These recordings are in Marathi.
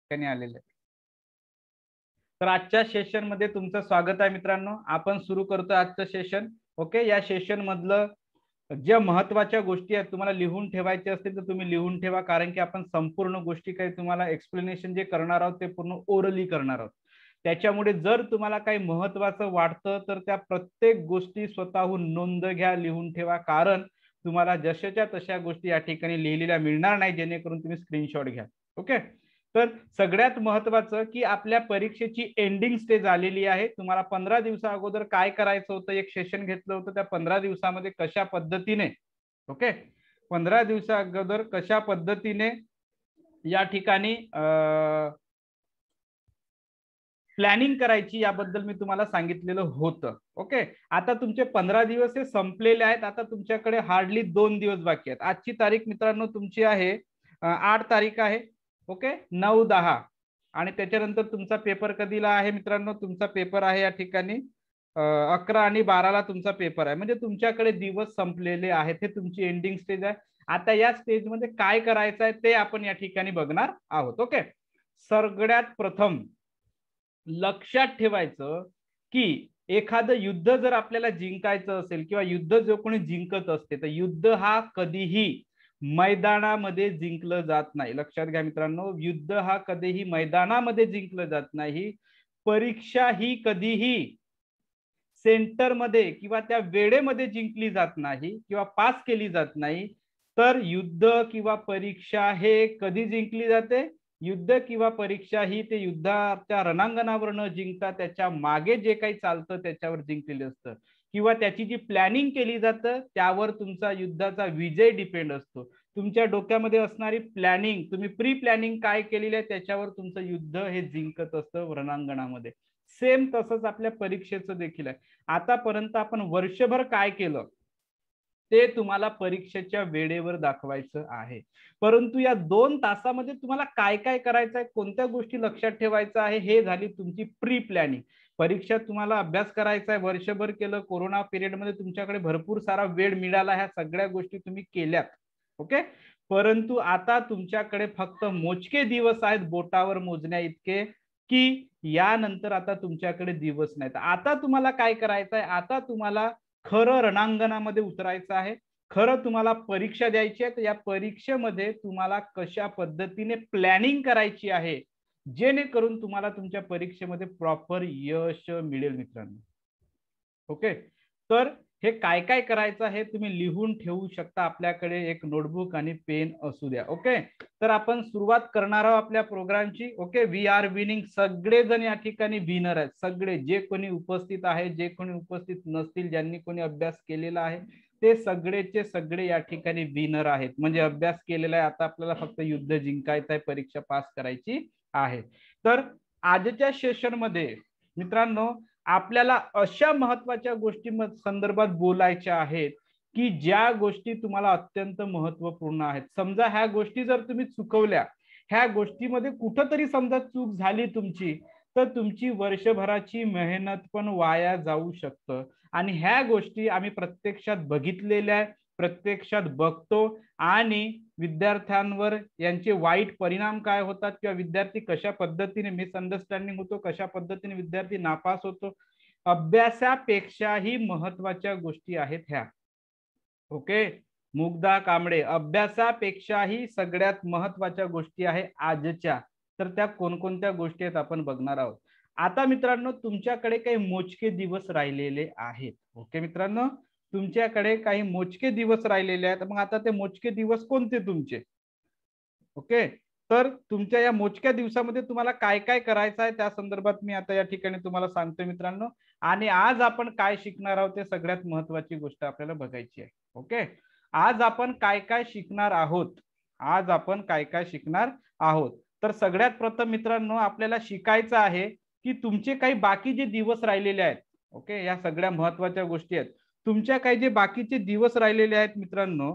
ठिकाणी आलेले आहेत. तर आजच्या सेशन मध्ये तुमचं स्वागत आहे मित्रांनो. आपण सुरू करतो आजचं सेशन. ओके, या सेशन मधलं ज्या महत्वाच्या गोष्टी आहेत तुम्हाला लिहून ठेवायचे असतील तर तुम्ही लिहून ठेवा, कारण की आपण संपूर्ण गोष्टी काही तुम्हाला एक्सप्लेनेशन जे करणार आहोत ते पूर्ण ओरली करणार आहोत. त्याच्यामुळे जर तुम्हाला काही महत्वाचं वाटतं तर त्या प्रत्येक गोष्टी स्वतःहून नोंद घ्या, लिहून ठेवा, कारण तुम्हाला जशाच्या तशा गोष्टी या ठिकाणी लिहिलेल्या मिळणार नाही, जेणेकरून तुम्ही स्क्रीनशॉट घ्या. ओके, तर सगळ्यात महत्वाचं की आपल्या परीक्षेची एंडिंग स्टेज आलेली आहे. तुम्हाला 15 दिवसा अगोदर काय करायचं होतं, एक सेशन घेतलं होतं. त्या 15 दिवसामध्ये कशा पद्धतीने 15 दिवसा अगोदर कशा पद्धतीने या ठिकाणी प्लॅनिंग करायची याबद्दल मी तुम्हाला सांगितलेलं होतं. ओके, आता तुमचे 15 दिवस हे संपलेले आहेत. आता तुमच्याकडे हार्डली 2 दिवस बाकी आहेत. आजची तारीख मित्रांनो तुमची आहे 8 तारीख आहे. ओके, 9-10 आणि त्याच्यानंतर तुमचा पेपर कधीला आहे मित्रांनो? तुमचा पेपर आहे या ठिकाणी 11 आणि 12ला तुमचा पेपर आहे. म्हणजे तुमच्याकडे दिवस संपलेले आहेत. हे तुमची एंडिंग स्टेज आहे. आता या स्टेजमध्ये काय करायचं आहे ते आपण या ठिकाणी बघणार आहोत. ओके, सगळ्यात प्रथम लक्षात ठेवायचं की एखादं युद्ध जर आपल्याला जिंकायचं असेल किंवा युद्ध जो कोणी जिंकत असते तर युद्ध हा कधीही मैदानामध्ये जिंकलं जात नाही. लक्षात घ्या मित्रांनो, युद्ध हा कधीही मैदानामध्ये जिंकलं जात नाही. परीक्षा ही कधीही सेंटरमध्ये किंवा त्या वेळेमध्ये जिंकली जात नाही किंवा पास केली जात नाही. तर युद्ध किंवा परीक्षा हे कधी जिंकली जाते? युद्ध किंवा परीक्षा ही ते युद्धाच्या रणांगणावर न जिंकता त्याच्या मागे जे काही चालतं त्याच्यावर जिंकलेलं असतं, किंवा त्याची जी प्लॅनिंग केली जातं त्यावर तुमचा युद्धाचा विजय डिपेंड असतो. तुमच्या डोक्यामध्ये असणारी प्लॅनिंग, तुम्ही प्री प्लॅनिंग काय केलेली आहे त्याच्यावर तुमचं युद्ध हे जिंकत असतं रणांगणामध्ये. सेम तसंच आपल्या परीक्षेचं देखील आहे. आतापर्यंत आपण वर्षभर काय केलं ते तुम्हाला परीक्षेच्या वेळेवर दाखवायचं आहे. परंतु या 2 तासामध्ये तुम्हाला काय काय करायचं आहे, कोणत्या गोष्टी लक्षात ठेवायचं आहे, हे झाली तुमची प्री प्लॅनिंग. परीक्षेत तुम्हाला अभ्यास करायचा आहे, वर्षभर केलं, कोरोना पिरियडमध्ये तुमच्याकडे भरपूर सारा वेळ मिळाला, ह्या सगळ्या गोष्टी तुम्ही केल्यात. ओके, परंतु आता तुमच्याकडे फक्त मोजके दिवस आहेत, बोटावर मोजण्या इतके, की यानंतर आता तुमच्याकडे दिवस नाहीत. आता तुम्हाला काय करायचं आहे, आता तुम्हाला खरं रणांगणामध्ये उतरायचं आहे. खरं तुम्हाला परीक्षा द्यायची आहे. तर या परीक्षेमध्ये तुम्हाला कशा पद्धतीने प्लॅनिंग करायची आहे जेणेकरून तुम्हाला तुमच्या परीक्षेमध्ये प्रॉपर यश मिळेल मित्रांनो. ओके, तर हे काय काय करायचं हे तुम्ही लिहून ठेवू शकता. आपल्याकडे एक नोटबुक आणि पेन असू द्या. ओके, तर आपण सुरुवात करणार आहोत आपल्या प्रोग्रामची. Okay, we are winning. सगळेजण या ठिकाणी विनर आहेत. सगळे जे कोणी उपस्थित आहे, जे कोणी उपस्थित नसतील, ज्यांनी कोणी अभ्यास केलेला आहे ते सगळेचे सगळे या ठिकाणी विनर आहेत. म्हणजे अभ्यास केलेला आहे, आता आपल्याला फक्त युद्ध जिंकायचं आहे, परीक्षा पास करायची आहे. तर आजच्या सेशन मध्ये मित्रांनो आपल्याला अशा महत्वाच्या गोष्टी संदर्भात बोलायच्या आहेत की ज्या गोष्टी तुम्हाला अत्यंत महत्वपूर्ण आहेत. समजा ह्या गोष्टी जर तुम्ही चुकवल्या, ह्या गोष्टीमध्ये कुठंतरी समजा चूक झाली तुमची, तर तुमची वर्षभराची मेहनत पण वाया जाऊ शकतं. आणि ह्या गोष्टी आम्ही प्रत्यक्षात बघितलेल्या, प्रत्यक्षात बघतो, आणि विद्यार्थ्यांवर यांचे वाईट परिणाम काय होतात किंवा विद्यार्थी कशा पद्धतीने मिसअंडरस्टँडिंग होतो, कशा पद्धतीने विद्यार्थी नापास होतो, अभ्यासापेक्षाही महत्वाच्या गोष्टी आहेत ह्या. ओके, मुग्धा कांबळे, अभ्यासापेक्षाही सगळ्यात महत्वाच्या गोष्टी आहे आजच्या. तर त्या कोणकोणत्या गोष्टी आहेत आपण बघणार आहोत. आता मित्रांनो तुमच्याकडे काही मोजके दिवस राहिलेले आहेत. ओके मित्रांनो, तुमच्याकडे काही मोजके दिवस राहिलेले आहेत. मग आता ते मोजके दिवस कोणते तुमचे? ओके, तर तुमच्या या मोजक्या दिवसामध्ये तुम्हाला काय काय करायचं आहे त्या संदर्भात मी आता या ठिकाणी तुम्हाला सांगतोय मित्रांनो. आणि आज आपण काय शिकणार आहोत ते सगळ्यात महत्वाची गोष्ट आपल्याला बघायची आहे. ओके, आज आपण काय काय शिकणार आहोत, आज आपण काय काय शिकणार आहोत. तर सगळ्यात प्रथम मित्रांनो आपल्याला शिकायचं आहे की तुमचे काही बाकी जे दिवस राहिलेले आहेत. ओके, या सगळ्या महत्वाच्या गोष्टी आहेत. तुमच्या काही जे बाकीचे दिवस राहिलेले आहेत मित्रांनो,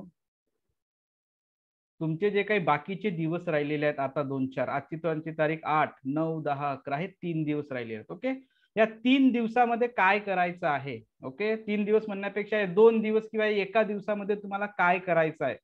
तुमचे जे काही बाकीचे दिवस राहिलेले आहेत, आता 2-4, आजची तारीख 8, 9, 10, 11 हे 3 दिवस राहिले आहेत. ओके, या 3 दिवसामध्ये काय करायचं आहे? ओके, 3 दिवस म्हणण्यापेक्षा 2 दिवस किंवा एका दिवसामध्ये तुम्हाला काय करायचं आहे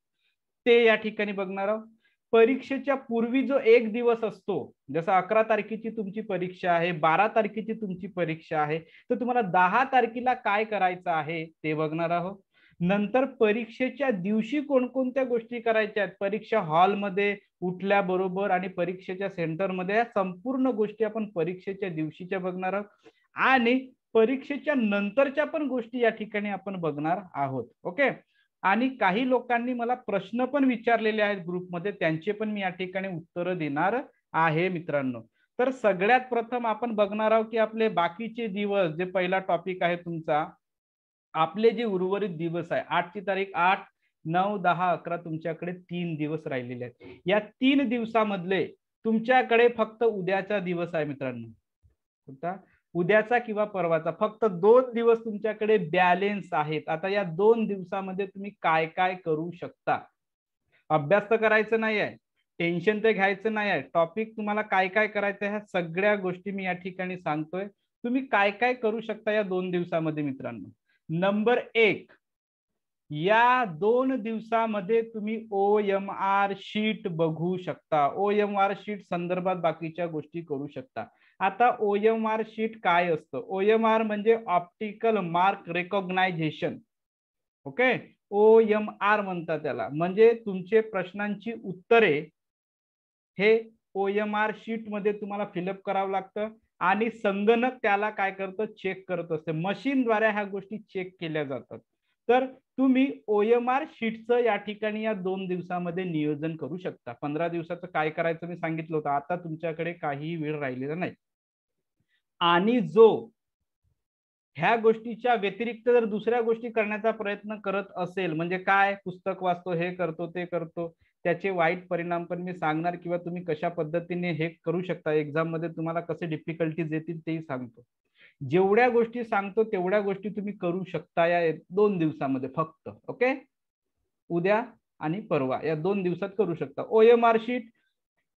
ते या ठिकाणी बघणार आहोत. परीक्षेच्या पूर्वी जो एक दिवस असतो, जसं 11 तारखेची तुमची परीक्षा आहे, 12 तारखेची तुमची परीक्षा आहे, तर तुम्हाला 10 तारखेला काय करायचं आहे ते बघणार आहोत. नंतर परीक्षेच्या दिवशी कोणकोणत्या गोष्टी करायच्या आहेत, परीक्षा हॉलमध्ये उठल्याबरोबर आणि परीक्षेच्या सेंटरमध्ये, या संपूर्ण गोष्टी आपण परीक्षेच्या दिवशीच्या बघणार आहोत. आणि परीक्षेच्या नंतरच्या पण गोष्टी या ठिकाणी आपण बघणार आहोत. ओके. आणि काही लोकांनी मला प्रश्न पण विचारलेले आहेत ग्रुपमध्ये, त्यांचे पण मी या ठिकाणी उत्तर देणार आहे मित्रांनो. तर सगळ्यात प्रथम आपण बघणार आहोत की आपले बाकीचे दिवस, जे पहिला टॉपिक आहे तुमचा, आपले जे उर्वरित दिवस आहे, 8ची तारीख, 8, 9, 10, 11 तुमच्याकडे 3 दिवस राहिलेले आहेत. या 3 दिवसामधले तुमच्याकडे फक्त उद्याचा दिवस आहे मित्रांनो, उद्याचा किंवा परवाचा, फक्त 2 दिवस तुमच्याकडे बॅलेन्स आहेत. आता या 2 दिवसामध्ये तुम्ही काय काय करू शकता. अभ्यास तर करायचा नाही आहे, टेन्शन तर घ्यायचं नाही आहे, टॉपिक तुम्हाला काय काय करायचं ह्या सगळ्या गोष्टी मी या ठिकाणी सांगतोय. तुम्ही काय काय करू शकता या 2 दिवसामध्ये मित्रांनो. नंबर 1, या 2 दिवसामध्ये तुम्ही OMR शीट बघू शकता. OMR शीट संदर्भात बाकीच्या गोष्टी करू शकता. आता OMR शीट काय असतं? OMR म्हणजे ऑप्टिकल मार्क रेकॉग्नायझेशन. ओके, OMR म्हणतात त्याला. म्हणजे तुमचे प्रश्नांची उत्तरे हे OMR शीट मध्ये तुम्हाला फिलअप करावं लागतं आणि संगणक त्याला काय करतं, चेक करत असते. मशीनद्वारे ह्या गोष्टी चेक केल्या जातात. तर तुम्ही OMR शीटचं या ठिकाणी या 2 दिवसामध्ये नियोजन करू शकता. 15 दिवसाचं काय करायचं मी सांगितलं होतं. आता तुमच्याकडे काही वेळ राहिलेला नाही. आणि जो ह्या गोष्टीच्या व्यतिरिक्त जर दुसऱ्या गोष्टी करण्याचा प्रयत्न करत असेल, म्हणजे काय, पुस्तक वाचतो, हे करतो, ते करतो, त्याचे वाईट परिणाम पण मी सांगणार, किंवा तुम्ही कशा पद्धतीने हे करू शकता, एक्झाम मध्ये तुम्हाला कसे डिफिकल्टीज येतील तेही सांगतो. जेवढ्या गोष्टी सांगतो तेवढ्या गोष्टी तुम्ही करू शकता या 2 दिवसामध्ये फक्त. ओके, उद्या आणि परवा या 2 दिवसात करू शकता. OMR शीट,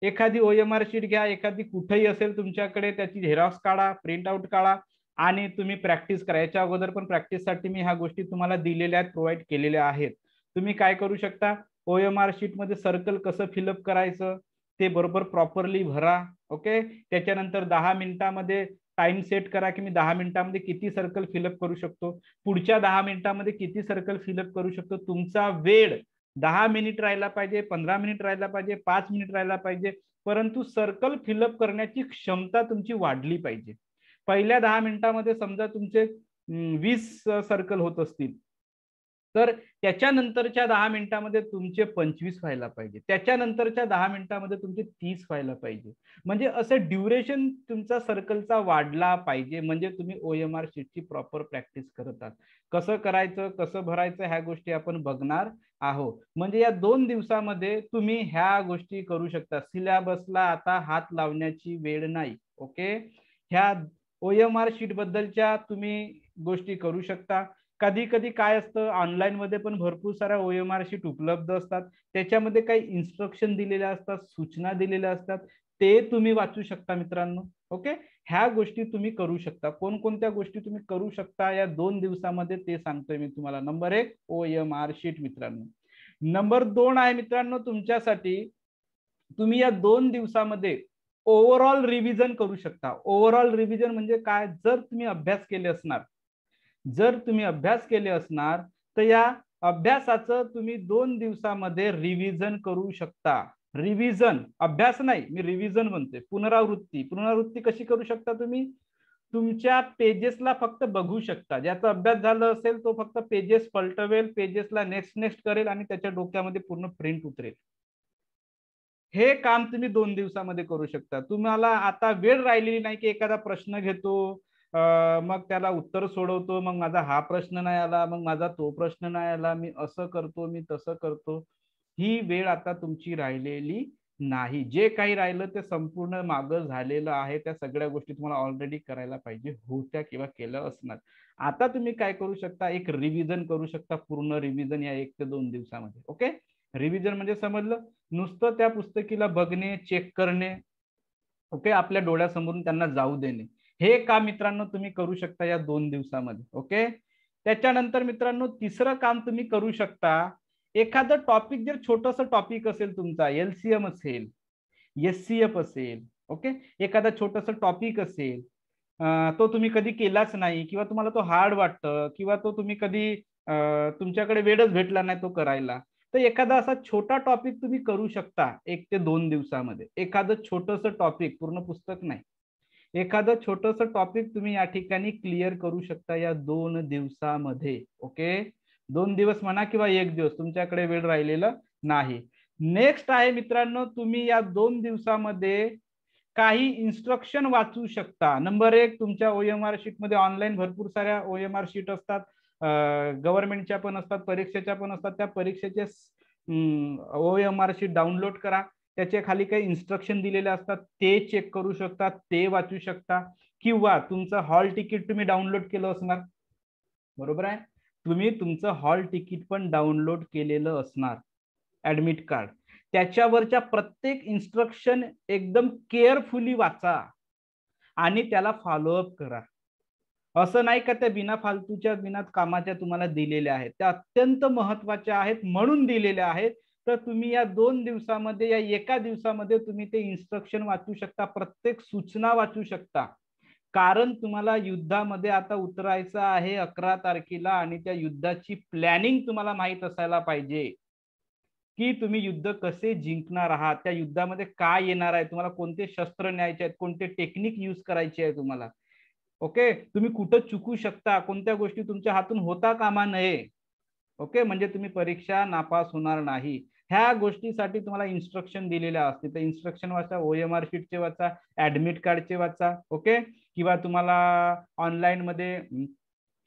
एखादी OMR शीट घ्या, एखादी कुठेही असेल तुमच्याकडे, त्याची झेरॉक्स काढा, प्रिंट आउट काढा आणि तुम्ही प्रॅक्टिस करा. याच्या अगोदर पण प्रॅक्टिससाठी मी ह्या गोष्टी तुम्हाला दिलेल्या आहेत, प्रोव्हाइड केलेल्या आहेत. तुम्ही काय करू शकता, OMR शीट मध्ये सर्कल कसं फिलअप करायचं ते बरोबर प्रॉपरली भरा. ओके, त्याच्यानंतर 10 मिनिटांमध्ये टाइम सेट करा की मी 10 मिनिटांमध्ये किती सर्कल फिलअप करू शकतो, पुढच्या 10 मिनिटांमध्ये किती सर्कल फिलअप करू शकतो. तुमचा वेळ 10 मिनिट राहिला पाहिजे, 15 मिनिट राहिला पाहिजे, 5 मिनिट राहिला पाहिजे, परंतु सर्कल फिलअप करण्याची क्षमता तुमची वाढली पाहिजे. पहिल्या 10 मिनिटांमध्ये समजा तुमचे 20 सर्कल होत असतील, तर त्याच्यानंतरच्या 10 मिनिटांमध्ये तुमचे 25 व्हायला पाहिजे, त्याच्यानंतरच्या 10 मिनिटांमध्ये तुमचे 30 व्हायला पाहिजे. म्हणजे असं ड्युरेशन तुमचा सर्कलचा वाढला पाहिजे, म्हणजे तुम्ही OMR शीटची प्रॉपर प्रॅक्टिस करत आहात. कसं करायचं, कसं भरायचं ह्या गोष्टी आपण बघणार आहोत. म्हणजे या 2 दिवसामध्ये तुम्ही ह्या गोष्टी करू शकता. सिलेबसला आता हात लावण्याची वेळ नाही. ओके, ह्या OMR शीट बद्दलच्या तुम्ही गोष्टी करू शकता. कधी कधी काय असतं, ऑनलाईन मध्ये पण भरपूर साऱ्या OMR शीट उपलब्ध असतात, त्याच्यामध्ये काही इन्स्ट्रक्शन दिलेल्या असतात, सूचना दिलेल्या असतात, ते तुम्ही वाचू शकता मित्रांनो. ओके, ह्या गोष्टी तुम्ही करू शकता. कोणकोणत्या गोष्टी तुम्ही करू शकता या 2 दिवसामध्ये ते सांगतोय मी तुम्हाला. नंबर 1 OMR शीट मित्रांनो. नंबर 2 आहे मित्रांनो तुमच्यासाठी, तुम्ही या 2 दिवसामध्ये ओव्हरऑल रिव्हिजन करू शकता. ओव्हरऑल रिव्हिजन म्हणजे काय, जर तुम्ही अभ्यास केले असणार तर या अभ्यासाचं तुम्ही 2 दिवसामध्ये रिव्हिजन करू शकता. रिव्हिजन, अभ्यास नाही, मी रिव्हिजन म्हणते, पुनरावृत्ती कशी करू शकता तुम्ही, तुमच्या पेजेसला फक्त बघू शकता. ज्याचा अभ्यास झाला असेल तो फक्त पेजेस पलटवेल, पेजेसला नेक्स्ट करेल आणि त्याच्या डोक्यामध्ये पूर्ण प्रिंट उतरेल. हे काम तुम्ही 2 दिवसामध्ये करू शकता. तुम्हाला आता वेळ राहिलेली नाही की एखादा प्रश्न घेतो, मग त्याला उत्तर सोडवतो, मग माझा हा प्रश्न नाही आला, मग माझा तो प्रश्न नाही आला, मी असं करतो, मी तसं करतो. ही वेळ आता तुमची राहिलेली नाही. जे काही राहिलं ते संपूर्ण मागं झालेलं आहे. त्या सगळ्या गोष्टी तुम्हाला ऑलरेडी करायला पाहिजे होत्या किंवा केलं असणार. आता तुम्ही काय करू शकता, एक रिव्हिजन करू शकता, पूर्ण रिव्हिजन या 1 ते 2 दिवसामध्ये. ओके, रिव्हिजन म्हणजे समजलं, नुसतं त्या पुस्तकीला बघणे, चेक करणे, ओके, आपल्या डोळ्यासमोरून त्यांना जाऊ देणे, हे काम मित्रांनो तुम्ही करू शकता या 2 दिवसामध्ये. ओके, त्याच्यानंतर मित्रांनो तिसरं काम तुम्ही करू शकता एखादं टॉपिक जर छोटस टॉपिक असेल तुमचा, LCM असेल, SCF असेल, ओके, एखादा छोटस टॉपिक असेल, तो तुम्ही कधी केलाच नाही किंवा तुम्हाला तो हार्ड वाटतं किंवा तो तुम्ही कधी तुमच्याकडे वेळच भेटला नाही तो करायला, तर एखादा असा छोटा टॉपिक तुम्ही करू शकता 1 ते 2 दिवसामध्ये. एखादं छोटस टॉपिक, पूर्ण पुस्तक नाही, एखादं छोटस टॉपिक तुम्ही या ठिकाणी क्लिअर करू शकता या 2 दिवसामध्ये. ओके, 2 दिवस म्हणा किंवा 1 दिवस, तुमच्याकडे वेळ राहिलेला नाही. नेक्स्ट आहे मित्रांनो, तुम्ही या 2 दिवसामध्ये काही इन्स्ट्रक्शन वाचू शकता. नंबर 1, तुमच्या OMR शीट मध्ये ऑनलाईन भरपूर साऱ्या OMR शीट असतात, गव्हर्नमेंटच्या पण असतात, परीक्षेच्या पण असतात. त्या परीक्षेचे OMR शीट डाउनलोड करा, त्याच्या खाली काही इन्स्ट्रक्शन दिलेले असतात, ते चेक करू शकता, ते वाचू शकता. किंवा तुमचं हॉल तिकीट तुम्ही डाउनलोड केलं असणार, बरोबर आहे, तुम्ही तुमचं हॉल तिकीट पण डाउनलोड केलेलं असणार, ऍडमिट कार्ड. त्याच्यावरच्या प्रत्येक इन्स्ट्रक्शन एकदम केअरफुली वाचा आणि त्याला फॉलोअप करा. असं नाही का त्या बिना फालतूच्या बिना कामाच्या तुम्हाला दिलेल्या आहेत, त्या अत्यंत महत्वाच्या आहेत म्हणून दिलेल्या आहेत. तर तुम्ही या 2 दिवसामध्ये, या एका दिवसामध्ये तुम्ही ते इन्स्ट्रक्शन वाचू शकता, प्रत्येक सूचना वाचू शकता. कारण तुम्हाला युद्धामध्ये आता उतरायचं आहे 11 तारखेला आणि त्या युद्धाची प्लॅनिंग तुम्हाला माहित असायला पाहिजे की तुम्ही युद्ध कसे जिंकणार आहात, त्या युद्धामध्ये काय येणार आहे, तुम्हाला कोणते शस्त्र न्यायचे आहेत, कोणते टेक्निक यूज करायचे आहे तुम्हाला. ओके, तुम्ही कुठं चुकू शकता, कोणत्या गोष्टी तुमच्या हातून होता कामा नये. ओके, म्हणजे तुम्ही परीक्षा नापास होणार नाही. ह्या गोष्टीसाठी तुम्हाला इन्स्ट्रक्शन दिलेल्या असतील, तर इन्स्ट्रक्शन वाचा, OMR शीटचे वाचा, ऍडमिट कार्डचे वाचा. ओके, किंवा तुम्हाला ऑनलाईन मध्ये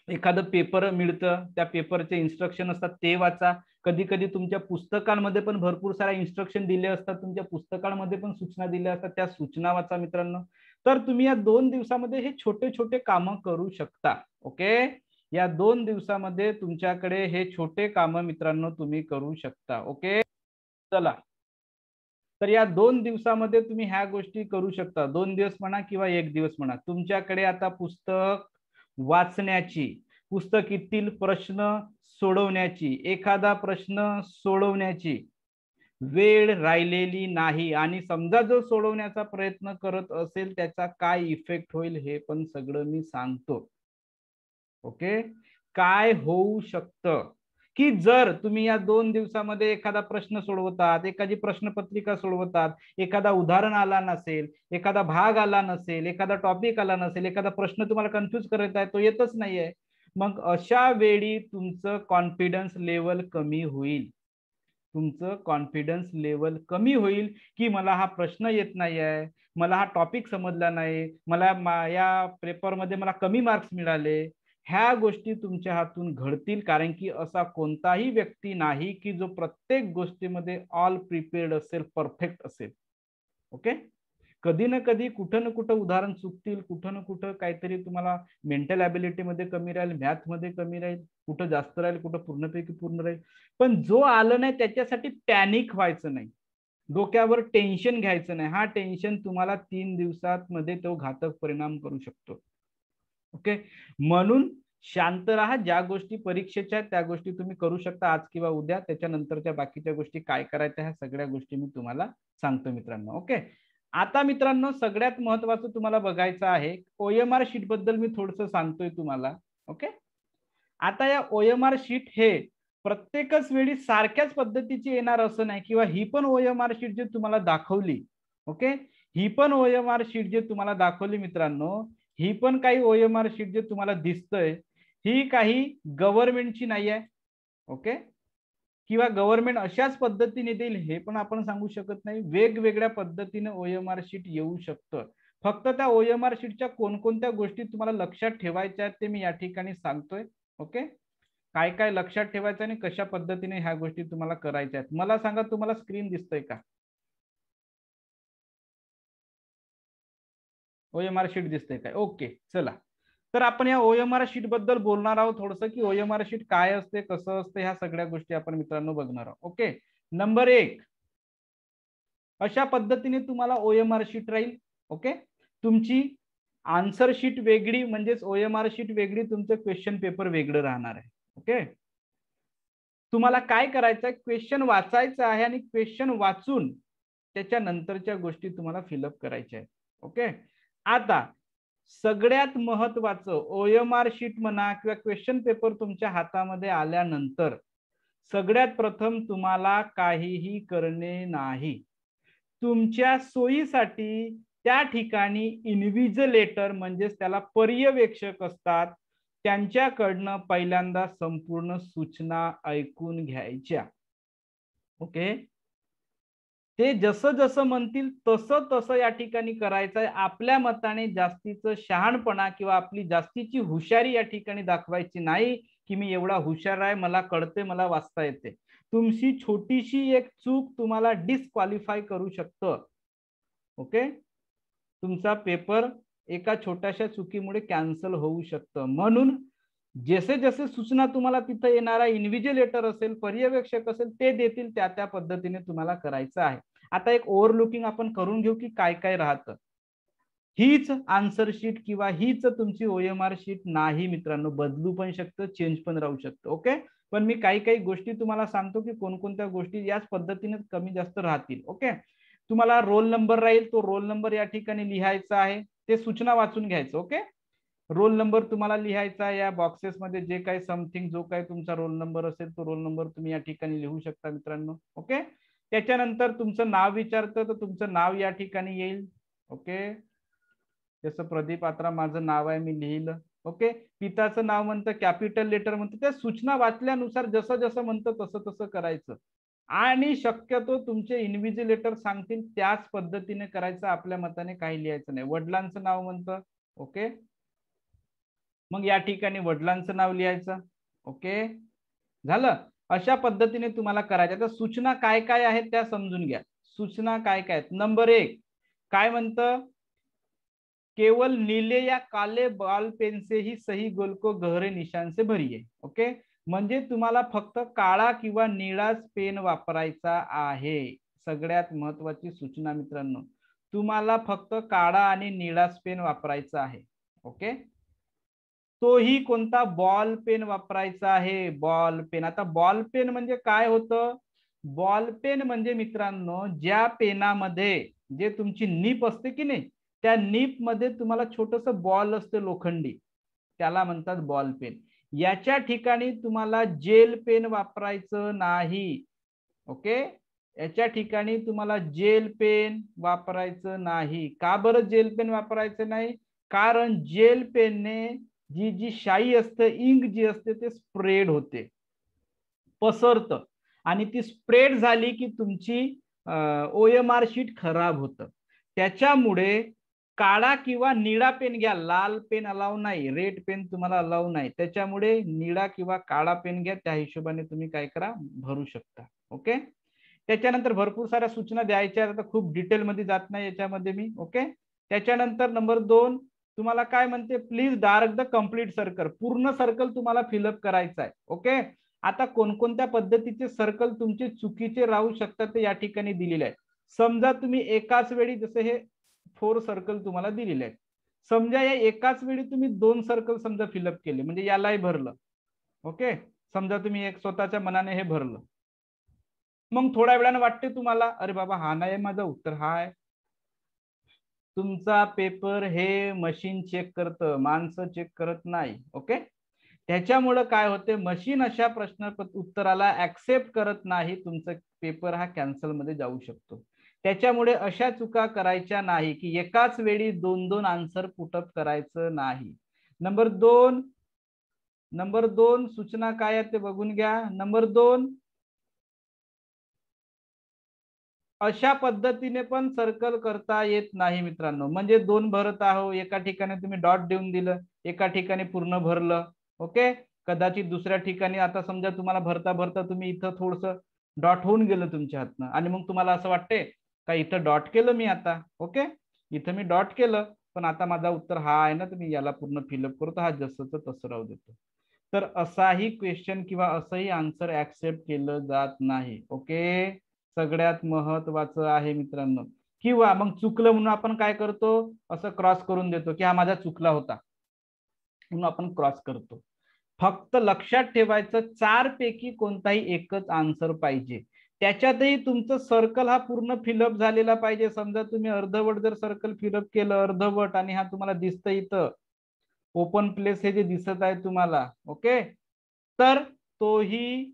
एखादं पेपर मिळतं, त्या पेपरचे इन्स्ट्रक्शन असतात, ते वाचा. कधी कधी तुमच्या पुस्तकांमध्ये पण भरपूर साऱ्या इन्स्ट्रक्शन दिले असतात, तुमच्या पुस्तकांमध्ये पण सूचना दिल्या असतात, त्या सूचना वाचा मित्रांनो. तर तुम्ही या 2 दिवसामध्ये हे छोटे छोटे कामं करू शकता. ओके, या 2 दिवसामध्ये तुमच्याकडे हे छोटे कामं मित्रांनो तुम्ही करू शकता. ओके, चला, तर या 2 दिवसामध्ये तुम्ही ह्या गोष्टी करू शकता. 2 दिवस म्हणा किंवा 1 दिवस म्हणा, तुमच्याकडे आता पुस्तक वाचण्याची, पुस्तकीतील प्रश्न सोडवण्याची, एखादा प्रश्न सोडवण्याची वेळ राहिलेली नाही. आणि समजा जो सोडवण्याचा प्रयत्न करत असेल त्याचा काय इफेक्ट होईल हे पण सगळं मी सांगतो. ओके, काय होऊ शकतं की जर तुम्ही या 2 दिवसामध्ये एखादा प्रश्न सोडवतात, एखादी प्रश्नपत्रिका सोडवतात, एखादा उदाहरण आला नसेल, एखादा भाग आला नसेल, एखादा टॉपिक आला नसेल, एखादा प्रश्न तुम्हाला कन्फ्यूज करत आहे, तो येतच नाहीये, मग अशा वेळी तुमचं कॉन्फिडन्स लेवल कमी होईल. तुमचं कॉन्फिडन्स लेवल कमी होईल की मला हा प्रश्न येत नाही आहे, मला हा टॉपिक समजला नाही, मला या पेपरमध्ये मला कमी मार्क्स मिळाले. ह्या गोष्टी तुमच्या हातून घडतील, कारण की असा कोणताही व्यक्ती नाही की जो प्रत्येक गोष्टीमध्ये ऑल प्रिपेअर्ड असेल, परफेक्ट असेल. ओके, कधी ना कधी कुठं ना कुठं उदाहरण चुकतील, कुठं ना कुठं काहीतरी तुम्हाला मेंटल ॲबिलिटी मध्ये कमी राहील, मॅथ मध्ये कमी राहील, कुठं जास्त राहील, कुठं पूर्णपैकी पूर्ण राहील. पण जो आलं नाही त्याच्यासाठी पॅनिक व्हायचं नाही, डोक्यावर टेन्शन घ्यायचं नाही. हा टेन्शन तुम्हाला 3 दिवसात मध्ये तो घातक परिणाम करू शकतो. ओके, म्हणून शांत राहा. ज्या गोष्टी परीक्षेच्या त्या गोष्टी तुम्ही करू शकता आज किंवा उद्या, त्याच्यानंतरच्या बाकीच्या गोष्टी काय करायच्या ह्या सगळ्या गोष्टी मी तुम्हाला सांगतो मित्रांनो. ओके, आता मित्रांनो सगळ्यात महत्वाचं तुम्हाला बघायचं आहे, OMR शीट बद्दल मी थोडंसं सांगतोय तुम्हाला. ओके, आता या OMR शीट हे प्रत्येकच वेळी सारख्याच पद्धतीची येणार असं नाही, किंवा ही पण OMR शीट जे तुम्हाला दाखवली, ओके, ही पण OMR शीट जे तुम्हाला दाखवली मित्रांनो, ही पण काही OMR शीट जे तुम्हाला दिसतंय, ही काही गव्हर्नमेंटची नाही आहे. ओके, किंवा गव्हर्नमेंट अशाच पद्धतीने देईल हे पण आपण सांगू शकत नाही. वेगवेगळ्या पद्धतीने OMR शीट येऊ शकतं. फक्त त्या OMR शीटच्या कोणकोणत्या गोष्टी तुम्हाला लक्षात ठेवायच्या आहेत ते मी या ठिकाणी सांगतोय. ओके, काय काय लक्षात ठेवायचं आणि कशा पद्धतीने ह्या गोष्टी तुम्हाला करायच्या आहेत. मला सांगा, तुम्हाला स्क्रीन दिसतंय का? OMR शीट दिसतंय काय? ओके, चला, तर आपण या OMR शीट बद्दल बोलणार आहोत थोडंसं, की OMR शीट काय असते, कसं असते, ह्या सगळ्या गोष्टी आपण मित्रांनो बघणार आहोत. ओके, नंबर 1, अशा पद्धतीने तुम्हाला OMR शीट राहील. ओके, तुमची आन्सर शीट वेगळी, म्हणजेच OMR शीट वेगळी, तुमचं क्वेश्चन पेपर वेगळं राहणार आहे. ओके, तुम्हाला काय करायचं आहे, क्वेश्चन वाचायचं आहे आणि क्वेश्चन वाचून त्याच्या नंतरच्या गोष्टी तुम्हाला फिलअप करायच्या आहेत. ओके, आता सगळ्यात महत्वाचं OMR शीट म्हणा किंवा क्वेश्चन पेपर तुमच्या हातामध्ये आल्यानंतर सगळ्यात प्रथम तुम्हाला काहीही करणे नाही. तुमच्या सोयीसाठी त्या ठिकाणी इन्व्हिजिलेटर म्हणजेच त्याला पर्यवेक्षक असतात, त्यांच्याकडनं पहिल्यांदा संपूर्ण सूचना ऐकून घ्यायच्या. ओके, ते जसं जसं म्हणतील तसं तसं या ठिकाणी करायचं आहे. आपल्या मताने जास्तीचं शहाणपणा किंवा आपली जास्तीची हुशारी या ठिकाणी दाखवायची नाही की मी एवढा हुशार आहे, मला कळते, मला वाचता येते. तुमची छोटीशी एक चूक तुम्हाला डिस्क्वालिफाय करू शकतं. ओके, तुमचा पेपर एका छोट्याशा चुकीमुळे कॅन्सल होऊ शकतं. म्हणून जसे जसे सूचना तुम्हाला तिथे येणारा इन्व्हिजिलेटर असेल, पर्यवेक्षक असेल, ते देतील त्या त्या पद्धतीने तुम्हाला करायचं आहे. आता एक ओव्हरलुकिंग आपण करून घेऊ की काय काय राहतं. हीच आन्सर शीट किंवा हीच तुमची OMR शीट नाही मित्रांनो, बदलू पण शकतं, चेंज पण राहू शकतं. ओके, पण मी काही काही गोष्टी तुम्हाला सांगतो की कोणकोणत्या गोष्टी याच पद्धतीने कमी जास्त राहतील. ओके, तुम्हाला रोल नंबर राहील, तो रोल नंबर या ठिकाणी लिहायचा आहे, ते सूचना वाचून घ्यायचं. ओके, रोल नंबर तुम्हाला लिहायचा, या बॉक्सेस मध्ये जे काही समथिंग जो काही तुमचा रोल नंबर असेल तो रोल नंबर तुम्ही या ठिकाणी लिहू शकता मित्रांनो. ओके, त्याच्यानंतर तुमचं नाव विचारतं तर तुमचं नाव या ठिकाणी येईल. ओके, जसं प्रदीप आत्रा माझं नाव आहे, मी लिहिलं. ओके, पिताचं नाव म्हणतं, कॅपिटल लेटर म्हणतं. त्या सूचना वाचल्यानुसार जसं जसं म्हणतं तसं तसं करायचं आणि शक्यतो तुमचे इन्व्हिजिलेटर सांगतील त्याच पद्धतीने करायचं, आपल्या मताने काही लिहायचं नाही. वडिलांचं नाव म्हणतं. ओके, मग या ठिकाणी वडिलांचं नाव लिहायचं. ओके, झालं. अशा पद्धतीने तुम्हाला करायचं. आता सूचना काय काय आहेत त्या समजून घ्या. सूचना काय काय आहेत. नंबर 1 काय म्हणतं, केवल नीले या काले बॉल पेन से ही सही गोल को गहरे निशान से भरिये. ओके, म्हणजे तुम्हाला फक्त काळा किंवा निळाच पेन वापरायचा आहे. सगळ्यात महत्वाची सूचना मित्रांनो, तुम्हाला फक्त काळा आणि निळाच पेन वापरायचा आहे. ओके, तोही कोणता, बॉल पेन वापरायचा आहे. Ball pen. आता बॉल पेन म्हणजे काय होतं, बॉल पेन म्हणजे मित्रांनो ज्या पेनामध्ये जे तुमची नीप असते की नाही, त्या नीप मध्ये तुम्हाला छोटस बॉल असते लोखंडी, त्याला म्हणतात बॉल पेन. याच्या ठिकाणी तुम्हाला जेल पेन वापरायचं नाही. ओके, याच्या ठिकाणी तुम्हाला जेल पेन वापरायचं नाही. का बरं जेल पेन वापरायचं नाही, कारण जेल पेनने जी जी शाई असते, इंक जी असते ते स्प्रेड होते, पसरतं, आणि ती स्प्रेड झाली की तुमची OMR शीट खराब होतं. त्याच्यामुळे काळा किंवा निळा पेन घ्या, लाल पेन अलाव नाही, रेड पेन तुम्हाला अलाव नाही. त्याच्यामुळे निळा किंवा काळा पेन घ्या, त्या हिशोबाने तुम्ही काय करा, भरू शकता. ओके, त्याच्यानंतर भरपूर साऱ्या सूचना द्यायच्या, आता खूप डिटेल मध्ये जात नाही याच्यामध्ये मी. ओके, त्याच्यानंतर नंबर 2 तुम्हाला काय म्हणते, please dark the complete circle, पूर्ण सर्कल तुम्हाला फिलअप करायचं आहे. ओके, आता कोणकोणत्या पद्धतीचे सर्कल तुमचे चुकीचे राहू शकतात ते या ठिकाणी दिलेले आहे. समजा तुम्ही एकाच वेळी, जसे हे 4 सर्कल तुम्हाला दिलेले आहेत, समजा या एकाच वेळी तुम्ही 2 सर्कल समजा फिलअप केले, म्हणजे यालाही भरलं. ओके, समजा तुम्ही एक स्वतःच्या मनाने हे भरलं, मग थोड्या वेळाने वाटते तुम्हाला, अरे बाबा हा नाही माझं उत्तर, हा आहे. तुमचा पेपर हे मशीन चेक करतं, माणसं चेक करत नाही. ओके, त्याच्यामुळे काय होते, मशीन अशा प्रश्न उत्तराला ऍक्सेप्ट करत नाही, तुमचा पेपर हा कॅन्सल मध्ये जाऊ शकतो. त्याच्यामुळे अशा चुका करायच्या नाही की एकाच वेळी 2-2 आन्सर पुटअप करायचं नाही. नंबर 2 सूचना काय आहे ते बघून घ्या. नंबर 2, अशा पद्धतीने पण सर्कल करता येत नाही मित्रांनो. म्हणजे 2 भरत आहो, एका ठिकाणी तुम्ही डॉट देऊन दिलं, एका ठिकाणी पूर्ण भरलं. ओके, कदाचित दुसऱ्या ठिकाणी, आता समजा तुम्हाला भरता भरता तुम्ही इथं थोडस डॉट होऊन गेलं तुमच्या हातनं, आणि मग तुम्हाला असं वाटते का इथं डॉट केलं मी आता. ओके, इथं मी डॉट केलं, पण आता माझा उत्तर हा आहे ना, तर मी याला पूर्ण फिलअप करतो, हा जसंच तसं राहू देतो. तर असाही क्वेश्चन किंवा असंही आन्सर ऍक्सेप्ट केलं जात नाही. ओके, सगळ्यात महत्वाचं आहे मित्रांनो. किंवा मग चुकलं म्हणून आपण काय करतो, असं क्रॉस करून देतो की हा माझा चुकला होता म्हणून आपण क्रॉस करतो. फक्त लक्षात ठेवायचं 4 पैकी कोणताही एकच आन्सर पाहिजे. त्याच्यातही तुमचं सर्कल हा पूर्ण फिलअप झालेला पाहिजे. समजा तुम्ही अर्धवट जर सर्कल फिलअप केलं अर्धवट आणि हा तुम्हाला दिसतं इथं ओपन प्लेस हे जे दिसत आहे तुम्हाला, ओके, तर तोही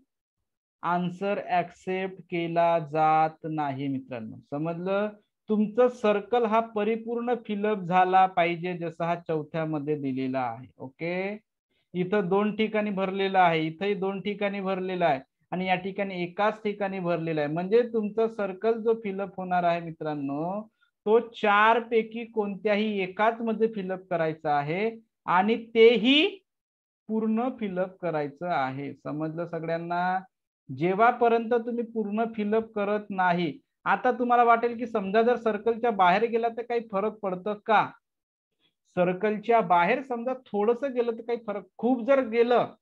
आन्सर ऍक्सेप्ट केला जात नाही मित्रांनो. समजलं? तुमचं सर्कल हा परिपूर्ण फिलअप झाला पाहिजे, जसा हा चौथ्यामध्ये दिलेला आहे. ओके, इथं 2 ठिकाणी भरलेला आहे, इथंही 2 ठिकाणी भरलेला आहे आणि या ठिकाणी एकाच ठिकाणी भरलेला आहे. म्हणजे तुमचा सर्कल जो फिलअप होणार आहे मित्रांनो, तो 4 पैकी कोणत्याही एकाच मध्ये फिलअप करायचा आहे आणि तेही पूर्ण फिलअप करायचं आहे. समजलं सगळ्यांना? जेव्हापर्यंत तुम्ही पूर्ण फिलअप करत नाही, आता तुम्हाला वाटेल की समजा जर सर्कलच्या बाहेर गेला तर काही फरक पडतं का? सर्कलच्या बाहेर समजा थोडस गेलं तर काही फरक, खूप जर गेलं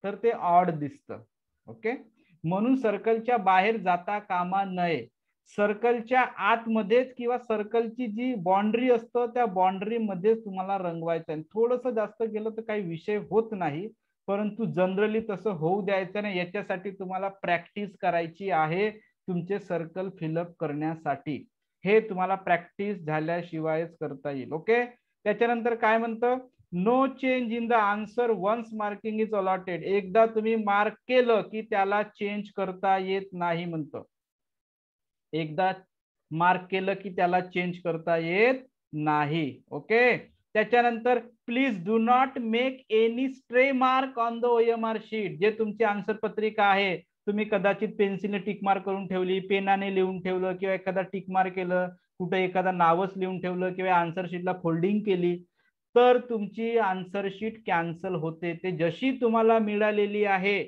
तर ते ऑड दिसतं. ओके, म्हणून सर्कलच्या बाहेर जाता कामा नये. सर्कलच्या आतमध्येच किंवा सर्कलची जी बाउंड्री असतं त्या बाउंड्री मध्येच तुम्हाला रंगवायचं आहे. थोडस जास्त गेलं तर काही विषय होत नाही, परंतु जनरली तसं होऊ द्यायचं नाही. याच्यासाठी तुम्हाला प्रॅक्टिस करायची आहे तुमचे सर्कल फिलअप करण्यासाठी. हे तुम्हाला प्रॅक्टिस झाल्याशिवायच करता येईल. ओके, त्याच्यानंतर काय म्हणतं, no change in the answer once marking is allotted. एकदा तुम्ही मार्क केलं की त्याला चेंज करता येत नाही म्हणतं. एकदा मार्क केलं की त्याला चेंज करता येत नाही. ओके, त्याच्यानंतर please do not make any stray mark on the OMR sheet. जे तुमची आन्सर पत्रिका आहे, तुम्ही कदाचित पेन्सिलने टिक मार्क करून ठेवली, पेनाने लिहून ठेवलं किंवा एखादा टिक मार्क केलं, कुठे एखादा नावच लिहून ठेवलं किंवा आन्सर शीटला फोल्डिंग केली, तर तुमची आन्सर शीट कॅन्सल होते. ते जशी तुम्हाला मिळालेली आहे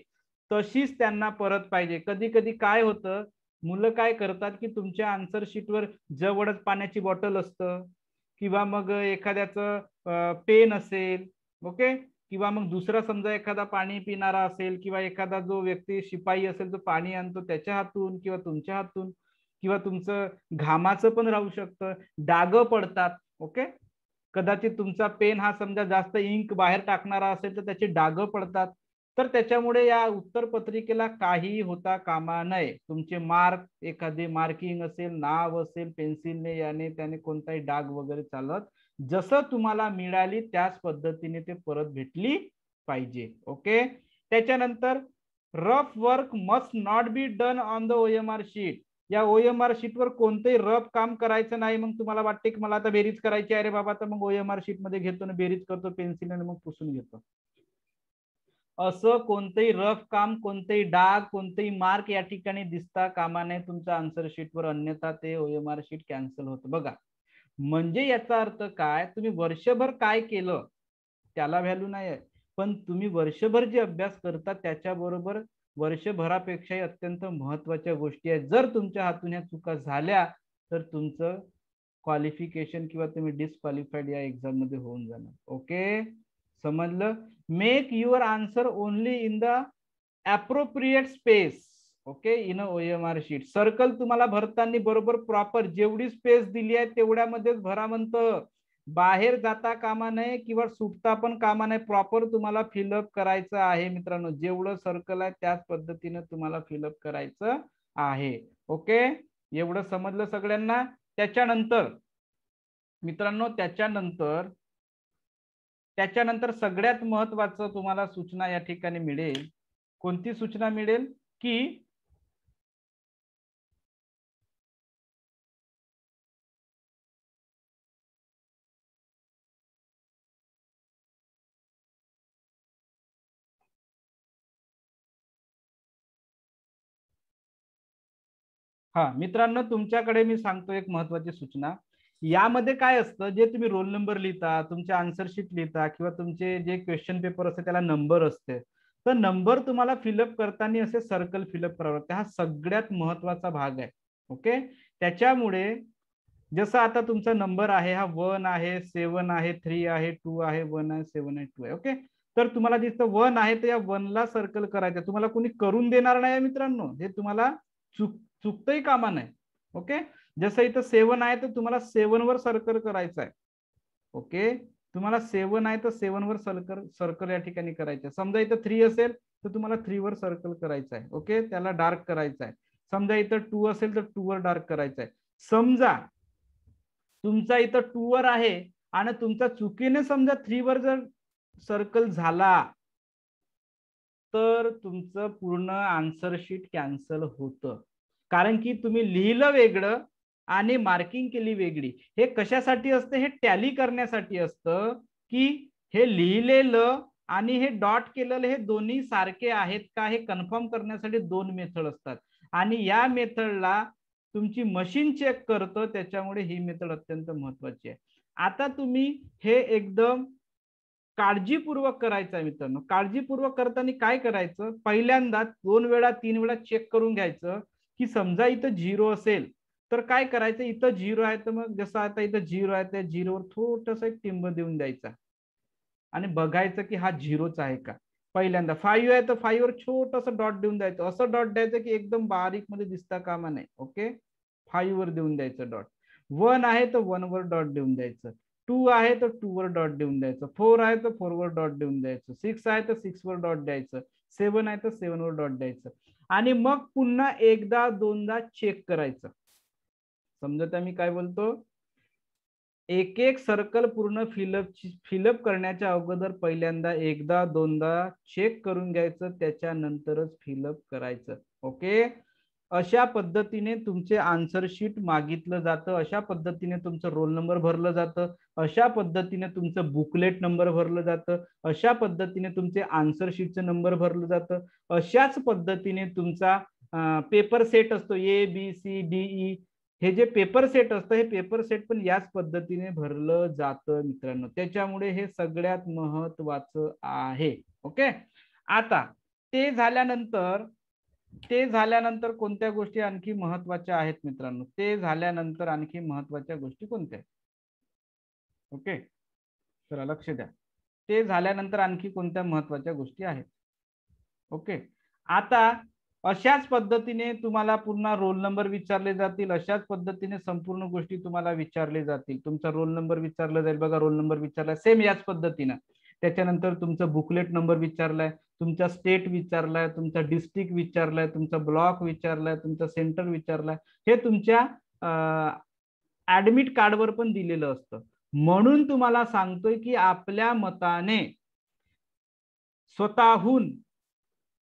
तशीच त्यांना परत पाहिजे. कधी कधी काय होतं, मुलं काय करतात की तुमच्या आन्सर शीटवर जवळच पाण्याची बॉटल असतं किंवा मग एखाद्याचं पेन असेल, ओके, किंवा मग दुसरा समजा एखादा पाणी पिणारा असेल किंवा एखादा जो व्यक्ती शिपाई असेल जो पाणी आणतो त्याच्या हातून किंवा तुमच्या हातून किंवा तुमचं घामाचं पण राहू शकतं, डाग पडतात. ओके, कदाचित तुमचा पेन हा समजा जास्त इंक बाहेर टाकणारा असेल तर त्याचे डाग पडतात. तर त्याच्यामुळे या उत्तर पत्रिकेला काही होता कामा नये. तुमचे मार्क, एखादी मार्किंग असेल, नाव असेल, पेन्सिलने याने त्याने कोणताही डाग वगैरे चालत, जसं तुम्हाला मिळाली त्याच पद्धतीने ते परत भेटली पाहिजे. ओके, त्याच्यानंतर rough work must not be done on the OMR sheet. या OMR शीटवर कोणतेही रफ काम करायचं नाही. मग तुम्हाला वाटते की मला आता बेरीज करायची आहे रे बाबा, तर मग OMR शीट मध्ये घेतो ना बेरीज करतो पेन्सिलने, मग पुसून घेतो. असं कोणतेही रफ काम, कोणतेही डाग, कोणतेही मार्क या ठिकाणी दिसता कामा नये तुमच्या आन्सर शीटवर, अन्यथा ते OMR शीट कॅन्सल होतं. बघा, म्हणजे याचा अर्थ काय, तुम्ही वर्षभर काय केलं त्याला व्हॅल्यू नाही आहे, पण तुम्ही वर्षभर जे अभ्यास करता त्याच्याबरोबर वर्षभरापेक्षाही अत्यंत महत्वाच्या गोष्टी आहेत. जर तुमच्या हातून ह्या चुका झाल्या तर तुमचं क्वालिफिकेशन किंवा तुम्ही डिस्क्वालिफाईड या एक्झाम मध्ये होऊन जाणार. ओके, समजलं? Make your answer only in the appropriate space. Okay, in OMR sheet. Circle तुम्हाला भरताना बरोबर प्रॉपर जेवढी स्पेस दिली आहे तेवढ्यामध्येच भरा म्हणतं. बाहेर जाता कामा नये किंवा सुटता पण कामा नये. प्रॉपर तुम्हाला फिलअप करायचं आहे मित्रांनो. जेवढं सर्कल आहे त्याच पद्धतीने तुम्हाला फिलअप करायचं आहे. ओके, एवढं समजलं सगळ्यांना? त्याच्यानंतर मित्रांनो, त्याच्यानंतर सगळ्यात महत्वाचं तुम्हाला सूचना या ठिकाणी मिळेल. कोणती सूचना मिळेल की हा मित्रांनो, तुमच्याकडे मी सांगतो एक महत्वाची सूचना. यामध्ये काय असतं, जे तुम्ही रोल नंबर लिहिता, तुमचे आन्सर शीट लिहिता किंवा तुमचे जे क्वेश्चन पेपर असते त्याला नंबर असते, तर नंबर तुम्हाला फिलअप करताना असे सर्कल फिलअप करावं लागते. हा सगळ्यात महत्वाचा भाग आहे. ओके, त्याच्यामुळे जसं आता तुमचा नंबर आहे हा 1 आहे, 7 आहे, 3 आहे, 2 आहे, 1 आहे, 7 आहे, 2 आहे. ओके, तर तुम्हाला दिसतं 1 आहे तर या 1 ला सर्कल करायचं. तुम्हाला कोणी करून देणार नाही मित्रांनो, हे तुम्हाला चुकतही कामा नाही. ओके, जसं इथं 7 आहे तर तुम्हाला 7 वर सर्कल करायचं आहे. ओके, तुम्हाला 7 आहे तर 7 वर सर्कल या ठिकाणी करायचं. समजा इथं 3 असेल तर तुम्हाला 3 वर सर्कल करायचं आहे. ओके, त्याला डार्क करायचं आहे. समजा इथं 2 असेल तर 2 वर डार्क करायचं आहे. समजा तुमचा इथं 2 वर आहे आणि तुमचा चुकीने समजा 3 वर जर सर्कल झाला तर तुमचं पूर्ण आन्सर शीट कॅन्सल होतं. कारण की तुम्ही लिहिलं वेगळं आणि मार्किंग केली वेगळी. हे कशासाठी असतं? हे टॅली करण्यासाठी असतं की हे लिहिलेलं आणि हे डॉट केलेलं हे दोन्ही सारखे आहेत का हे कन्फर्म करण्यासाठी 2 मेथड असतात आणि या मेथडला तुमची मशीन चेक करतं. त्याच्यामुळे ही मेथड अत्यंत महत्वाची आहे. आता तुम्ही हे एकदम काळजीपूर्वक करायचं आहे मित्रांनो. काळजीपूर्वक करताना काय करायचं? पहिल्यांदा 2 वेळा 3 वेळा चेक करून घ्यायचं की समजा इथं 0 असेल तर काय करायचं? इथं 0 आहे तर मग जसं आता इथं 0 आहे त्या 0 वर थोडंसं एक टिंब देऊन द्यायचा आणि बघायचं की हा 0च आहे का. पहिल्यांदा 5 आहे तर 5 वर छोटंसं डॉट देऊन द्यायचं. असं डॉट द्यायचं की एकदम बारीक मध्ये दिसता कामा नये. ओके, 5 वर देऊन द्यायचं डॉट. 1 आहे तर 1 वर डॉट देऊन द्यायचं. 2 आहे तर 2 वर डॉट देऊन द्यायचं. 4 आहे तर 4 वर डॉट देऊन द्यायचं. 6 आहे तर 6 वर डॉट द्यायचं. 7 आहे तर 7 वर डॉट द्यायचं आणि मग पुन्हा एकदा दोनदा चेक करायचं. समजत आहे मी काय बोलतो? एक एक सर्कल पूर्ण फिलअप करण्याच्या अगोदर पहिल्यांदा एकदा दोनदा चेक करून घ्यायचं, त्याच्यानंतरच फिलअप करायचं. ओके, अशा पद्धतीने तुमचे आन्सर शीट मागितलं जातं. अशा पद्धतीने तुमचं रोल नंबर भरलं जातं. अशा पद्धतीने तुमचं बुकलेट नंबर भरलं जातं. अशा पद्धतीने तुमचे आन्सर शीटचं नंबर भरलं जातं. अशाच पद्धतीने तुमचा पेपर सेट असतो ABCDE. हे जे पेपर सेट असतं हे पेपर सेट पण याच पद्धतीने भरलं जातं मित्रांनो. त्याच्यामुळे हे सगळ्यात महत्वाचं आहे. ओके, आता ते झाल्यानंतर कोणत्या गोष्टी आणखी महत्वाच्या आहेत मित्रांनो? ते झाल्यानंतर आणखी महत्वाच्या गोष्टी कोणत्या? ओके, चला लक्ष द्या. ते झाल्यानंतर आणखी कोणत्या महत्वाच्या गोष्टी आहेत? ओके, आता अशाच पद्धतीने तुम्हाला पुन्हा रोल नंबर विचारले जातील. अशाच पद्धतीने संपूर्ण गोष्टी तुम्हाला विचारले जातील. तुमचा रोल नंबर विचारला जाईल बघा. रोल नंबर विचारला सेम याच पद्धतीने. त्याच्यानंतर तुमचा बुकलेट नंबर विचारलाय, तुमचा स्टेट विचारलाय, तुमचा डिस्ट्रिक्ट विचारलाय, तुमचा ब्लॉक विचारलाय, तुमचा सेंटर विचारलाय. हे तुमच्या ऍडमिट कार्डवर पण दिलेलं असतं. म्हणून तुम्हाला सांगतोय की आपल्या मताने स्वतःहून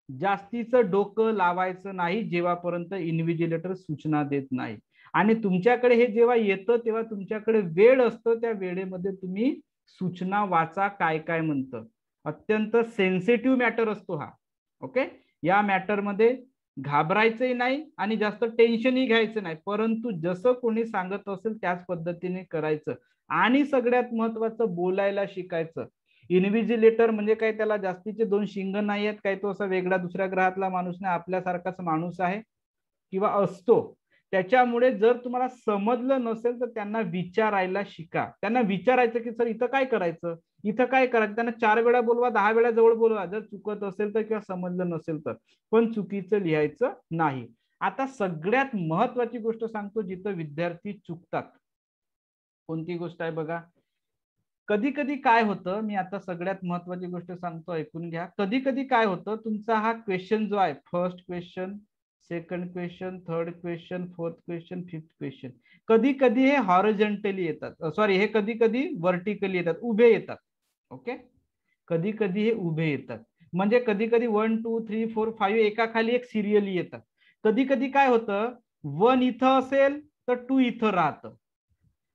जास्तीचं डोकं लावायचं नाही जेव्हापर्यंत इन्व्हिजिलेटर सूचना देत नाही. आणि तुमच्याकडे हे जेव्हा येतं तेव्हा तुमच्याकडे वेळ असतो. त्या वेळेमध्ये तुम्ही सूचना वाचा काय काय म्हणतं. अत्यंत सेन्सिटिव्ह मॅटर असतो हा. ओके, या मॅटर मध्ये घाबरायचंही नाही आणि जास्त टेन्शनही घ्यायचं नाही. परंतु जसं कोणी सांगत असेल त्याच पद्धतीने करायचं आणि सगळ्यात महत्वाचं बोलायला शिकायचं. इन्व्हिजिलेटर म्हणजे काय, त्याला जास्तीचे 2 शिंग नाही आहेत, काय तो असा वेगळा दुसऱ्या ग्रहातला माणूस नाही, आपल्यासारखाच माणूस आहे किंवा असतो. त्याच्यामुळे जर तुम्हाला समजलं नसेल तर त्यांना विचारायला शिका. त्यांना विचारायचं की सर इथं काय करायचं, इथं काय करायचं. त्यांना 4 वेळा बोलवा, 10 वेळा जवळ बोलवा, जर चुकत असेल तर किंवा समजलं नसेल तर. पण चुकीचं लिहायचं नाही. आता सगळ्यात महत्वाची गोष्ट सांगतो जिथं विद्यार्थी चुकतात. कोणती गोष्ट आहे बघा? कधी कधी काय होतं, मी आता सगळ्यात महत्वाची गोष्ट सांगतो, ऐकून घ्या. कधी कधी काय होतं, तुमचा हा क्वेश्चन जो आहे, first question, second question, third question, fourth question, fifth question, कधी कधी हे हॉरिझॉन्टली येतात. सॉरी, हे कधी कधी व्हर्टिकली येतात, उभे येतात. ओके, कधी कधी हे उभे येतात. म्हणजे कधी कधी 1 2 3 4 5 एका खाली एक सिरियली येतात. कधी कधी काय होतं, 1 इथं असेल तर 2 इथं राहतं,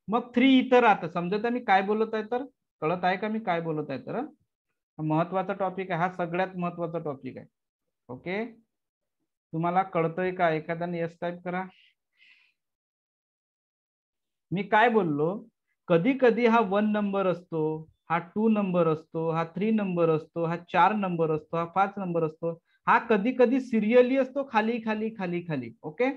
मग 3 इथं राहतं. समजत आहे मी काय बोलत आहे तर? कळत आहे का मी काय बोलत आहे तर? महत्वाचा टॉपिक आहे हा, सगळ्यात महत्वाचा टॉपिक आहे. ओके, तुम्हाला कळतंय का? एखाद्याने यस टाईप करा. मी काय बोललो, कधी कधी हा 1 नंबर असतो, हा 2 नंबर असतो, हा 3 नंबर असतो, हा 4 नंबर असतो, हा 5 नंबर असतो. हा कधी कधी सिरियली असतो, खाली खाली खाली खाली. ओके,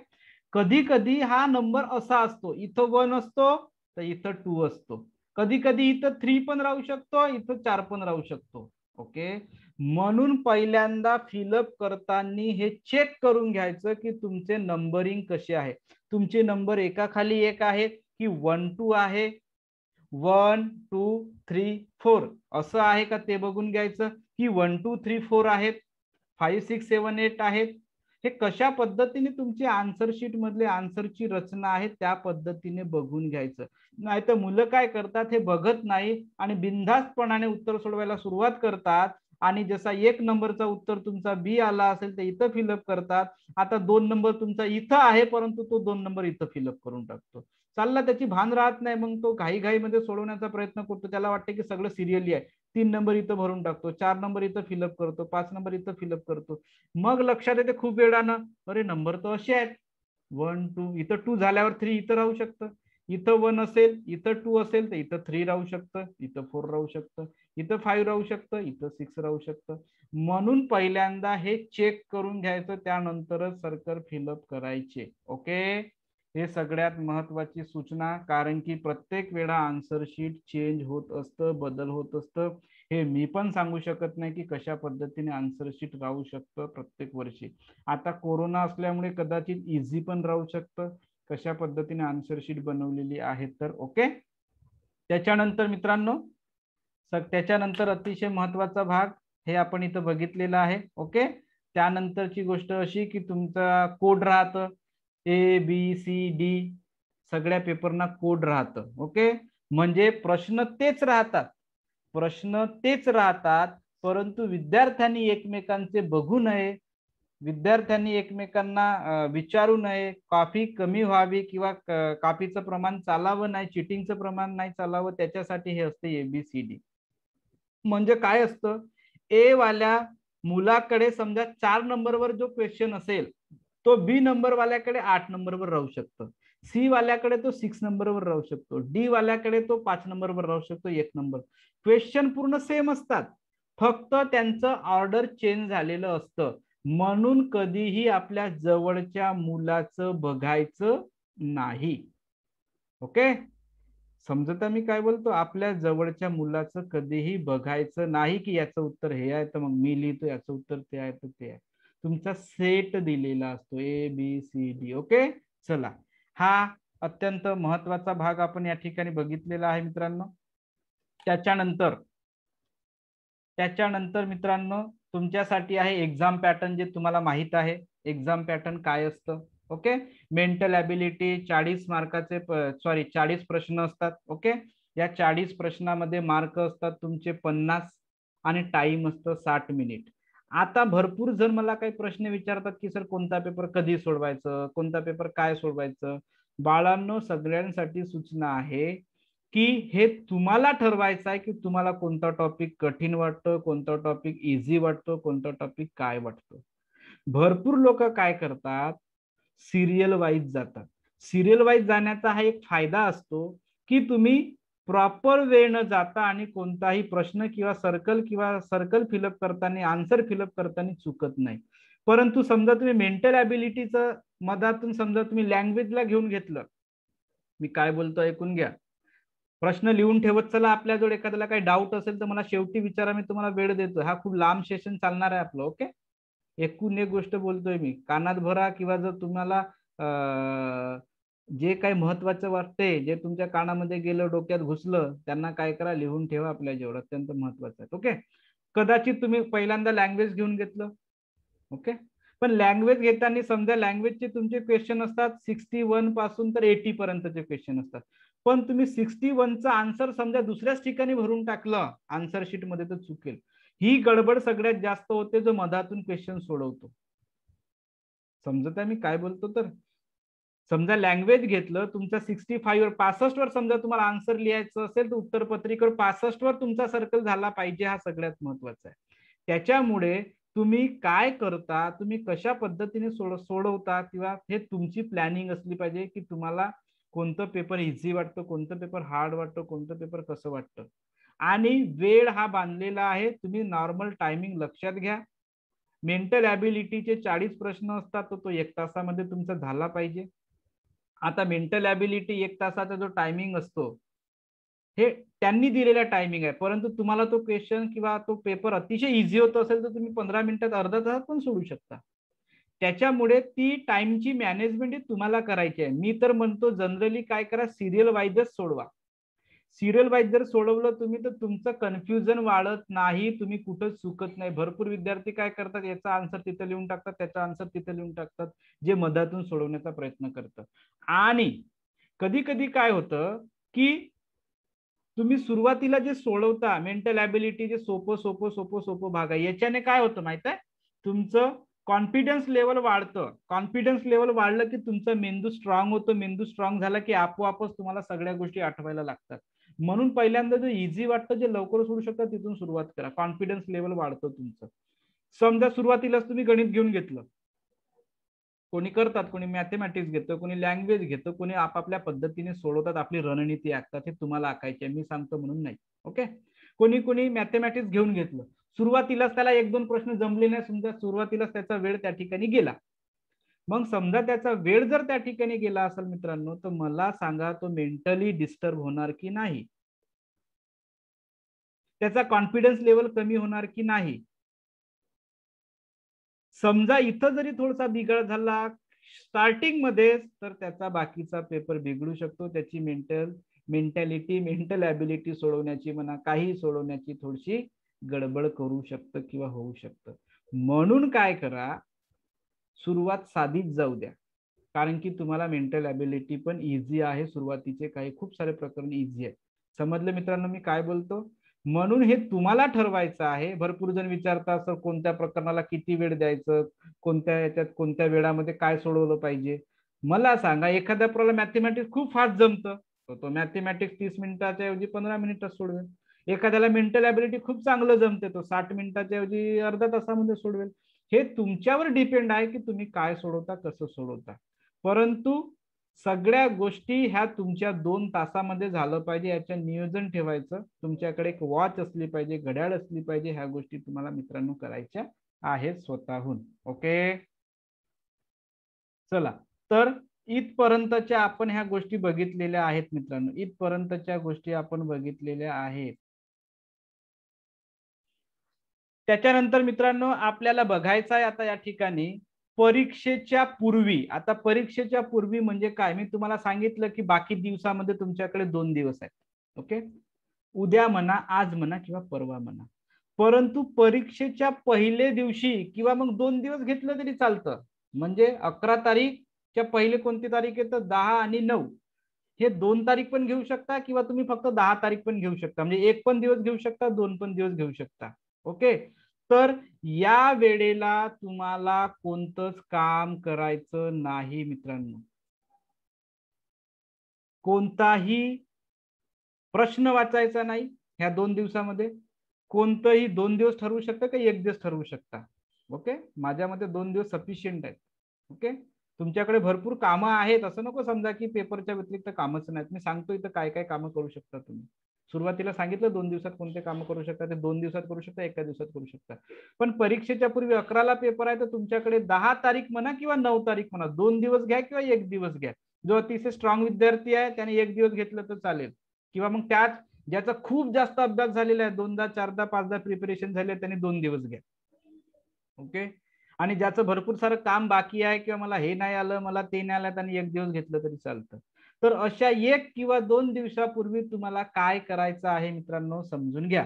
कधी कधी हा नंबर असा असतो, इथं 1 असतो तर इथं 2 असतो. कधी कधी इथं 3 पण राहू शकतो, इथं 4 पण राहू शकतो. ओके, म्हणून पहिल्यांदा फिलअप करताना हे चेक करून घ्यायचं की तुमचे नंबरिंग कसे आहे. तुमचे नंबर एका खाली एक आहेत की 1 2 आहे, 1 2 3 4 असं आहे का ते बघून घ्यायचं, की 1 2 3 4 आहेत, 5 6 7 8 आहेत. हे कशा पद्धतीने तुमची आन्सर शीट मधले आन्सरची रचना आहे त्या पद्धतीने बघून घ्यायचं. नाही तर मुलं काय करतात हे बघत नाही आणि बिनधास्तपणाने उत्तर सोडवायला सुरुवात करतात आणि जसा 1 नंबरचा उत्तर तुमचा बी आला असेल तर इथं फिलअप करतात. आता 2 नंबर तुमचा इथं आहे परंतु तो 2 नंबर इथं फिलअप करून टाकतो. चालला त्याची भान राहत नाही, मग तो घाईघाईमध्ये सोडवण्याचा प्रयत्न करतो. त्याला वाटते की सगळं सिरियली आहे. 3 नंबर इथं भरून टाकतो, 4 नंबर इथं फिलअप करतो, 5 नंबर इथं फिलअप करतो. मग लक्षात येते खूप वेळानं, अरे नंबर तर असे आहेत 1 2, इथं 2 झाल्यावर 3 इथं राहू शकतं, इथं 1 असेल, इथं 2 असेल तर इथं 3 राहू शकतं, इथं 4 राहू शकतं, इथं 5 राहू शकतं, इथं 6 राहू शकतं. म्हणून पहिल्यांदा हे चेक करून घ्यायचं, त्यानंतरच सर्कल फिलअप करायचे. ओके, हे सगळ्यात महत्वाची सूचना, कारण की प्रत्येक वेळा आन्सर शीट चेंज होत असतं, बदल होत असतं. हे मी पण सांगू शकत नाही की कशा पद्धतीने आन्सर शीट राहू शकतं प्रत्येक वर्षी. आता कोरोना असल्यामुळे कदाचित इझी पण राहू शकतं, कशा पद्धतीने आन्सर शीट बनवलेली आहे तर. ओके, त्याच्यानंतर मित्रांनो, त्याच्यानंतर अतिशय महत्वाचा भाग हे आपण इथं बघितलेला आहे. ओके, त्यानंतरची गोष्ट अशी की तुमचा कोड राहतं, ABCD सगळ्या पेपरना कोड राहतं. ओके, म्हणजे प्रश्न तेच राहतात, प्रश्न तेच राहतात, परंतु विद्यार्थ्यांनी एकमेकांचे बघू नये, विद्यार्थ्यांनी एकमेकांना विचारू नये, कॉपी कमी व्हावी किंवा कॉपीचं प्रमाण चालावं नाही, चिटिंगचं प्रमाण नाही चालावं, त्याच्यासाठी हे असते ABCD. म्हणजे काय असतं, ए वाल्या मुलाकडे समजा 4 नंबरवर जो क्वेश्चन असेल तो बी नंबर वाल्याकडे 8 नंबरवर राहू शकतो, सी वाल्याकडे तो 6 नंबरवर राहू शकतो, डी वाल्याकडे तो 5 नंबरवर राहू शकतो, 1 नंबर. क्वेश्चन पूर्ण सेम असतात, फक्त त्यांचं ऑर्डर चेंज झालेलं असतं. म्हणून कधीही आपल्या जवळच्या मुलाचं बघायचं नाही. ओके, समजता मी काय बोलतो, आपल्या जवळच्या मुलाचं कधीही बघायचं नाही की याचं उत्तर हे आहे तर मग मी लिहितो याचं उत्तर ते आहे तर ते आहे. तुमचा सेट दिलेला असतो ABCD. ओके, चला, हा अत्यंत महत्वाचा भाग आपण या ठिकाणी बघितलेला आहे मित्रांनो. त्याच्यानंतर मित्रांनो तुमच्यासाठी आहे एक्झाम पॅटर्न, जे तुम्हाला माहित आहे एक्झाम पॅटर्न काय असतं. ओके, मेंटल ॲबिलिटी 40 मार्काचे 40 प्रश्न असतात. ओके, या 40 प्रश्नामध्ये मार्क असतात तुमचे 50 आणि टाइम असतं 60 मिनिट. आता भरपूर जण मला काही प्रश्न विचारतात की सर कोणता पेपर कधी सोडवायचं, कोणता पेपर काय सोडवायचं. बाळांनो, सगळ्यांसाठी सूचना आहे की हे तुम्हाला ठरवायचं आहे की तुम्हाला कोणता टॉपिक कठीण वाटतो, कोणता टॉपिक इझी वाटतो, कोणता टॉपिक काय वाटतो. भरपूर लोक काय करतात, सिरियल वाईज जातात. सिरियल वाईज जाण्याचा हा एक फायदा असतो की तुम्ही प्रॉपर वेळ न जाता आणि कोणताही प्रश्न किंवा सर्कल फिलअप करताना, आन्सर फिलअप करताना चुकत नाही. परंतु समजा तुम्ही मेंटल ॲबिलिटीचं मधातून समजा तुम्ही लँग्वेजला घेऊन घेतलं, मी काय बोलतो ऐकून घ्या, प्रश्न लिहून ठेवत चला, आपल्याजवळ एखाद्याला काही डाऊट असेल तर मला शेवटी विचारा, मी तुम्हाला वेळ देतो. हा खूप लांब सेशन चालणार आहे आपलं. ओके, एकूण एक गोष्ट बोलतोय मी, कानात भरा, किंवा जर तुम्हाला जे काही महत्वाचं वाटते, जे तुमच्या कानामध्ये गेलं, डोक्यात घुसलं, त्यांना काय करा, लिहून ठेवा आपल्या जवळ, अत्यंत महत्वाचं आहे. ओके, कदाचित तुम्ही पहिल्यांदा लँग्वेज घेऊन घेतलं. ओके, पण लँग्वेज घेताना समजा लँग्वेजचे तुमचे क्वेश्चन असतात 61 पासून तर 80 पर्यंतचे क्वेश्चन असतात, पण तुम्ही 61चा आन्सर समजा दुसऱ्याच ठिकाणी भरून टाकलं आन्सर शीट मध्ये तर चुकेल. ही गडबड सगळ्यात जास्त होते जो मधातून क्वेश्चन सोडवतो. समजत आहे मी काय बोलतो. तर समजा लँग्वेज घेतलं, तुमचा 65 वर 65 वर समजा तुम्हाला आन्सर लिहायचं असेल तर उत्तरपत्रिकेवर 65 वर तुमचा सर्कल झाला पाहिजे, हा सगळ्यात महत्वाचा आहे. त्याच्यामुळे तुम्ही काय करता, तुम्ही कशा पद्धतीने सोडवता, किंवा हे तुमची प्लॅनिंग असली पाहिजे की तुम्हाला कोणतं पेपर इझी वाटतं, कोणतं पेपर हार्ड वाटतं, कोणतं पेपर कसं वाटतं. आणि वेळ हा बांधलेला आहे, तुम्ही नॉर्मल टायमिंग लक्षात घ्या. मेंटल ॲबिलिटीचे 40 प्रश्न असतात, तो 1 तासामध्ये तुमचा झाला पाहिजे. आता मेंटल ॲबिलिटी 1 तासाचा जो टायमिंग असतो, हे त्यांनी दिलेला टायमिंग आहे, परंतु तुम्हाला तो क्वेश्चन किंवा तो पेपर अतिशय इझी होत असेल तर तुम्ही 15 मिनिटात, अर्धा तासात पण सोडू शकता. त्याच्यामुळे ती टाइमची मॅनेजमेंट तुम्हाला करायची आहे. मी तर म्हणतो जनरली काय करा, सिरियल वाईजच सोडवा. सिरियल वाईज जर सोडवलं तुम्ही तर तुमचं कन्फ्युजन वाढत नाही, तुम्ही कुठंच चुकत नाही. भरपूर विद्यार्थी काय करतात, याचा आन्सर तिथं लिहून टाकतात, त्याचा आन्सर तिथं लिहून टाकतात, जे मधातून सोडवण्याचा प्रयत्न करतात. आणि कधी कधी काय होतं की तुम्ही सुरुवातीला जे सोडवता मेंटल ॲबिलिटी, जे सोपं सोपं सोपं सोपं भाग आहे, याच्याने काय होतं माहित आहे, तुमचं कॉन्फिडन्स लेवल वाढतं. कॉन्फिडन्स लेवल वाढलं की तुमचा मेंदू स्ट्रॉंग होतो. मेंदू स्ट्रॉंग झाला की आपोआपच तुम्हाला सगळ्या गोष्टी आठवायला लागतात. म्हणून पहिल्यांदा जो इझी वाटतं, जे लवकर सोडू शकता, तिथून सुरुवात करा. कॉन्फिडन्स लेवल वाढतं तुमचं. समजा सुरुवातीलाच तुम्ही गणित घेऊन घेतलं, कोणी करतात, कोणी मॅथमॅटिक्स घेतं, कोणी लँग्वेज घेतं, कोणी आपापल्या पद्धतीने सोडवतात, आपली रणनीती आखतात. हे तुम्हाला आखायचे, मी सांगतो म्हणून नाही. ओके. कोणी कोणी मॅथमॅटिक्स घेऊन घेतलं, सुरुवातीलाच त्याला एक दोन प्रश्न जमले नाही, समजा सुरुवातीलाच त्याचा वेळ त्या ठिकाणी गेला. मग समजा त्याचा वेळ जर त्या ठिकाणी गेला असेल मित्रांनो, तर मला सांगा, तो मेंटली डिस्टर्ब होणार की नाही? त्याचा कॉन्फिडन्स लेवल कमी होणार की नाही? समजा इथं जरी थोडासा बिघाड झाला स्टार्टिंग मध्ये, तर त्याचा बाकीचा पेपर बिघडू शकतो. त्याची मेंटॅलिटी, मेंटल ॲबिलिटी सोडवण्याची म्हणा, काही सोडवण्याची थोडीशी गडबड करू शकतं किंवा होऊ शकतं. म्हणून काय करा, सुरुवात साधीच जाऊ द्या, कारण की तुम्हाला मेंटल ॲबिलिटी पण इझी आहे. सुरुवातीचे काही खूप सारे प्रकरण इझी आहे. समजलं मित्रांनो मी काय बोलतो? म्हणून हे तुम्हाला ठरवायचं आहे. भरपूर जण विचारतात, सर कोणत्या प्रकरणाला किती वेळ द्यायचं, कोणत्या याच्यात कोणत्या वेळामध्ये काय सोडवलं पाहिजे. मला सांगा, एखाद्या पोराला मॅथमॅटिक्स खूप फास्ट जमतं, तो मॅथमॅटिक्स 30 मिनिटाच्या ऐवजी 15 मिनिटात सोडवेल. एखाद्याला मेंटल ॲबिलिटी खूप चांगलं जमते, तो 60 मिनिटाच्या ऐवजी अर्धा तासामध्ये सोडवेल. हे तुमच्यावर डिपेंड आहे की तुम्ही काय सोडवता, कसं सोडवता. परंतु सगळ्या गोष्टी ह्या तुमच्या 2 तासामध्ये झालं पाहिजे, याचं नियोजन ठेवायचं. तुमच्याकडे एक वॉच असली पाहिजे, घड्याळ असली पाहिजे. ह्या गोष्टी तुम्हाला मित्रांनो करायच्या आहेत स्वतःहून. ओके, चला. तर इथपर्यंतच्या आपण ह्या गोष्टी बघितलेल्या आहेत मित्रांनो, इथपर्यंतच्या गोष्टी आपण बघितलेल्या आहेत. त्याच्यानंतर मित्रांनो आपल्याला बघायचं आहे आता या ठिकाणी परीक्षेच्या पूर्वी. आता परीक्षेच्या पूर्वी म्हणजे काय, मी तुम्हाला सांगितलं की बाकी दिवसामध्ये तुमच्याकडे 2 दिवस आहेत. ओके, उद्या म्हणा, आज म्हणा किंवा परवा म्हणा. परंतु परीक्षेच्या पहिले दिवशी किंवा मग 2 दिवस घेतलं तरी चालतं. म्हणजे 11 तारीखच्या पहिले कोणती तारीख येतं, 10 आणि 9. हे 2 तारीख पण घेऊ शकता किंवा तुम्ही फक्त 10 तारीख पण घेऊ शकता. म्हणजे एक पण दिवस घेऊ शकता, 2 पण दिवस घेऊ शकता. ओके. तर या वेळेला तुम्हाला कोणतंच काम करायचं नाही मित्रांनो. कोणताही प्रश्न वाचायचा नाही ह्या 2 दिवसामध्ये. कोणतंही 2 दिवस ठरवू शकता का 1 दिवस ठरवू शकता. ओके, माझ्या मते 2 दिवस सफिशियंट आहेत. ओके, तुमच्याकडे भरपूर कामं आहेत, असं नको समजा की पेपरच्या व्यतिरिक्त कामच नाहीत. मी सांगतो इथं काय काय कामं करू शकता तुम्ही. सुरुवातीला सांगितलं 2 दिवसात कोणते कामं करू शकता, ते 2 दिवसात करू शकता, एका दिवसात करू शकता. पण परीक्षेच्या पूर्वी 11ला पेपर आहे, तर तुमच्याकडे 10 तारीख म्हणा किंवा 9 तारीख म्हणा, 2 दिवस घ्या किंवा 1 दिवस घ्या. जो अतिशय स्ट्रॉंग विद्यार्थी आहे त्याने 1 दिवस घेतलं तर चालेल. किंवा मग त्याच ज्याचा खूप जास्त अभ्यास झालेला आहे, 2दा 4दा 5दा प्रिपरेशन झाले, त्यांनी 2 दिवस घ्या. ओके. आणि ज्याचं भरपूर सारं काम बाकी आहे किंवा मला हे नाही आलं, मला ते नाही आलं, त्यांनी 1 दिवस घेतलं तरी चालतं. तर अशा 1 किंवा 2 दिवसापूर्वी तुम्हाला काय करायचं आहे मित्रांनो समजून घ्या.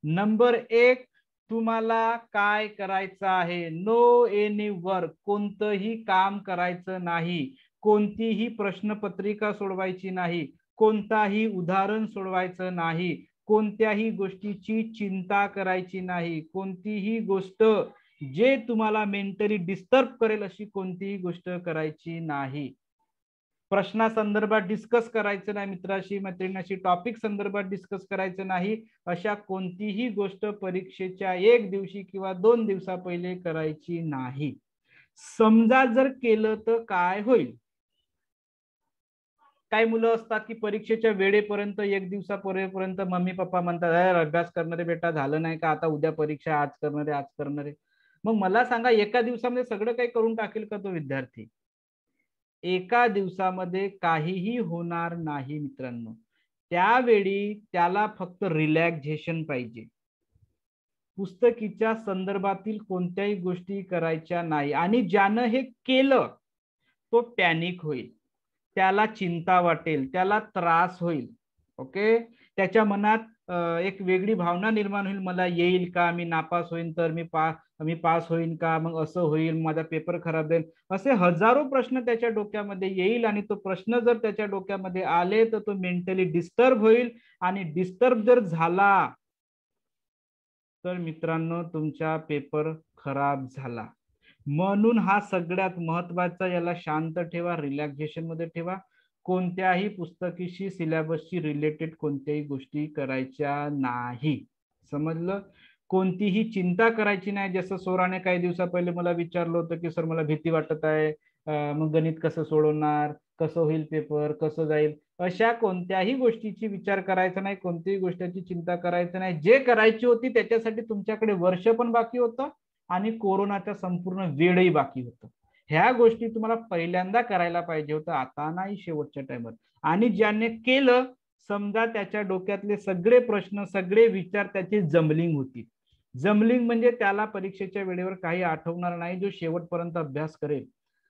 नंबर 1, तुम्हाला काय करायचं आहे, नो एनी वर्क, कोणतंही काम करायचं नाही. कोणतीही प्रश्नपत्रिका सोडवायची नाही, कोणताही उदाहरण सोडवायचं नाही, कोणत्याही गोष्टीची चिंता करायची नाही. कोणतीही गोष्ट जे तुम्हाला मेंटली डिस्टर्ब करेल अशी कोणतीही गोष्ट करायची नाही. प्रश्नासंदर्भात डिस्कस करायचं नाही, मित्राशी मैत्रिणीशी टॉपिक संदर्भात डिस्कस करायचं नाही. अशा कोणतीही गोष्ट परीक्षेच्या 1 दिवशी किंवा 2 दिवसा पहिले करायची नाही. समजा जर केलं तर काय होईल? काही मुलं असतात की परीक्षेच्या वेळेपर्यंत 1 दिवसापर्यंत मम्मी पप्पा म्हणतात, अभ्यास करणारे बेटा झालं नाही का, आता उद्या परीक्षा, आज करणारे आज करणारे. मग मला सांगा, एका दिवसामध्ये सगळं काही करून टाकेल का तो विद्यार्थी? एका दिवसामध्ये काहीही होणार नाही मित्रांनो. त्यावेळी त्याला फक्त रिलॅक्सेशन पाहिजे. पुस्तकीच्या संदर्भातील कोणत्याही गोष्टी करायच्या नाही. आणि ज्यानं हे केलं तो पॅनिक होईल, त्याला चिंता वाटेल, त्याला त्रास होईल. ओके, त्याच्या मनात एक वेगळी भावना निर्माण होईल, मला येईल का, मी नापास होईन तर मी पास होईन का, मग असं होईल, माझा पेपर खराब जाईल, असे हजारो प्रश्न त्याच्या डोक्यामध्ये येईल. आणि तो प्रश्न जर त्याच्या डोक्यामध्ये आले तर तो मेंटली डिस्टर्ब होईल. आणि डिस्टर्ब जर झाला तर मित्रांनो तुमचा पेपर खराब झाला. म्हणून हा सगळ्यात महत्वाचा, याला शांत ठेवा, रिलॅक्सेशन मध्ये ठेवा. कोणत्याही पुस्तकीशी सिलेबसशी रिलेटेड कोणत्याही गोष्टी करायच्या नाही. समजलं? कोणतीही चिंता करायची नाही. जसं सोराने काही दिवसा पहिले मला विचारलं होतं की सर मला भीती वाटत आहे, मग गणित कसं सोडवणार, कसं होईल पेपर, कसं जाईल, अशा कोणत्याही गोष्टीची विचार करायचा नाही, कोणत्याही गोष्टीची चिंता करायचं नाही. जे करायची होती त्याच्यासाठी तुमच्याकडे वर्ष पण बाकी होतं आणि कोरोनाचा संपूर्ण वेळही बाकी होतं. ह्या गोष्टी तुम्हाला पहिल्यांदा करायला पाहिजे होतं, आता नाही, शेवटच्या टाइमात. आणि ज्याने केलं, समजा त्याच्या डोक्यातले सगळे प्रश्न, सगळे विचार त्याची जमलिंग होती. जमलिंग म्हणजे त्याला परीक्षेच्या वेळेवर काही आठवणार नाही. जो शेवटपर्यंत अभ्यास करेल,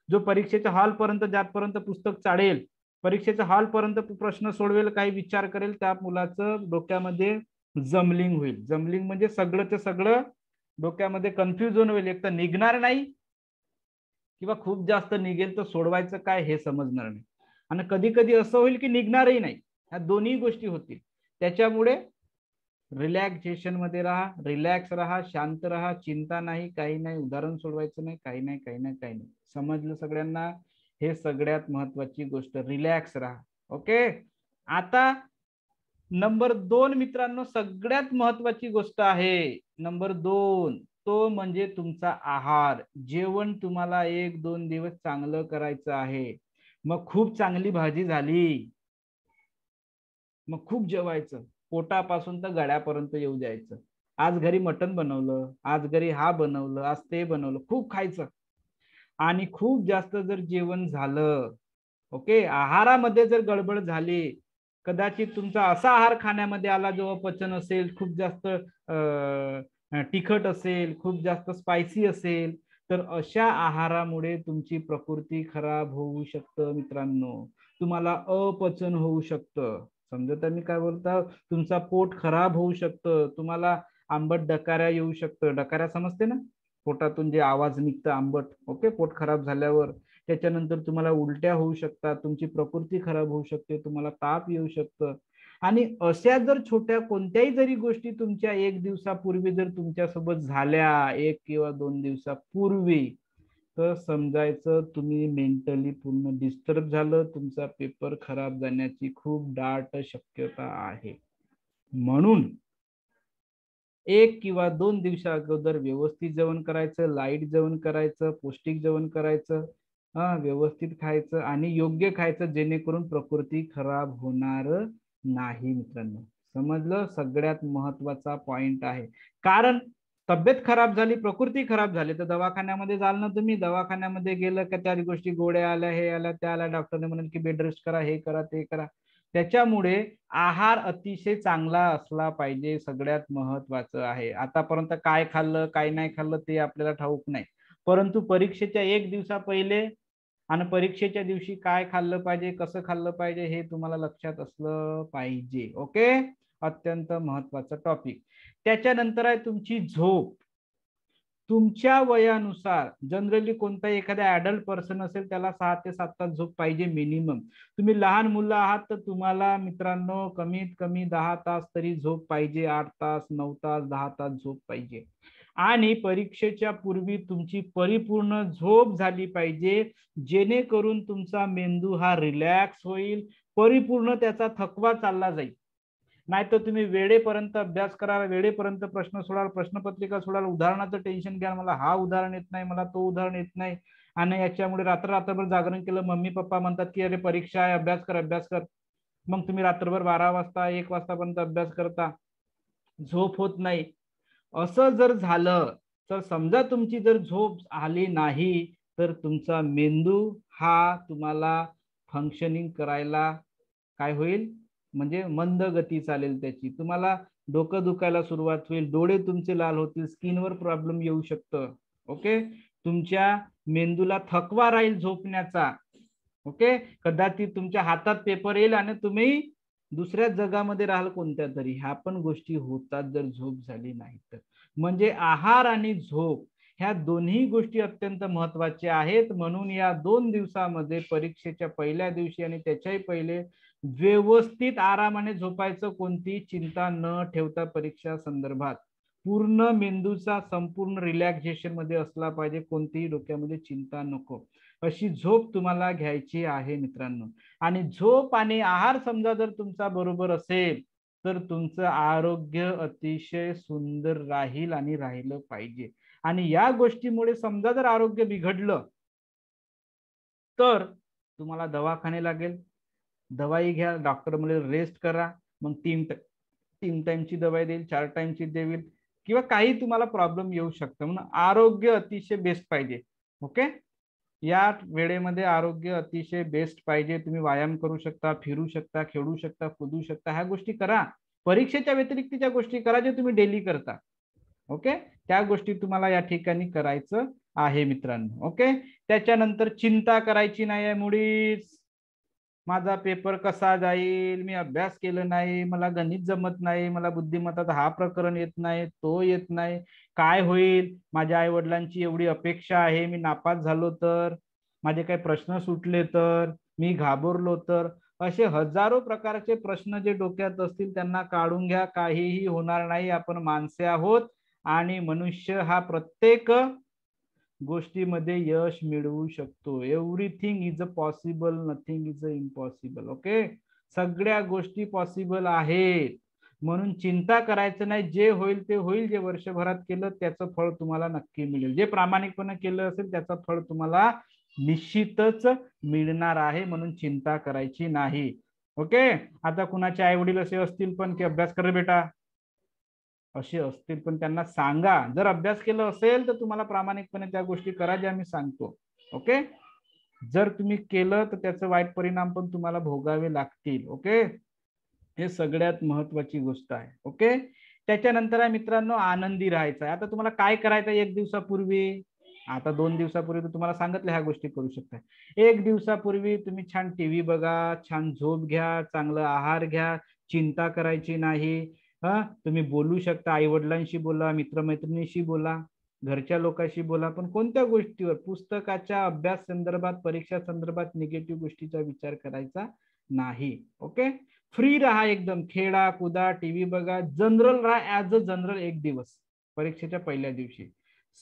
जो परीक्षेच्या हॉलपर्यंत जातपर्यंत पुस्तक चाळेल, परीक्षेच्या हॉलपर्यंत प्रश्न सोडवेल, काही विचार करेल, त्या मुलाचं डोक्यामध्ये जमलिंग होईल. जमलिंग म्हणजे सगळंच सगळं डोक्यामध्ये कन्फ्युजन होईल. एक तर निघणार नाही, किंवा खूप जास्त निघेल तर सोडवायचं काय हे समजणार नाही. आणि कधी कधी असं होईल की निघणारही नाही. ह्या दोन्ही गोष्टी होतील. त्याच्यामुळे रिलॅक्सेशन मध्ये राहा, रिलॅक्स राहा, शांत राहा, चिंता नाही, काही नाही, उदाहरण सोडवायचं नाही, काही नाही, काही नाही, काही नाही. समजलं सगळ्यांना? हे सगळ्यात महत्वाची गोष्ट, रिलॅक्स राहा. ओके. आता नंबर 2 मित्रांनो, सगळ्यात महत्वाची गोष्ट आहे नंबर 2, तो म्हणजे तुमचा आहार. जेवण तुम्हाला 1-2 दिवस चांगलं करायचं आहे. मग खूप चांगली भाजी झाली, मग खूप जेवायचं, पोटापासून तर गळ्यापर्यंत येऊ द्यायचं. आज घरी मटण बनवलं, आज घरी हा बनवलं, आज ते बनवलं, खूप खायचं. आणि खूप जास्त जर जेवण झालं, ओके, आहारामध्ये जर गडबड झाली, कदाचित तुमचा असा आहार खाण्यामध्ये आला जो अपचन असेल, खूप जास्त तिखट असेल, खूप जास्त स्पायसी असेल, तर अशा आहारामुळे तुमची प्रकृती खराब होऊ शकतं मित्रांनो. तुम्हाला अपचन होऊ शकतं. समजत मी काय बोलतो? तुमचा पोट खराब होऊ शकतं. तुम्हाला आंबट डकाऱ्या येऊ शकतं. डकाऱ्या समजते ना? पोटातून जे आवाज निघतं आंबट, ओके, पोट खराब झाल्यावर. त्याच्यानंतर तुम्हाला उलट्या होऊ शकतात, तुमची प्रकृती खराब होऊ शकते, तुम्हाला ताप येऊ शकतं. आणि अशा जर छोट्या कोणत्याही जरी गोष्टी तुमच्या 1 दिवसापूर्वी जर तुमच्यासोबत झाल्या, 1 किंवा 2 दिवसापूर्वी, तर समजायचं तुम्ही मेंटली पूर्ण डिस्टर्ब झालं, तुमचा पेपर खराब जाण्याची खूप दाट शक्यता आहे. म्हणून 1 किंवा 2 दिवसा अगोदर व्यवस्थित जेवण करायचं, लाईट जेवण करायचं, पौष्टिक जेवण करायचं, व्यवस्थित खायचं आणि योग्य खायचं, जेणेकरून प्रकृती खराब होणार नाही मित्रांनो. समजलं? सगळ्यात महत्वाचा पॉइंट आहे. कारण तब्येत खराब झाली, प्रकृती खराब झाली, तर दवाखान्यामध्ये जाल ना तुम्ही. दवाखान्यामध्ये गेलं का त्या गोष्टी, गोळ्या आल्या, हे आल्या, त्या आल्या, डॉक्टरने म्हणेल की बेड रेस्ट करा, हे करा, ते करा. त्याच्यामुळे आहार अतिशय चांगला असला पाहिजे, सगळ्यात महत्वाचं आहे. आतापर्यंत काय खाल्लं, काय नाही खाल्लं ते आपल्याला ठाऊक नाही, परंतु परीक्षेच्या 1 दिवसा पहिले आणि परीक्षेच्या दिवशी काय खाल्लं पाहिजे, कसं खाल्लं पाहिजे, हे तुम्हाला लक्षात असलं पाहिजे. ओके, अत्यंत महत्वाचा टॉपिक. त्याच्यानंतर आहे तुमची झोप. तुमच्या वयानुसार जनरली कोणता एखादा ऍडल्ट पर्सन असेल त्याला 6 ते 7 तास झोप पाहिजे मिनिमम. तुम्ही लहान मुलं आहात तर तुम्हाला मित्रांनो कमीत कमी 10 तास तरी झोप पाहिजे. 8 तास, 9 तास, 10 तास झोप पाहिजे. आणि परीक्षेच्या पूर्वी तुमची परिपूर्ण झोप झाली पाहिजे, जेणेकरून तुमचा मेंदू हा रिलॅक्स होईल, परिपूर्ण त्याचा थकवा चालला जाईल. नाहीतर तुम्ही वेळेपर्यंत अभ्यास करा, वेळेपर्यंत प्रश्न सोडाल, प्रश्नपत्रिका सोडाल, उदाहरणाचं टेन्शन घ्या, मला हा उदाहरण येत नाही, मला तो उदाहरण येत नाही, आणि याच्यामुळे रात्रभर जागरण केलं. मम्मी पप्पा म्हणतात की अरे परीक्षा आहे, अभ्यास कर, अभ्यास कर. मग तुम्ही रात्रभर 12 वाजता 1 वाजतापर्यंत अभ्यास करता, झोप होत नाही. असं जर झालं तर समजा तुमची जर झोप आली नाही तर तुमचा मेंदू हा तुम्हाला फंक्शनिंग करायला काय होईल, म्हणजे मंद गती चालेल त्याची. तुम्हाला डोकं दुखायला सुरुवात होईल, डोळे तुमचे लाल होतील, स्किनवर प्रॉब्लेम येऊ शकतं. ओके, तुमच्या मेंदूला थकवा राहील झोपण्याचा. ओके, कदाचित तुमच्या हातात पेपर येईल आणि तुम्ही दुसऱ्या जगामध्ये राहाल कोणत्या तरी, ह्या पण गोष्टी होतात जर झोप झाली नाही तर. म्हणजे आहार आणि झोप ह्या दोन्ही गोष्टी अत्यंत महत्वाच्या आहेत. म्हणून या 2 दिवसामध्ये परीक्षेच्या पहिल्या दिवशी आणि त्याच्याही पहिले व्यवस्थित आरामाने झोपायचं, कोणतीही चिंता न ठेवता परीक्षा संदर्भात. पूर्ण मेंदूचा संपूर्ण रिलॅक्सेशन मध्ये असला पाहिजे, कोणतीही डोक्यामध्ये चिंता नको, अशी झोप तुम्हाला घ्यायची आहे मित्रांनो. आणि झोप आणि आहार समजा जर तुमचा बरोबर असेल तर तुमचं आरोग्य अतिशय सुंदर राहील आणि राहिलं पाहिजे. आणि या गोष्टीमुळे समजा जर आरोग्य बिघडलं तर तुम्हाला दवाखाने लागेल, दवाई घ्या, डॉक्टर म्हणजे रेस्ट करा, मग 3 टाइमची दवाई देईल, 4 टाइमची देईल, किंवा काही तुम्हाला प्रॉब्लेम येऊ शकतं. म्हणून आरोग्य अतिशय बेस्ट पाहिजे. ओके, या वेळेमध्ये आरोग्य अतिशय बेस्ट पाहिजे. तुम्ही व्यायाम करू शकता, फिरू शकता, खेळू शकता, कुदू शकता, ह्या गोष्टी करा. परीक्षेच्या व्यतिरिक्तच्या गोष्टी करा जे तुम्ही डेली करता. ओके, त्या गोष्टी तुम्हाला या ठिकाणी करायचं आहे मित्रांनो. ओके, त्याच्यानंतर चिंता करायची नाही आहे मुळीच. माझा पेपर कसा जाईल, मी अभ्यास केलं नाही, मला गणित जमत नाही, मला बुद्धिमत्ताचा हा प्रकरण येत नाही, तो येत नाही, काय होईल, माझ्या आई वडिलांची एवढी अपेक्षा आहे, मी नापास झालो तर, माझे काही प्रश्न सुटले तर, मी घाबरलो तर, असे हजारो प्रकारचे प्रश्न जे डोक्यात असतील त्यांना काढून घ्या. काहीही होणार नाही. आपण माणसे आहोत आणि मनुष्य हा प्रत्येक गोष्टीमध्ये यश मिळवू शकतो. Everything is a possible, nothing is a impossible. Okay, सगळ्या गोष्टी पॉसिबल आहेत. म्हणून चिंता करायचं नाही. जे होईल ते होईल. जे वर्षभरात केलं त्याचं फळ तुम्हाला नक्की मिळेल. जे प्रामाणिकपणे केलं असेल त्याचं फळ तुम्हाला निश्चितच मिळणार आहे. म्हणून चिंता करायची नाही. ओके, आता कुणाचे आई वडील असे असतील पण की अभ्यास कर बेटा असे असतील, पण त्यांना सांगा जर अभ्यास केलं असेल तर तुम्हाला प्रामाणिकपणे त्या गोष्टी करा ज्या मी सांगतो. ओके, जर तुम्ही केलं तर त्याचे वाईट परिणाम पण तुम्हाला भोगावे लागतील. ओके, हे सगळ्यात महत्वाची गोष्ट आहे. ओके, त्याच्यानंतर आहे मित्रांनो आनंदी राहायचं आहे. आता तुम्हाला काय करायचं एक दिवसापूर्वी, आता 2 दिवसापूर्वी तर तुम्हाला सांगितलं ह्या गोष्टी करू शकता. एक दिवसापूर्वी तुम्ही छान टीव्ही बघा, छान झोप घ्या, चांगला आहार घ्या, चिंता करायची नाही. तुम्ही बोलू शकता, आई वडिलांशी बोला, मित्रमैत्रिणीशी बोला, घरच्या लोकांशी बोला, पण कोणत्या गोष्टीवर, पुस्तकाच्या अभ्यास संदर्भात, परीक्षा संदर्भात निगेटिव्ह गोष्टीचा विचार करायचा नाही. ओके, फ्री राहा एकदम, खेळा कुदा, टीव्ही बघा, जनरल राहा ऍज अ जनरल एक दिवस परीक्षेच्या पहिल्या दिवशी.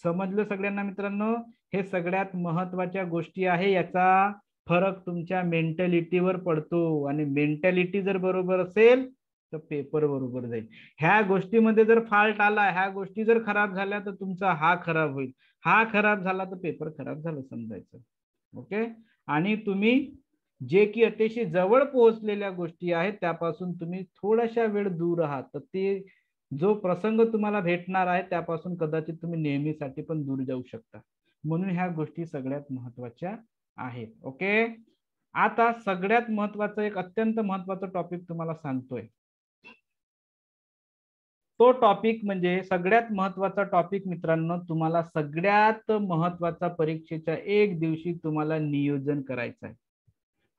समजलं सगळ्यांना मित्रांनो? हे सगळ्यात महत्वाच्या गोष्टी आहे. याचा फरक तुमच्या मेंटॅलिटीवर पडतो आणि मेंटॅलिटी जर बरोबर असेल तर पेपर बरोबर जाईल. ह्या गोष्टीमध्ये जर फॉल्ट आला, ह्या गोष्टी जर खराब झाल्या तर तुमचा हा खराब होईल, हा खराब झाला तर पेपर खराब झालं समजायचं. ओके, आणि तुम्ही जे की अतिशय जवळ पोहोचलेल्या गोष्टी आहेत त्यापासून तुम्ही थोड्याशा वेळ दूर आहात, तर ते जो प्रसंग तुम्हाला भेटणार आहे त्यापासून कदाचित तुम्ही नेहमीसाठी पण दूर जाऊ शकता. म्हणून ह्या गोष्टी सगळ्यात महत्वाच्या आहेत. ओके, आता सगळ्यात महत्वाचं एक अत्यंत महत्वाचं टॉपिक तुम्हाला सांगतोय. तो टॉपिक म्हणजे सगळ्यात महत्वाचा टॉपिक मित्रांनो, तुम्हाला सगळ्यात महत्वाचा परीक्षेच्या एक दिवशी तुम्हाला नियोजन करायचं आहे.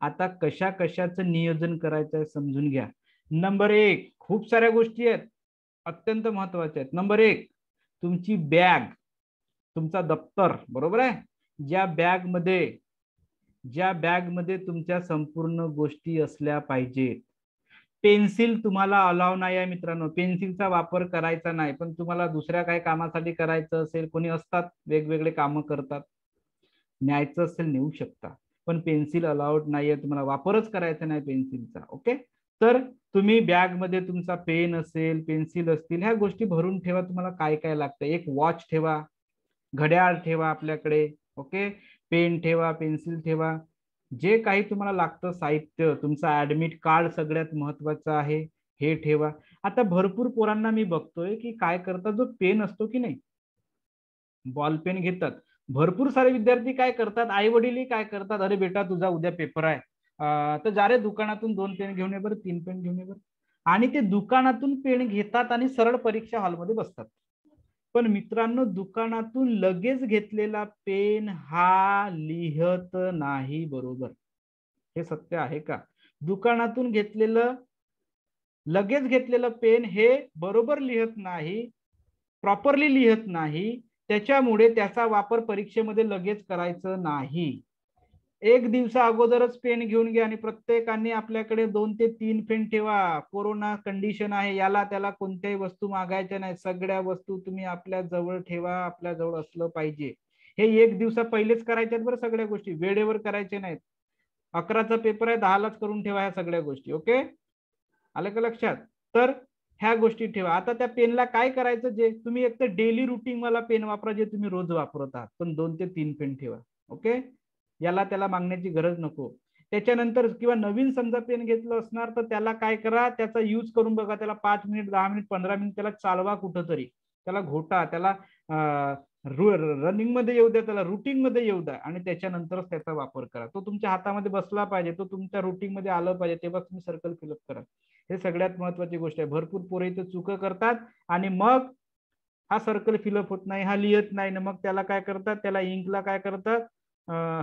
आता कशा कशाचं नियोजन करायचं आहे समजून घ्या. नंबर 1, खूप साऱ्या गोष्टी आहेत अत्यंत महत्वाच्या आहेत. नंबर 1, तुमची बॅग, तुमचा दप्तर, बरोबर आहे. ज्या बॅग मध्ये तुमच्या संपूर्ण गोष्टी असल्या पाहिजेत. पेन्सिल तुम्हाला अलाव नाही आहे मित्रांनो, पेन्सिलचा वापर करायचा नाही. पण तुम्हाला दुसऱ्या काही कामासाठी करायचं असेल, कोणी असतात वेगवेगळे कामं करतात, न्यायचं असेल नेऊ शकता, पण पेन्सिल अलाउड नाहीये, तुम्हाला वापरच करायचा नाही पेन्सिलचा. ओके, तर तुम्ही बॅग मध्ये तुमचा पेन असेल, पेन्सिल असतील, ह्या गोष्टी भरून ठेवा. तुम्हाला काय काय लागतं, एक वॉच ठेवा, घड्याळ ठेवा आपल्याकडे. ओके, पेन ठेवा, पेन्सिल ठेवा, जे काही तुम्हाला लागतं साहित्य, तुमचं ऍडमिट कार्ड सगळ्यात महत्वाचं आहे, हे ठेवा. आता भरपूर पोरांना मी बघतोय की काय करतात, जो पेन असतो की नाही, बॉल पेन घेतात. भरपूर सारे विद्यार्थी काय करतात, आई वडीलही काय करतात, अरे बेटा तुझा उद्या पेपर आहे, तर जा रे दुकानातून 2 पेन घेऊन ये बरं, 3 पेन घेऊन ये बरं. आणि ते दुकानातून पेन घेतात आणि सरळ परीक्षा हॉलमध्ये बसतात. पण मित्रांनो, दुकानातून लगेच घेतलेला पेन हा लिहत नाही, बरोबर. हे सत्य आहे का? दुकानातून घेतलेलं लगेच घेतलेलं पेन हे बरोबर लिहत नाही, प्रॉपरली लिहत नाही, त्याच्यामुळे त्याचा वापर परीक्षेमध्ये लगेच करायचं नाही. एक दिवसा अगोदरच पेन घेऊन घ्या आणि प्रत्येकाने आपल्याकडे 2 ते 3 पेन ठेवा. कोरोना कंडिशन आहे, याला त्याला कोणत्याही वस्तू मागायच्या नाही. सगळ्या वस्तू तुम्ही आपल्या जवळ ठेवा, आपल्या जवळ असलं पाहिजे. हे एक दिवसा पहिलेच करायच्यात बरं, सगळ्या गोष्टी वेळेवर करायचे नाहीत. 11चा पेपर आहे, 10लाच करून ठेवा ह्या सगळ्या गोष्टी. ओके, आलं का लक्षात? तर ह्या गोष्टी ठेवा. आता त्या पेनला काय करायचं, जे तुम्ही एक तर डेली रुटीन वाला पेन वापरा, जे तुम्ही रोज वापरत आहात, पण 2 ते 3 पेन ठेवा. ओके, याला त्याला मागण्याची गरज नको. त्याच्यानंतर किंवा नवीन समजा पेन घेतलं असणार तर त्याला काय करा, त्याचा यूज करून बघा. त्याला 5 मिनिट, 10 मिनिट, 15 मिनिट त्याला चालवा, कुठंतरी त्याला घोटा, त्याला रनिंग मध्ये येऊ द्या, त्याला रुटीन मध्ये येऊ द्या आणि त्याच्यानंतरच त्याचा वापर करा. तो तुमच्या हातामध्ये बसला पाहिजे, तो तुमच्या रुटीन मध्ये आलं पाहिजे, तेव्हा तुम्ही सर्कल फिलअप करा. हे सगळ्यात महत्वाची गोष्ट आहे. भरपूर पोरे इथे चुक करतात आणि मग हा सर्कल फिलअप होत नाही, हा लिहत नाही ना, मग त्याला काय करतात, त्याला इंकला काय करतात,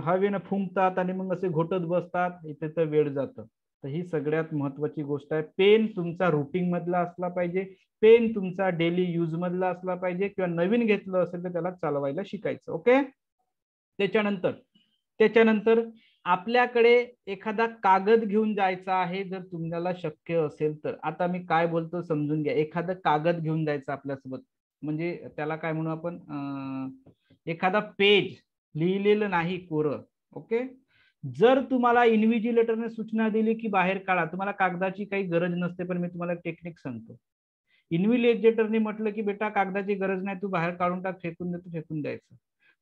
हवेनं फुंकतात आणि मग असे घोटत बसतात. इथे तर वेळ जातं. तर ही सगळ्यात महत्वाची गोष्ट आहे. पेन तुमचा रुटीन मधला असला पाहिजे, पेन तुमचा डेली यूज मधला असला पाहिजे, किंवा नवीन घेतलं असेल तर त्याला चालवायला शिकायचं. ओके, त्याच्यानंतर त्याच्यानंतर आपल्याकडे एखादा कागद घेऊन जायचा आहे, जर तुम्हाला शक्य असेल तर. आता मी काय बोलतो समजून घ्या. एखादा कागद घेऊन जायचं आपल्यासोबत, म्हणजे त्याला काय म्हणू आपण, एखादा पेज लिहिलेलं नाही, कोरं. ओके, जर तुम्हाला इन्व्हिजिलेटरने सूचना दिली की बाहेर काढा, तुम्हाला कागदाची काही गरज नसते, पण मी तुम्हाला टेक्निक सांगतो. इन्व्हिजिलेटरने म्हटलं की बेटा कागदाची गरज नाही, तू बाहेर काढून टाक, फेकून देतो, फेकून द्यायचं.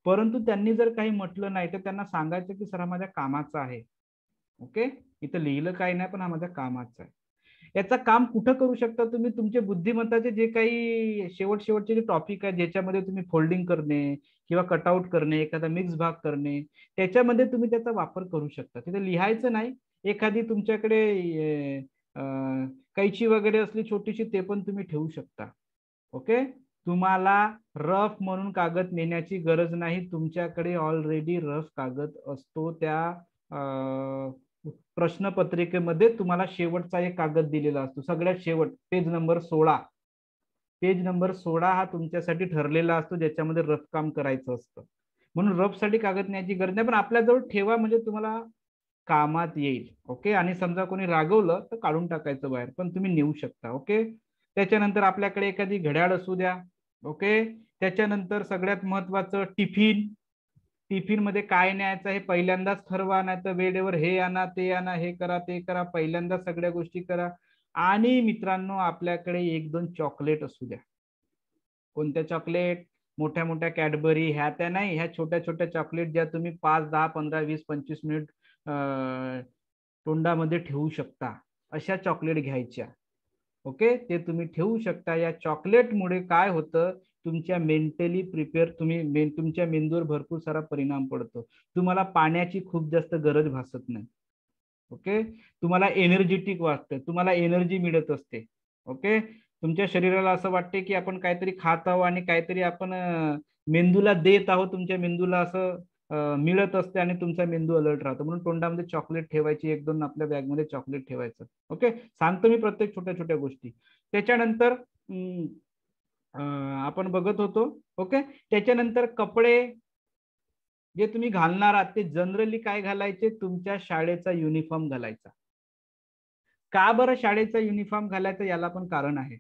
परंतु त्यांनी जर काही म्हटलं नाही तर त्यांना सांगायचं की सर माझ्या कामाचा आहे. ओके, इथं लिहिलं काही नाही, पण हा माझ्या कामाचा आहे. याचं काम कुठं करू शकता तुम्ही, तुमचे बुद्धिमत्ताचे जे काही शेवटचे जे टॉपिक आहे, ज्याच्यामध्ये तुम्ही फोल्डिंग करणे किंवा कटआउट करणे, एखादा मिक्स भाग करणे, त्याच्यामध्ये तुम्ही त्याचा वापर करू शकता. तिथे लिहायचं नाही. एखादी तुमच्याकडे कैची वगैरे असली छोटीशी, ते पण तुम्ही ठेवू शकता. ओके, तुम्हाला रफ म्हणून कागद नेण्याची गरज नाही. तुमच्याकडे ऑलरेडी रफ कागद असतो. त्या प्रश्नपत्रिकेमध्ये तुम्हाला शेवटचा एक कागद दिलेला असतो, सगळ्यात शेवट, पेज नंबर 16. पेज नंबर 16 हा तुमच्यासाठी ठरलेला असतो, ज्याच्यामध्ये रफ काम करायचं असतं. म्हणून रफ साठी कागद न्यायची गरज नाही, पण आपल्याजवळ ठेवा, म्हणजे तुम्हाला कामात येईल. ओके, आणि समजा कोणी रागवलं तर काढून टाकायचं बाहेर, पण तुम्ही नेऊ शकता. ओके, त्याच्यानंतर आपल्याकडे एखादी घड्याळ असू द्या. ओके, त्याच्यानंतर सगळ्यात महत्वाचं टिफिन. टिफिन मध्ये काय न्यायचं हे पहिल्यांदाच ठरवा, नाही तर वेळेवर हे आणा, ते आणा, हे करा, ते करा, पहिल्यांदा सगळ्या गोष्टी करा. आणि मित्रांनो, आपल्याकडे 1-2 चॉकलेट असू द्या. कोणत्या चॉकलेट, मोठ्या मोठ्या कॅडबरी ह्या त्या नाही, ह्या छोट्या छोट्या चॉकलेट ज्या तुम्ही 5, 10, 15, 20, 25 मिनिट तोंडामध्ये ठेवू शकता, अशा चॉकलेट घ्यायच्या. ओके, ते तुम्ही ठेवू शकता. या चॉकलेटमुळे काय होतं, तुमच्या मेंटली प्रिपेअर, तुमच्या मेंदूवर भरपूर सारा परिणाम पडतो. तुम्हाला पाण्याची खूप जास्त गरज भासत नाही. ओके, तुम्हाला एनर्जेटिक वाटतं, तुम्हाला एनर्जी मिळत असते. ओके, तुमच्या शरीराला असं वाटते की आपण काहीतरी खात आहोत आणि काहीतरी आपण मेंदूला देत आहोत. तुमच्या मेंदूला असं मिळत असते आणि तुमचा मेंदू अलर्ट राहतो. म्हणून तोंडामध्ये चॉकलेट ठेवायची, 1-2 आपल्या बॅगमध्ये चॉकलेट ठेवायचं. ओके, सांगतो मी प्रत्येक छोट्या छोट्या गोष्टी. त्याच्यानंतर आपण बघत होतो. ओके, त्याच्यानंतर कपडे जे तुम्ही घालणार आहात ते जनरली काय घालायचे, तुमच्या शाळेचा युनिफॉर्म घालायचा. का बरं शाळेचा युनिफॉर्म घालायचा, याला पण कारण आहे.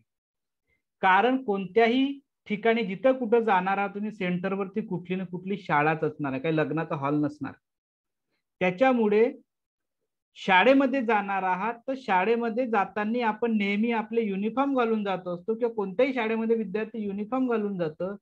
कारण कोणत्याही ठिकाणी जिथं कुठं जाणार आहात तुम्ही, सेंटरवरती कुठली ना कुठली शाळाच असणार आहे, काही लग्नाचा हॉल नसणार. त्याच्यामुळे शाळेमध्ये जाणार आहात तर शाळेमध्ये जाताना आपण नेहमी आपले युनिफॉर्म घालून जात असतो, किंवा कोणत्याही शाळेमध्ये विद्यार्थी युनिफॉर्म घालून जातं.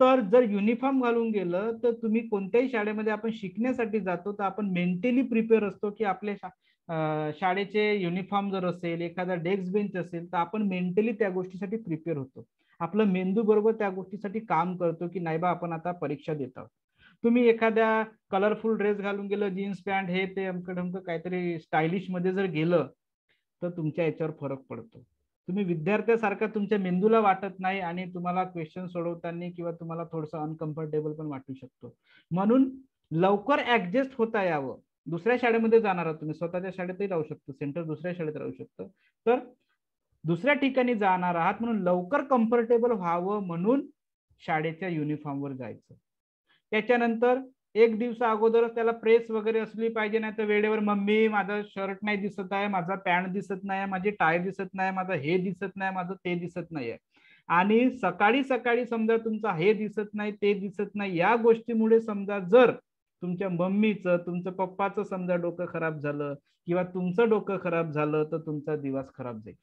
तर जर युनिफॉर्म घालून गेलं तर तुम्ही कोणत्याही शाळेमध्ये आपण शिकण्यासाठी जातो, तर आपण मेंटली प्रिपेअर असतो की आपल्या शाळेचे युनिफॉर्म जर असेल, एखादा डेस्क बेंच असेल, तर आपण मेंटली त्या गोष्टीसाठी प्रिपेअर होतो. आपलं मेंदू बरोबर त्या गोष्टीसाठी काम करतो की नाही बा आपण आता परीक्षा देत आहोत. तुम्ही एखाद्या कलरफुल ड्रेस घालून गेलं, जीन्स पॅन्ट हे ते अमकं ढमकं काहीतरी स्टायलिश मध्ये जर गेलं तर तुमच्या याच्यावर फरक पडतो. तुम्ही विद्यार्थ्यासारखा तुमच्या मेंदूला वाटत नाही आणि तुम्हाला क्वेश्चन सोडवताना किंवा तुम्हाला थोडंसं अनकम्फर्टेबल पण वाटू शकतो. म्हणून लवकर ऍडजस्ट होता यावं. दुसऱ्या शाळेमध्ये जाणार आहात तुम्ही, स्वतःच्या शाळेतही राहू शकतो, सेंटर दुसऱ्या शाळेत राहू शकतं, तर दुसऱ्या ठिकाणी जाणार आहात म्हणून लवकर कम्फर्टेबल व्हावं म्हणून शाळेच्या युनिफॉर्मवर जायचं. त्याच्यानंतर एक दिवसा अगोदरच त्याला प्रेस वगैरे असली पाहिजे, नाही तर वेळेवर मम्मी माझा शर्ट नाही दिसत आहे, माझा पॅन्ट दिसत नाही, माझी टाय दिसत नाही, माझं हे दिसत नाही, माझं ते दिसत नाहीये. आणि सकाळी सकाळी समजा तुमचा हे दिसत नाही ते दिसत नाही, या गोष्टीमुळे समजा जर तुमच्या मम्मीचं तुमचं पप्पाचं समजा डोकं खराब झालं किंवा तुमचं डोकं खराब झालं तर तुमचा दिवस खराब जाईल.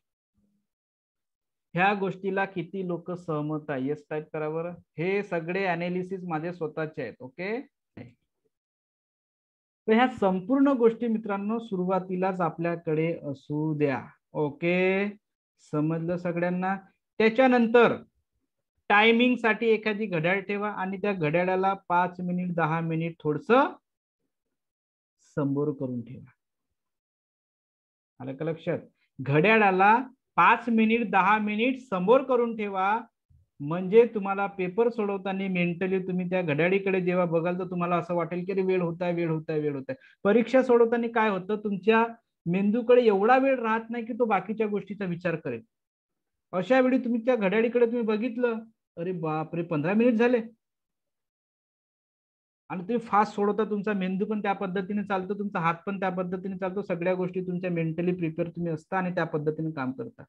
ह्या गोष्टीला किती लोक सहमत आहे? येस टाईप करा बरं. हे सगळे अनालिसिस माझे स्वतःचे आहेत. ओके, तर ह्या संपूर्ण गोष्टी मित्रांनो सुरुवातीलाच आपल्याकडे असू द्या. ओके, समजलं सगळ्यांना? त्याच्यानंतर टायमिंग साठी एखादी घड्याळ ठेवा आणि त्या घड्याळाला 5 मिनिट 10 मिनिट थोडस समोर करून ठेवा. आलं का लक्षात? घड्याळाला 5 मिनिट 10 मिनिट समोर करून ठेवा, म्हणजे तुम्हाला पेपर सोडवताना मेंटली तुम्ही त्या घड्याळीकडे जेव्हा बघाल तर तुम्हाला असं वाटेल की वेळ होत आहे वेळ होत आहे वेळ होत आहे. परीक्षा सोडवताना काय होतं, तुमच्या मेंदूकडे एवढा वेळ राहत नाही की तो बाकीच्या गोष्टीचा विचार करेल. अशा वेळी तुम्ही त्या घड्याळीकडे तुम्ही बघितलं, अरे बापरे 15 मिनिट झाले, आणि तुम्ही फास्ट सोडवता, तुमचा मेंदू पण त्या पद्धतीने चालतो, तुमचा हात पण त्या पद्धतीने चालतो, सगळ्या गोष्टी तुमच्या मेंटली प्रिपेअर तुम्ही असता आणि त्या पद्धतीने काम करता.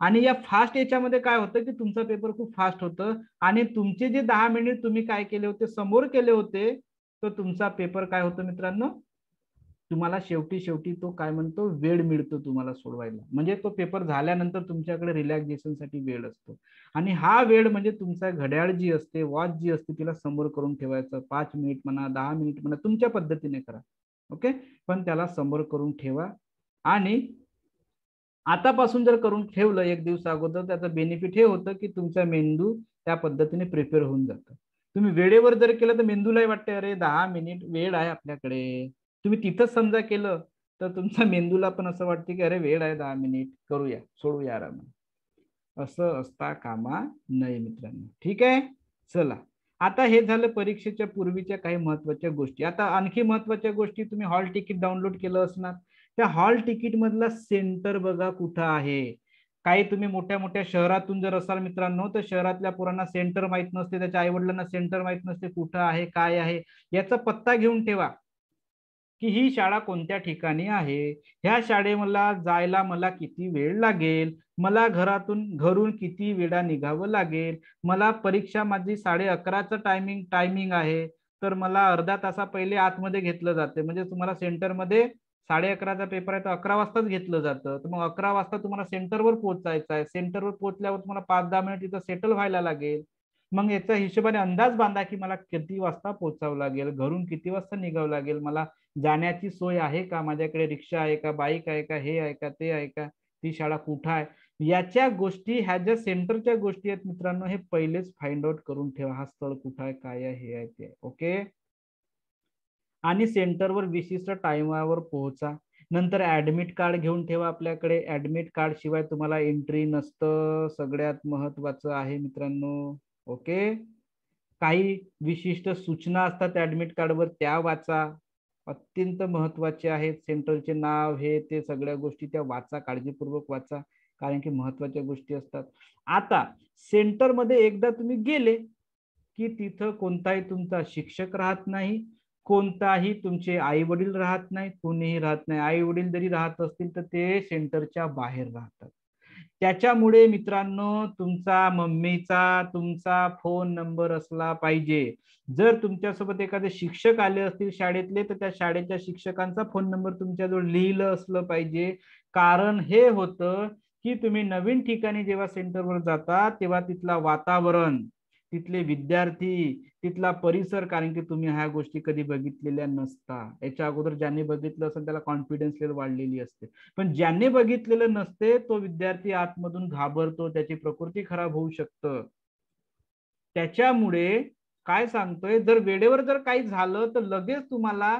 आणि या फास्ट याच्यामध्ये काय होतं की तुमचा पेपर खूप फास्ट होतं आणि तुमचे जे 10 मिनिट तुम्ही काय केले होते समोर केले होते, तर तुमचा पेपर काय होतं मित्रांनो, तुम्हाला शेवटी शेवटी तो काय म्हणतो वेळ मिळतो तुम्हाला सोडवायला. म्हणजे तो पेपर झाल्यानंतर तुमच्याकडे रिलॅक्सेशनसाठी वेळ असतो. आणि हा वेळ म्हणजे तुमचा घड्याळ जी असते, वॉच जी असते, तिला समोर करून ठेवायचं. 5 मिनिट म्हणा 10 मिनिट म्हणा तुमच्या पद्धतीने करा. ओके, पण त्याला समोर करून ठेवा. आणि आतापासून जर करून ठेवलं एक दिवस अगोदर, त्याचं बेनिफिट हे होतं की तुमचा मेंदू त्या पद्धतीने प्रिपेअर होऊन जातं. तुम्ही वेळेवर जर केलं तर मेंदूलाही वाटते अरे 10 मिनिट वेळ आहे आपल्याकडे. तुम्ही तिथंच समजा केलं तर तुमच्या मेंदूला पण असं वाटतं की अरे वेळ आहे 10 मिनिट, करूया सोडूया आरामात. असं असता कामा नये मित्रांनो. ठीक आहे, चला आता हे झालं परीक्षेच्या पूर्वीच्या काही महत्वाच्या गोष्टी. आता आणखी महत्वाच्या गोष्टी, तुम्ही हॉल तिकीट डाउनलोड केलं असणार, त्या हॉल तिकीट मधला सेंटर बघा कुठं आहे. काही तुम्ही मोठ्या मोठ्या शहरातून जर असाल मित्रांनो, तर शहरातल्या पोरांना सेंटर माहित नसते, त्याच्या आई वडिलांना सेंटर माहित नसते कुठं आहे काय आहे. याचा पत्ता घेऊन ठेवा की ही शाळा कोणत्या ठिकाणी आहे, ह्या शाळेला जायला मला किती वेळ लागेल, मला घरून किती वेळा निघावं लागेल, मला परीक्षा माझी 11:30चं टायमिंग आहे, तर मला अर्धा तासा पहिले आतमध्ये घेतलं जाते. म्हणजे तुम्हाला सेंटरमध्ये 11:30चा पेपर आहे तर 11 वाजताच घेतलं जातं. तर मग 11 वाजता तुम्हाला सेंटरवर पोहोचायचं आहे. सेंटरवर पोहोचल्यावर तुम्हाला 5-10 मिनिट तिथं सेटल व्हायला लागेल. मग याच्या हिशोबाने अंदाज बांधा की मला किती वाजता पोहोचावं लागेल, घरून किती वाजता निघावं लागेल, मला जाण्याची सोय आहे का, माझ्याकडे रिक्षा आहे का, बाईक आहे का, हे आहे का, ते आहे का, ती शाळा कुठं आहे, याच्या गोष्टी ह्या ज्या सेंटरच्या गोष्टी आहेत मित्रांनो, हे पहिलेच फाइंड आउट करून ठेवा. हा स्थळ कुठं आहे, काय आहे, हे आहे ते. ओके, आणि सेंटरवर विशिष्ट टाइमावर पोहोचा. नंतर ऍडमिट कार्ड घेऊन ठेवा आपल्याकडे. ऍडमिट कार्ड शिवाय तुम्हाला एंट्री नसतं, सगळ्यात महत्वाचं आहे मित्रांनो. ओके, काही विशिष्ट सूचना असतात ऍडमिट कार्डवर, त्या वाचा, अत्यंत महत्वाचे आहेत. सेंट्रलचे नाव हे ते सगळ्या गोष्टी त्या वाचा, काळजीपूर्वक वाचा, कारण की महत्वाच्या गोष्टी असतात. आता सेंटरमध्ये एकदा तुम्ही गेले की तिथं कोणताही तुमचा शिक्षक राहत नाही, कोणताही तुमचे आई वडील राहत नाही, कोणीही राहत नाही. आई वडील जरी राहत असतील तर ते सेंटरच्या बाहेर राहतात. त्याच्यामुळे मित्रांनो तुमचा मम्मीचा तुमचा फोन नंबर असला पाहिजे. जर तुमच्यासोबत एखादे शिक्षक आले असतील शाळेतले तर त्या शाळेच्या शिक्षकांचा फोन नंबर तुमच्याजवळ लिहिलं असलं पाहिजे. कारण हे होतं की तुम्ही नवीन ठिकाणी जेव्हा सेंटरवर जाता तेव्हा तिथला वातावरण, तिथले विद्यार्थी, तिथला परिसर, कारण की तुम्ही ह्या गोष्टी कधी बघितलेल्या नसता. याच्या अगोदर ज्यांनी बघितलं असेल त्याला कॉन्फिडन्स लेवल वाढलेली असते, पण ज्यांनी बघितलेलं नसते तो विद्यार्थी आतमधून घाबरतो, त्याची प्रकृती खराब होऊ शकतं. त्याच्यामुळे काय सांगतोय, जर वेळेवर जर काही झालं तर लगेच तुम्हाला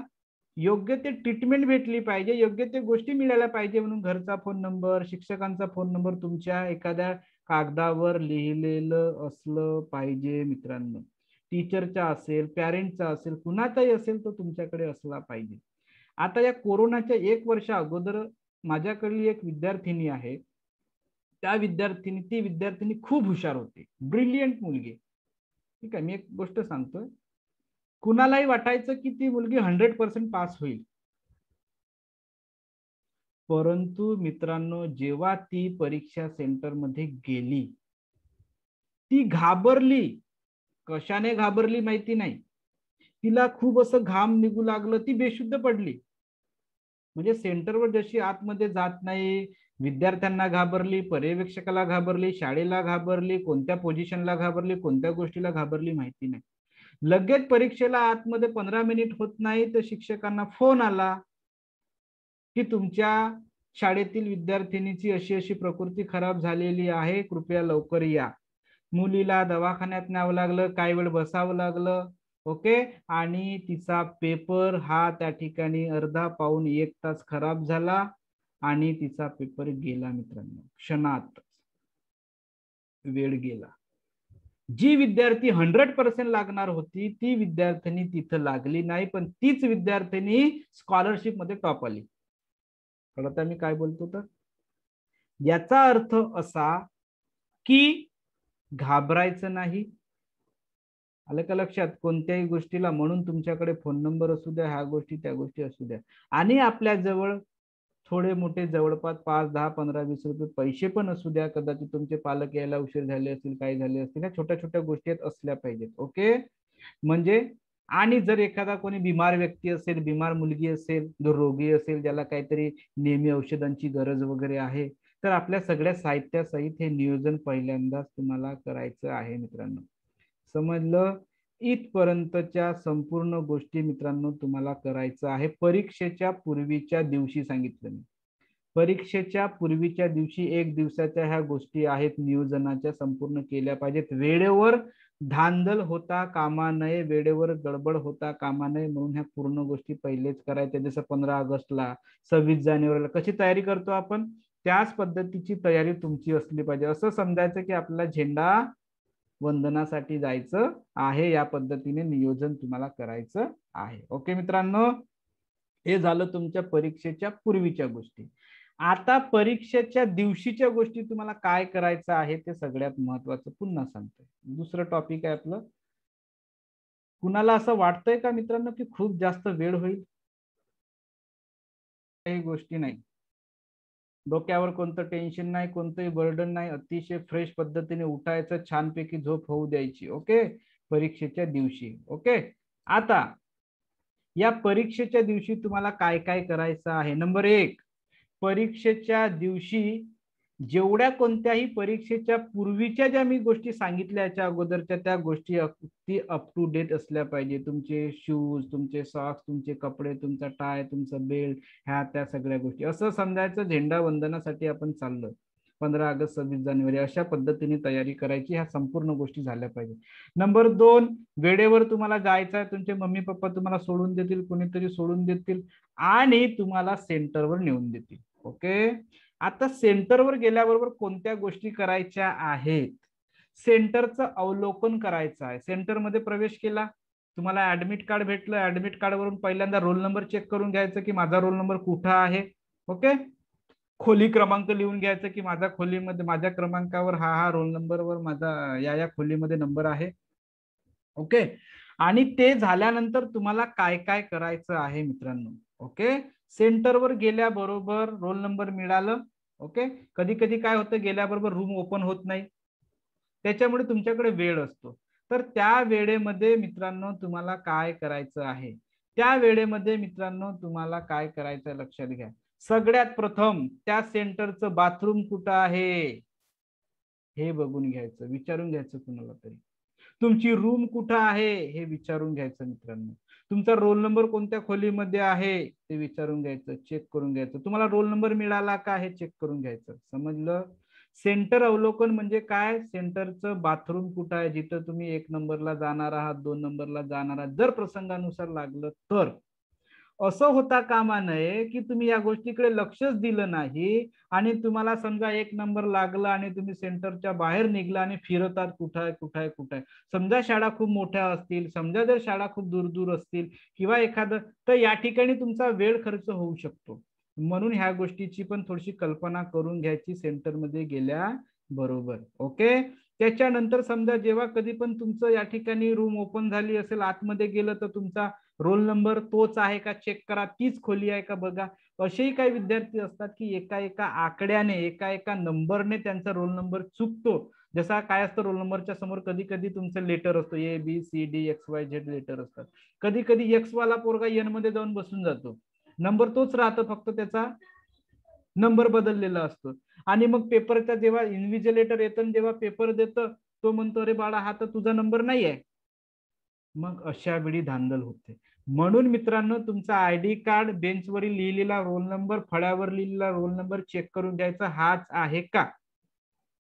योग्य ते ट्रीटमेंट भेटली पाहिजे, योग्य ते गोष्टी मिळाल्या पाहिजे. म्हणून घरचा फोन नंबर, शिक्षकांचा फोन नंबर तुमच्या एखाद्या कागदावर लिहिलेलं असलं पाहिजे मित्रांनो. टीचरचा असेल, पॅरेंटचा असेल, कुणाचाही असेल तो तुमच्याकडे असला पाहिजे. आता या कोरोनाच्या 1 वर्ष अगोदर माझ्याकडली एक विद्यार्थिनी आहे, ती विद्यार्थिनी खूप हुशार होती, ब्रिलियंट मुलगी. ठीक आहे, मी एक गोष्ट सांगतोय, कुणालाही वाटायचं की ती मुलगी 100% पास होईल, परंतु मित्रांनो जेव्हा ती परीक्षा सेंटर मध्ये गेली, ती घाबरली. कशाने घाबरली माहिती नाही, तिला खूप असं घाम निघू लागलं, ती बेशुद्ध पडली. म्हणजे सेंटरवर जशी आतमध्ये जात नाही, विद्यार्थ्यांना घाबरली, पर्यवेक्षकाला घाबरली, शाळेला घाबरली, कोणत्या पोझिशनला घाबरली, कोणत्या गोष्टीला घाबरली माहिती नाही. लगेच परीक्षेला आतमध्ये 15 मिनिट होत नाही तर शिक्षकांना फोन आला की तुमच्या शाळेतील विद्यार्थिनीची अशी अशी प्रकृती खराब झालेली आहे, कृपया लवकर या. मुलीला दवाखान्यात न्यावं लागलं, काही वेळ बसावं लागलं. ओके, आणि तिचा पेपर हा त्या ठिकाणी अर्धा पाऊण 1 तास खराब झाला आणि तिचा पेपर गेला मित्रांनो, क्षणात वेळ गेला. जी विद्यार्थी 100% लागणार होती ती विद्यार्थिनी तिथं लागली नाही, पण तीच विद्यार्थिनी स्कॉलरशिप मध्ये टॉप आली. कळत मी काय बोलतो? तर याचा अर्थ असा की घाबरायचं नाही. आलं का लक्षात? कोणत्याही गोष्टीला, म्हणून तुमच्याकडे फोन नंबर असू द्या, ह्या गोष्टी त्या गोष्टी असू द्या, आणि आपल्या जवळ थोडे मोठे जवळपास 5, 10, 15, 20 रुपये पैसे पण असू द्या, कदाचित तुमचे पालक यायला उशीर झाले असतील, काही झाले असतील, ह्या छोट्या छोट्या गोष्टी असल्या पाहिजेत. ओके, म्हणजे आणि जर एखादा कोणी बिमार व्यक्ती असेल, बिमार मुलगी असेल, जो रोगी असेल, ज्याला काहीतरी नेहमी औषधांची गरज वगैरे आहे, तर आपल्या सगळ्या साहित्यासहित हे नियोजन पहिल्यांदाच तुम्हाला करायचं आहे मित्रांनो. समजलं? इथपर्यंतच्या संपूर्ण गोष्टी मित्रांनो तुम्हाला करायचं आहे. परीक्षेच्या पूर्वीच्या दिवशी सांगितलं मी, परीक्षेच्या पूर्वीच्या दिवशी 1 दिवसाच्या ह्या गोष्टी आहेत नियोजनाच्या, संपूर्ण केल्या पाहिजेत. वेळेवर धांदल होता कामा नये, वेळेवर गडबड होता कामा नये, म्हणून ह्या पूर्ण गोष्टी पहिलेच करायच्या. जसं 15 ऑगस्टला, 26 जानेवारीला कशी तयारी करतो आपण, त्याच पद्धतीची तयारी तुमची असली पाहिजे. असं समजायचं की आपला झेंडा वंदनासाठी जायचं आहे, या पद्धतीने नियोजन तुम्हाला करायचं आहे. ओके मित्रांनो, हे झालं तुमच्या परीक्षेच्या पूर्वीच्या गोष्टी. आता परीक्षेच्या दिवशीच्या गोष्टी तुम्हाला काय करायचं आहे ते सगळ्यात महत्वाचं पुन्हा सांगतोय. दुसरं टॉपिक आहे आपलं. कुणाला असं वाटतंय का मित्रांनो की खूप जास्त वेळ होईल? काही गोष्टी नाही, डोक्यावर कोणतं टेन्शन नाही, कोणतंही बर्डन नाही, अतिशय फ्रेश पद्धतीने उठायचं, छानपैकी झोप होऊ द्यायची. ओके, परीक्षेच्या दिवशी. ओके, आता या परीक्षेच्या दिवशी तुम्हाला काय काय करायचं आहे? नंबर 1, परीक्षेच्या दिवशी जेवढ्या कोणत्याही परीक्षेच्या पूर्वीच्या ज्या मी गोष्टी सांगितल्या याच्या अगोदरच्या, त्या गोष्टी अगदी अप टू डेट असल्या पाहिजे. तुमचे शूज, तुमचे सॉक्स, तुमचे कपडे, तुमचा टाय, तुमचा बेल्ट, ह्या त्या सगळ्या गोष्टी. असं समजायचं झेंडा वंदनासाठी आपण चाललो, 15 ऑगस्ट, 26 जानेवारी, अशा पद्धतीने तयारी करायची. ह्या संपूर्ण गोष्टी झाल्या पाहिजे. नंबर 2, वेळेवर तुम्हाला जायचं आहे. तुमचे मम्मी पप्पा तुम्हाला सोडून देतील, कोणीतरी सोडून देतील आणि तुम्हाला सेंटरवर नेऊन देतील. ओके, आता सेंटरवर गेल्याबरोबर कोणत्या गोष्टी करायच्या आहेत? सेंटरचं अवलोकन करायचं आहे. सेंटरमध्ये प्रवेश केला, तुम्हाला ऍडमिट कार्ड भेटलं, ऍडमिट कार्ड वरून पहिल्यांदा रोल नंबर चेक करून घ्यायचं की माझा रोल नंबर कुठं आहे. ओके, खोली क्रमांक लिहून घ्यायचं की माझ्या खोलीमध्ये, माझ्या क्रमांकावर हा रोल नंबरवर माझा या खोलीमध्ये नंबर आहे. ओके, आणि ते झाल्यानंतर तुम्हाला काय काय करायचं आहे मित्रांनो? ओके, सेंटरवर गेल्याबरोबर रोल नंबर मिळालं. ओके, कधी कधी काय होतं, गेल्याबरोबर रूम ओपन होत नाही, त्याच्यामुळे तुमच्याकडे वेळ असतो. तर त्या वेळेमध्ये मित्रांनो तुम्हाला काय करायचं आहे? त्या वेळेमध्ये मित्रांनो तुम्हाला काय करायचं लक्षात घ्या. सगळ्यात प्रथम त्या सेंटरचं बाथरूम कुठं आहे हे बघून घ्यायचं, विचारून घ्यायचं कुणाला तरी. तुमची रूम कुठं आहे हे विचारून घ्यायचं मित्रांनो. तुमचा रोल नंबर कोणत्या खोलीमध्ये आहे ते विचारून घ्यायचं, चेक करून घ्यायचं. तुम्हाला रोल नंबर मिळाला का हे चेक करून घ्यायचं. समजलं? सेंटर अवलोकन म्हणजे काय? सेंटरचं बाथरूम कुठं आहे, जिथं तुम्ही 1 नंबरला जाणार आहात, 2 नंबरला जाणार आहात, जर प्रसंगानुसार लागलं तर. असं होता कामा नये की तुम्ही या गोष्टीकडे लक्षच दिलं नाही आणि तुम्हाला समजा 1 नंबर लागला आणि तुम्ही सेंटरच्या बाहेर निघला आणि फिरतात कुठं आहे कुठं आहे कुठं आहे. समजा शाळा खूप मोठ्या असतील, समजा जर शाळा खूप दूर दूर असतील किंवा एखादं, तर या ठिकाणी तुमचा वेळ खर्च होऊ शकतो. म्हणून ह्या गोष्टीची पण थोडीशी कल्पना करून घ्यायची सेंटरमध्ये गेल्या बरोबर. ओके. त्याच्यानंतर समजा जेव्हा कधी पण तुमचं या ठिकाणी रूम ओपन झाली असेल, आतमध्ये गेलं तर तुमचा रोल नंबर तोच आहे का चेक करा, तीच खोली आहे का बघा. असेही काही विद्यार्थी असतात की एका एका आकड्याने, एका एका नंबरने त्यांचा रोल नंबर चुकतो. जसा काय असतं, रोल नंबरच्या समोर कधी कधी तुमचं लेटर असतो, ABCD XYZ लेटर असतात. कधी कधी एक्स वाला पोरगा एन मध्ये जाऊन बसून जातो, नंबर तोच राहतो, फक्त त्याचा नंबर बदललेला असतो. आणि मग पेपरचा जेव्हा इन्व्हिजिलेटर येतं, जेव्हा पेपर देतं, तो म्हणतो अरे बाळा हा तर तुझा नंबर नाही आहे. मग अशा वेळी धांदल होते. म्हणून मित्रांनो, तुमचा आयडी कार्ड, बेंचवरील लिहिलेला रोल नंबर, फळ्यावर लिहिलेला रोल नंबर चेक करून घ्यायचा हाच आहे का.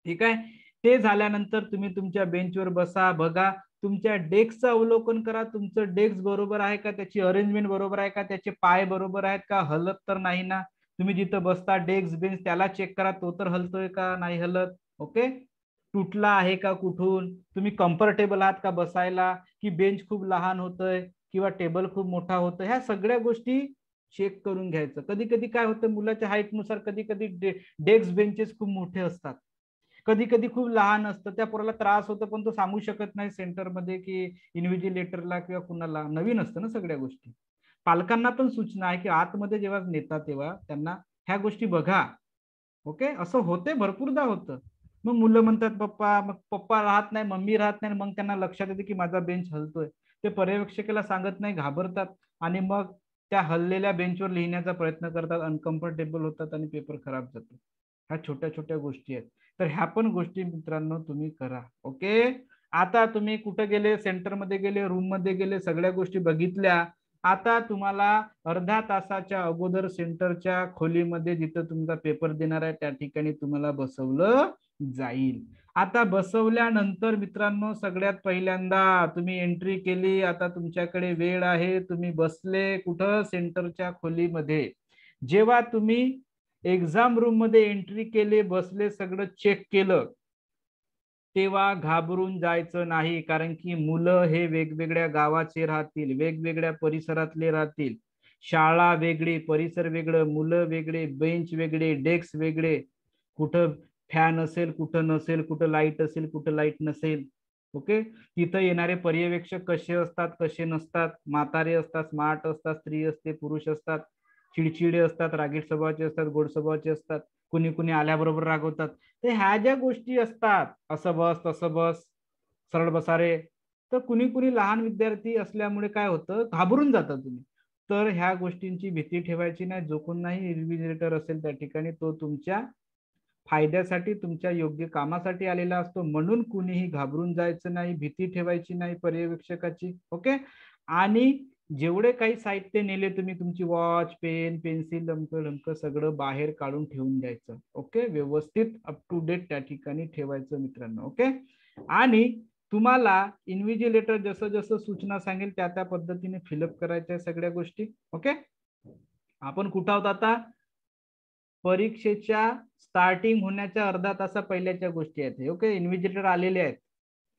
ठीक आहे. ते झाल्यानंतर तुम्ही तुमच्या बेंचवर बसा, बघा तुमच्या डेस्कचं अवलोकन करा, तुमचं डेस्क बरोबर आहे का, त्याची अरेंजमेंट बरोबर आहे का, त्याचे पाय बरोबर आहेत का, हलत तर नाही ना. तुम्ही जिथं बसता डेस्क बेंच त्याला चेक करा, तो तर हलतोय का नाही हलत. ओके. तुटला आहे का कुठून, तुम्ही कम्फर्टेबल आहात का बसायला, की बेंच खूप लहान होतोय किंवा टेबल खूप मोठा होतोय, ह्या सगळ्या गोष्टी चेक करून घ्यायचं. कधी कधी काय होतं, मुलाच्या हाईटनुसार कधी कधी डेस्क बेंचेस खूप मोठे असतात, कधी कधी खूप लहान असतं, त्या पोराला त्रास होतो, पण तो सांगू शकत नाही सेंटरमध्ये की इन्व्हिजिलेटरला किंवा कुणाला, नवीन असतं ना सगळ्या गोष्टी. पालकांना पण सूचना आहे की आतमध्ये जेव्हा नेतात तेव्हा त्यांना ह्या गोष्टी बघा. ओके. असं होते, भरपूरदा होतं. मग मुलं म्हणतात पप्पा, मग पप्पा राहत नाही, मम्मी राहत नाही, मग त्यांना लक्षात येते की माझा बेंच हलतोय. ते पर्यवेक्षकाला सांगत नाही, घाबरतात आणि मग त्या हललेल्या बेंचवर लिहिण्याचा प्रयत्न करतात, अनकम्फर्टेबल होतात आणि पेपर खराब जातो. ह्या छोट्या छोट्या गोष्टी आहेत. तर ह्या पण गोष्टी मित्रांनो तुम्ही करा. ओके. आता तुम्ही कुठे गेले, सेंटरमध्ये गेले, रूम मध्ये गेले, सगळ्या गोष्टी बघितल्या. आता तुम्हाला अर्ध्या तासाच्या अगोदर सेंटरच्या खोलीमध्ये जिथं तुमचा पेपर देणार आहे त्या ठिकाणी तुम्हाला बसवलं जाईल. आता बसवल्यानंतर मित्रांनो, सगळ्यात पहिल्यांदा तुम्ही एंट्री केली, आता तुमच्याकडे वेळ आहे, तुम्ही बसले कुठं, सेंटरच्या खोलीमध्ये. जेव्हा तुम्ही एक्झाम रूम मध्ये एंट्री केले, बसले, सगळं चेक केलं, तेव्हा घाबरून जायचं नाही, कारण की मुलं हे वेगवेगळ्या गावाचे राहतील, वेगवेगळ्या परिसरातले राहतील. शाळा वेगळी, परिसर वेगळं, मुलं वेगळे, बेंच वेगळे, डेस्क वेगळे, कुठं फॅन असेल कुठं नसेल, कुठं लाईट असेल कुठं लाईट नसेल. ओके. तिथं येणारे पर्यवेक्षक कसे असतात कसे नसतात, म्हातारे असतात, स्मार्ट असतात, स्त्री असते, पुरुष असतात, चिडचिडे असतात, रागीट स्वभावाचे असतात, गोड स्वभावाचे असतात, कुणी कुणी आल्याबरोबर रागवतात. तर ह्या ज्या गोष्टी असतात, असं बस तसं बस, सरळ बसा रे, तर कुणी कुणी लहान विद्यार्थी असल्यामुळे काय होतं, घाबरून जाता तुम्ही. तर ह्या गोष्टींची भीती ठेवायची नाही. जो कोण नाही इन्व्हिजिलेटर असेल त्या ठिकाणी तो तुमच्या फायद्यासाठी, तुमच्या योग्य कामासाठी आलेला असतो, म्हणून कुणीही घाबरून जायचं नाही, भीती ठेवायची नाही पर्यवेक्षकाची. ओके. आणि जेवढे काही साहित्य नेले तुम्ही, तुमची वॉच, पेन, पेन्सिल, लमकं सगळं बाहेर काढून ठेवून द्यायचं. ओके. व्यवस्थित अप टू डेट त्या ठिकाणी ठेवायचं मित्रांनो. ओके. आणि तुम्हाला इन्व्हिजिलेटर जसं जसं सूचना सांगेल त्या त्या पद्धतीने फिलअप करायच्या सगळ्या गोष्टी. ओके. आपण कुठं आहोत आता, परीक्षेच्या स्टार्टिंग होण्याच्या अर्धा तासा पहिल्याच्या गोष्टी आहेत. ओके. इन्व्हिजिलेटर आलेले आहेत,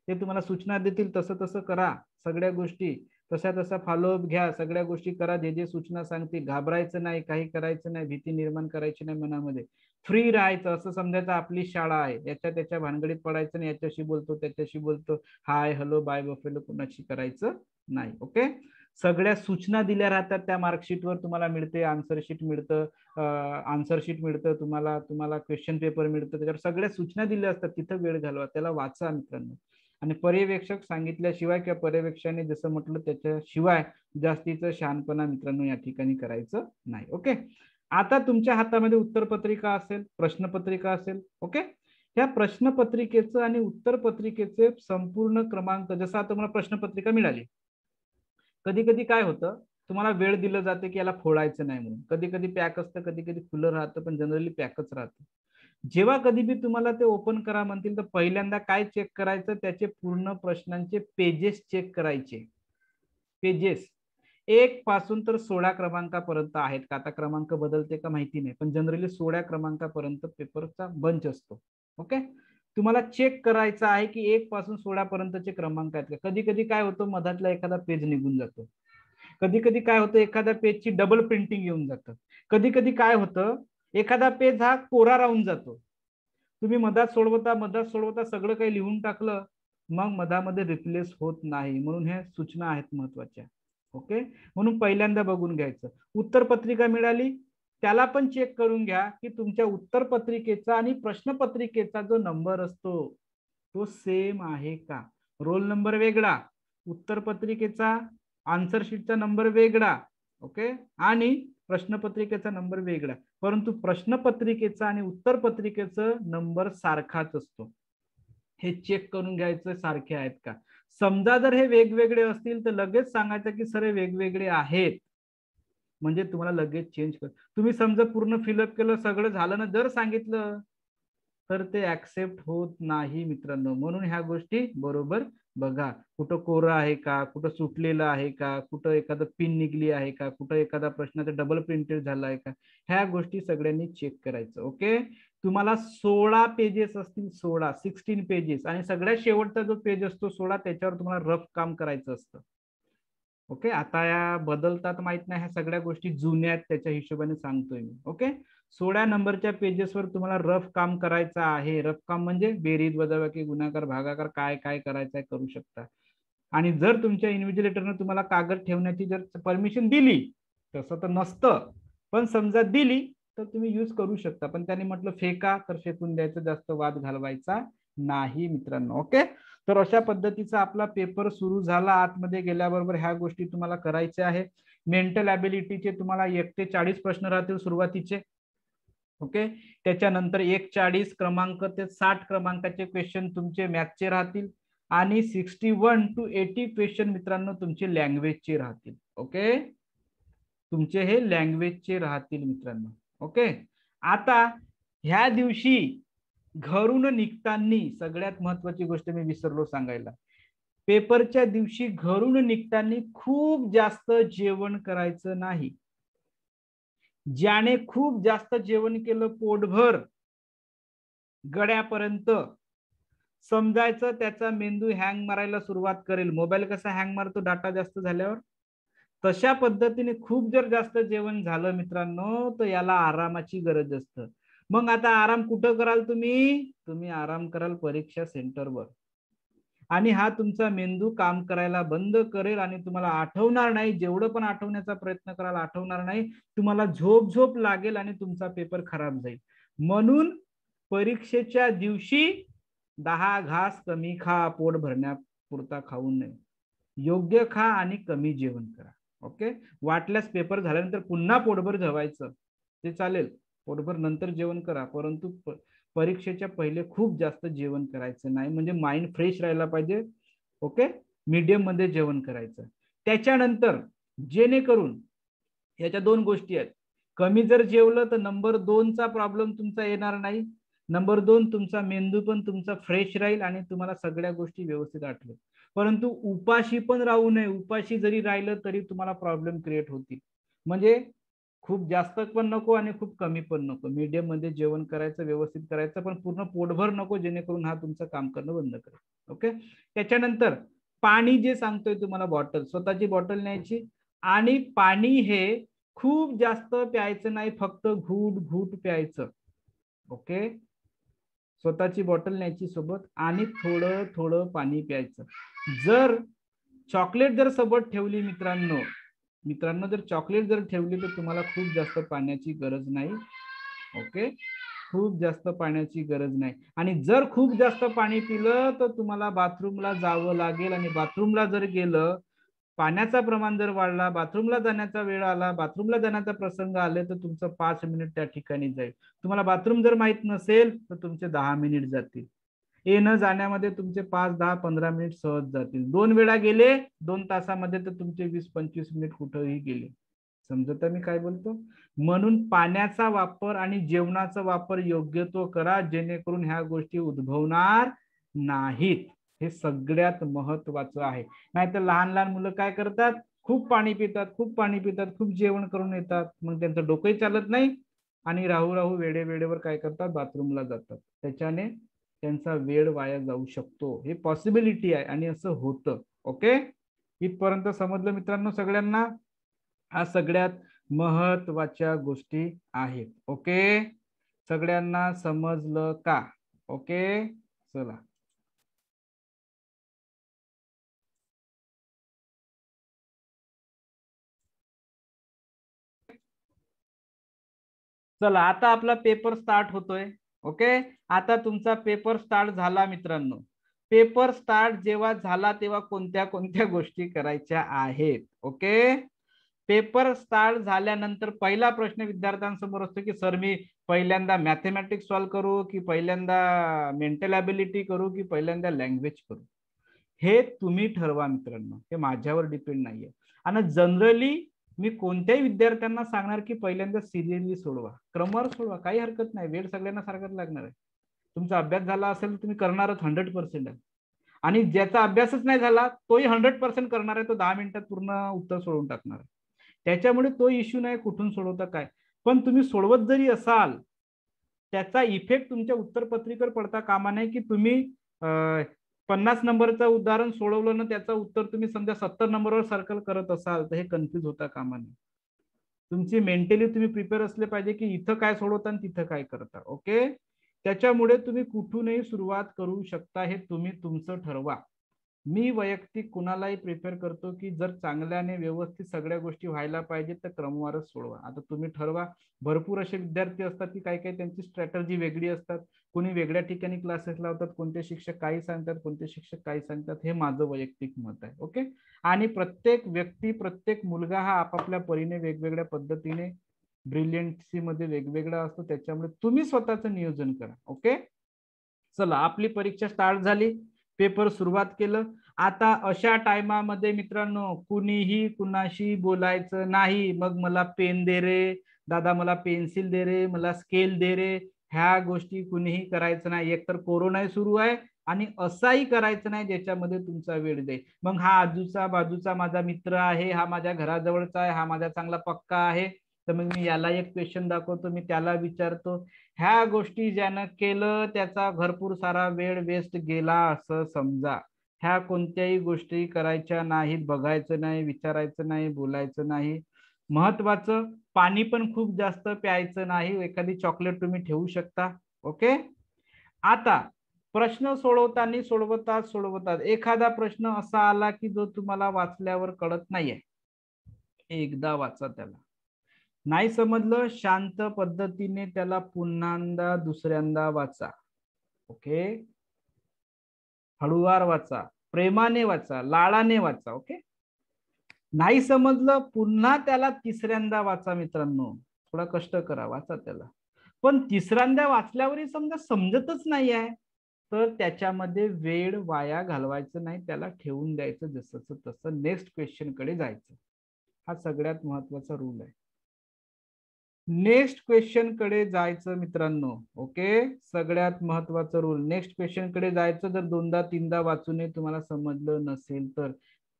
ते तुम्हाला सूचना देतील, तसं तसं करा, सगळ्या गोष्टी तशा तसा फॉलोअप घ्या, सगळ्या गोष्टी करा, जे जे सूचना सांगतील. घाबरायचं नाही, काही करायचं नाही, भीती निर्माण करायची नाही मनामध्ये, फ्री राहायचं. असं समजायचं आपली शाळा आहे, याच्या त्याच्या भानगडीत पडायचं नाही, याच्याशी बोलतो त्याच्याशी बोलतो, हाय हॅलो बाय बफेलो कोणाशी करायचं नाही. ओके. सगळ्या सूचना दिल्या राहतात, त्या मार्कशीटवर तुम्हाला मिळते, आन्सर शीट मिळतं, आन्सर शीट मिळतं तुम्हाला, तुम्हाला क्वेश्चन पेपर मिळतं, त्याच्यावर सगळ्या सूचना दिल्या असतात. तिथं वेळ घालवा, त्याला वाचा मित्रांनो. आणि पर्यवेक्षक सांगितल्याशिवाय किंवा पर्यवेक्षकाने जसं म्हटलं त्याच्याशिवाय जास्तीचं शहाणपणा मित्रांनो या ठिकाणी करायचं नाही. ओके. आता तुमच्या हातामध्ये उत्तरपत्रिका असेल, प्रश्नपत्रिका असेल. ओके. ह्या प्रश्नपत्रिकेचं आणि उत्तरपत्रिकेचे संपूर्ण क्रमांक, जसं आता तुम्हाला प्रश्नपत्रिका मिळाली, कधी कधी काय होतं, तुम्हाला वेळ दिलं जाते की याला फोडायचं नाही म्हणून, कधी कधी पॅक असतं, कधी कधी खुलं राहतं, पण जनरली पॅकच राहतं. जेव्हा कधी बी तुम्हाला ते ओपन करा म्हणतील, तर पहिल्यांदा काय चेक करायचं, त्याचे पूर्ण प्रश्नांचे पेजेस चेक करायचे. पेजेस 1 पासून तर 16 क्रमांकापर्यंत आहेत का, आता क्रमांक बदलते का माहिती नाही, पण जनरली 16 क्रमांकापर्यंत पेपरचा बंच असतो. ओके. तुम्हाला चेक करायचं आहे की 1 पासून 16 पर्यंतचे क्रमांक आहेत का. कधी कधी काय होतं, मधातला एखादा पेज निघून जातो, कधी कधी काय होतं, एखाद्या पेजची डबल प्रिंटिंग येऊन जातं. कधी कधी काय होतं, एखादा पेज हा कोरा राहून जातो. तुम्ही मधात सोडवता सगळं काही लिहून टाकलं, मग मधामध्ये रिप्लेस होत नाही. म्हणून हे सूचना आहेत महत्वाच्या. ओके, म्हणून पहिल्यांदा बघून घ्यायचं. उत्तर पत्रिका मिळाली, त्याला पण चेक करून घ्या की तुमच्या उत्तर पत्रिकेचा आणि प्रश्नपत्रिकेचा जो नंबर असतो तो सेम आहे का. रोल नंबर वेगळा, उत्तर पत्रिकेचा आन्सर शीटचा नंबर वेगळा, ओके, आणि प्रश्नपत्रिकेचा नंबर वेगळा, परंतु प्रश्नपत्रिकेचा आणि उत्तर पत्रिकेचा नंबर सारखाच असतो. हे चेक करून घ्यायचं सारखे आहेत का. समजा जर हे वेगवेगळे असतील तर लगेच सांगायचं की सर हे वेगवेगळे आहेत, म्हणजे तुम्हाला लगेच चेंज कर. तुम्ही समजा पूर्ण फिलअप केलं, सगळं झालं ना, जर सांगितलं तर ते ऍक्सेप्ट होत नाही मित्रांनो. म्हणून ह्या गोष्टी बरोबर बघा, कुठं कोरं आहे का, कुठं सुटलेलं आहे का, कुठं एखादं पिन निघली आहे का, कुठं एखादा प्रश्नाचा डबल प्रिंटेड झाला आहे का, ह्या गोष्टी सगळ्यांनी चेक करायचं. ओके, तुम्हाला 16 पेजेस असतील, 16 पेजेस, आणि सगळ्यात शेवटचा जो पेज असतो 16, त्याच्यावर तुम्हाला रफ काम करायचं असतं. ओके, आता या बदलतात माहित नाही, ह्या सगळ्या गोष्टी जुन्या आहेत त्याच्या हिशोबाने सांगतोय मी. ओके, 16 नंबरच्या पेजेसवर तुम्हाला रफ काम करायचं आहे. रफ काम म्हणजे बेरीज, वजाबाकी, गुणाकार, भागाकार, काय काय करायचं आहे करू शकता. आणि जर तुमच्या इन्व्हिजिलेटरने तुम्हाला कागद ठेवण्याची जर परमिशन दिली, तसं तर नसतं, पण समजा दिली तर तुम्ही यूज करू शकता. पण त्याने म्हटलं फेका तर फेकून द्यायचं, जास्त वाद घालवायचा नाही मित्रांनो. ओके, तर अशा पद्धतीचा आपला पेपर सुरू झाला. आतमध्ये गेल्याबरोबर ह्या गोष्टी तुम्हाला करायच्या आहे. मेंटल ॲबिलिटीचे तुम्हाला 1 ते 40 प्रश्न राहतील सुरुवातीचे. ओके, त्याच्यानंतर 140 क्रमांक ते 60 क्रमांकाचे क्वेश्चन तुमचे मॅथचे राहतील, आणि 61 to 80 क्वेश्चन मित्रांनो तुमचे लँग्वेजचे राहतील. ओके, तुमचे हे लँग्वेजचे राहतील मित्रांनो. ओके, आता ह्या दिवशी घरून निघताना सगळ्यात महत्वाची गोष्ट मी विसरलो सांगायला, पेपरच्या दिवशी घरून निघताना खूप जास्त जेवण करायचं नाही. ज्याने खूप जास्त जेवण केलं पोटभर गड्यापर्यंत, समजायचं त्याचा मेंदू हँग मारायला सुरुवात करेल. मोबाईल कसा हँग मारतो डाटा जास्त झाल्यावर, तशा पद्धतीने खूप जर जास्त जेवण झालं मित्रांनो तर याला आरामाची गरज असतं. मग आता आराम कुठं कराल तुम्ही आराम कराल परीक्षा सेंटरवर, आणि हा तुमचा मेंदू काम करायला बंद करेल आणि तुम्हाला आठवणार नाही. जेवढं पण आठवण्याचा प्रयत्न कराल आठवणार नाही, तुम्हाला झोप लागेल आणि तुमचा पेपर खराब जाईल. म्हणून परीक्षेच्या दिवशी 10 घास कमी खा, पोट भरण्यापुरता खाऊ नये. योग्य खा आणि कमी जेवण करा. ओके, वाटल्यास पेपर झाल्यानंतर पुन्हा पोटभर जेवायचं ते चालेल, पोटभर नंतर जेवण करा, परंतु परीक्षेच्या पहिले खूप जास्त जेवण करायचं नाही, म्हणजे माइंड फ्रेश राहायला पाहिजे. ओके, मीडियम मध्ये जेवण करायचं. त्याच्यानंतर जेणेकरून याच्या 2 गोष्टी आहेत. कमी जर जेवलं तर नंबर 2 चा प्रॉब्लेम तुमचा येणार नाही. नंबर 2, तुमचा मेंदू पण तुमचा फ्रेश राहील आणि तुम्हाला सगळ्या गोष्टी व्यवस्थित आठवेल. परंतु उपाशी पण राहू नये. उपाशी जरी राहिलं तरी तुम्हाला प्रॉब्लेम क्रिएट होतील. म्हणजे खूप जास्त पण नको आणि खूप कमी पण नको, मीडियम मध्ये जेवण करायचं, व्यवस्थित करायचं, पण पूर्ण पोटभर नको, जेणेकरून हा तुमचं काम करणं बंद करेल. ओके, त्याच्यानंतर पाणी जे सांगतोय तुम्हाला, बॉटल, स्वतःची बॉटल न्यायची, आणि पाणी हे खूप जास्त प्यायचं नाही, फक्त घूट घूट प्यायचं. ओके, स्वतःची बॉटल न्यायची सोबत आणि थोडं थोडं पाणी प्यायचं. जर चॉकलेट जर सोबत ठेवली मित्रांनो जर चॉकलेट जर ठेवली तर तुम्हाला खूप जास्त पाण्याची गरज नाही. ओके, खूप जास्त पाण्याची गरज नाही. आणि जर खूप जास्त पाणी पिलं तर तुम्हाला बाथरूमला जावं लागेल, आणि बाथरूमला जर गेलं, पाण्याचा प्रमाण जर वाढला, बाथरूमला जाण्याचा वेळ आला, बाथरूमला जाण्याचा प्रसंग आले तर तुमचं 5 मिनिट त्या ठिकाणी जाईल. तुम्हाला बाथरूम जर माहित नसेल तर तुमचे 10 मिनिट जातील. येणं जाण्यामध्ये तुमचे 5, 10, 15 मिनिट सहज जातील. 2 वेळा गेले 2 तासामध्ये तर तुमचे 20-25 मिनिट कुठेही गेले. समजत मी काय बोलतो. म्हणून पाण्याचा वापर आणि जेवणाचा वापर योग्य तो करा, जेणेकरून ह्या गोष्टी उद्भवणार नाहीत. हे सगळ्यात महत्वाचं आहे. नाहीतर लहान लहान मुलं काय करतात, खूप पाणी पितात, खूप जेवण करून येतात, मग त्यांचं डोकंही चालत नाही, आणि राहू वेळेवर काय करतात, बाथरूमला जातात. त्याच्याने त्यांचा वेळ वाया जाऊ शकतो. हे पॉसिबिलिटी आहे आणि असं होतं. ओके, इथपर्यंत समजलं मित्रांनो सगळ्यांना. हा सगळ्यात महत्वाच्या गोष्टी आहेत. ओके, सगळ्यांना समजलं का? ओके, चला. चला आता आपला पेपर स्टार्ट होतोय. ओके, आता तुमचा पेपर स्टार्ट झाला मित्रांनो. पेपर स्टार्ट जेव्हा झाला तेव्हा कोणत्या कोणत्या गोष्टी करायच्या आहेत? ओके, पेपर स्टार्ट झाल्यानंतर पहिला प्रश्न विद्यार्थ्यांसमोर असतो की सर मी पहिल्यांदा मॅथमॅटिक्स सॉल्व्ह करू की पहिल्यांदा मेंटल ॲबिलिटी करू की पहिल्यांदा लँग्वेज करू? हे तुम्ही ठरवा मित्रांनो, हे माझ्यावर डिपेंड नाहीये. आणि जनरली मी कोणत्याही विद्यार्थ्यांना सांगणार की पहिल्यांदा सिरियसली सोडवा, क्रमवार सोडवा, काही हरकत नाही. वेळ सगळ्यांना सारखाच लागणार आहे. तुमचा अभ्यास झाला असेल तर तुम्ही करणारच 100% आहे. आणि ज्याचा अभ्यासच नाही झाला तोही 100% करणार आहे, तो 10 मिनिटात पूर्ण उत्तर सोडवून टाकणार आहे. त्याच्यामुळे तो इश्यू नाही कुठून सोडवता काय. पण तुम्ही सोडवत जरी असाल त्याचा इफेक्ट तुमच्या उत्तरपत्रिकेवर पडता कामा नये की तुम्ही 50 नंबरचं उदाहरण सोडवलं ना त्याचं उत्तर तुम्ही समजा 70 नंबरवर सर्कल करत असाल तर हे कन्फ्युज होता कामा नये. तुमची मेंटली तुम्ही प्रिपेअर असले पाहिजे की इथं काय सोडवता आणि तिथं काय करता. ओके, त्याच्यामुळे तुम्ही कुठूनही सुरुवात करू शकता, हे तुम्ही तुमचं ठरवा. मी वैयक्तिक कुणालाही प्रिफर करतो की जर चांगल्याने व्यवस्थित सगळ्या गोष्टी व्हायला पाहिजे तर क्रमवारच सोडवा. आता तुम्ही ठरवा. भरपूर असे विद्यार्थी असतात की काही काही त्यांची स्ट्रॅटर्जी वेगळी असतात. कोणी वेगळ्या ठिकाणी क्लासेस लावतात, कोणते शिक्षक काही सांगतात, कोणते शिक्षक काही सांगतात. हे माझं वैयक्तिक मत आहे. ओके, आणि प्रत्येक व्यक्ती प्रत्येक मुलगा हा आपापल्या परीने वेगवेगळ्या पद्धतीने ब्रिलियन्सी मध्ये वेगवेगळा असतो. त्याच्यामुळे तुम्ही स्वतःचं नियोजन करा. ओके, चला आपली परीक्षा स्टार्ट झाली, पेपर सुरुवात केलं. आता अशा टायमामध्ये मित्रांनो कुणीही कुणाशी बोलायचं नाही. मग मला पेन दे रे दादा, मला पेन्सिल दे रे, मला स्केल दे रे, ह्या गोष्टी कुणीही करायचं नाही. एकतर कोरोना सुरू आहे आणि असाही करायचं नाही ज्याच्यामध्ये तुमचा वेळ जाईल. मग हा आजूचा बाजूचा माझा मित्र आहे, हा माझ्या घराजवळचा आहे, हा माझा चांगला पक्का आहे, तर मग मी याला एक क्वेश्चन दाखवतो, मी त्याला विचारतो. ह्या गोष्टी ज्यानं केलं त्याचा भरपूर सारा वेळ वेस्ट गेला असं समजा. ह्या कोणत्याही गोष्टी करायच्या नाहीत, बघायचं नाही, विचारायचं नाही, बोलायचं नाही. महत्वाचं पाणी पण खूप जास्त प्यायचं नाही. एखादी चॉकलेट तुम्ही ठेवू शकता. ओके, आता प्रश्न सोडवतात एखादा प्रश्न असा आला की जो तुम्हाला वाचल्यावर कळत नाहीये, एकदा वाचा त्याला. नाही समजलं शांत पद्धतीने त्याला पुन्हा दुसऱ्यांदा वाचा. ओके, हळूवार वाचा, प्रेमाने वाचा, लाडाने वाचा. ओके, नाही समजलं पुन्हा त्याला तिसऱ्यांदा वाचा मित्रांनो. थोडा कष्ट करा, वाचा त्याला. पण तिसऱ्यांदा वाचल्यावरही समजा समजतच नाही आहे तर त्याच्यामध्ये वेळ वाया घालवायचं नाही, त्याला ठेवून द्यायचं जसंच तसं, नेक्स्ट क्वेश्चन कडे जायचं. हा सगळ्यात महत्वाचा रूल आहे. नेक्स्ट क्वेश्चन कडे जायचं मित्रांनो. ओके, सगळ्यात महत्वाचं रूल, नेक्स्ट क्वेश्चन कडे जायचं. जर दोनदा तीनदा वाचून तुम्हाला समजलं नसेल तर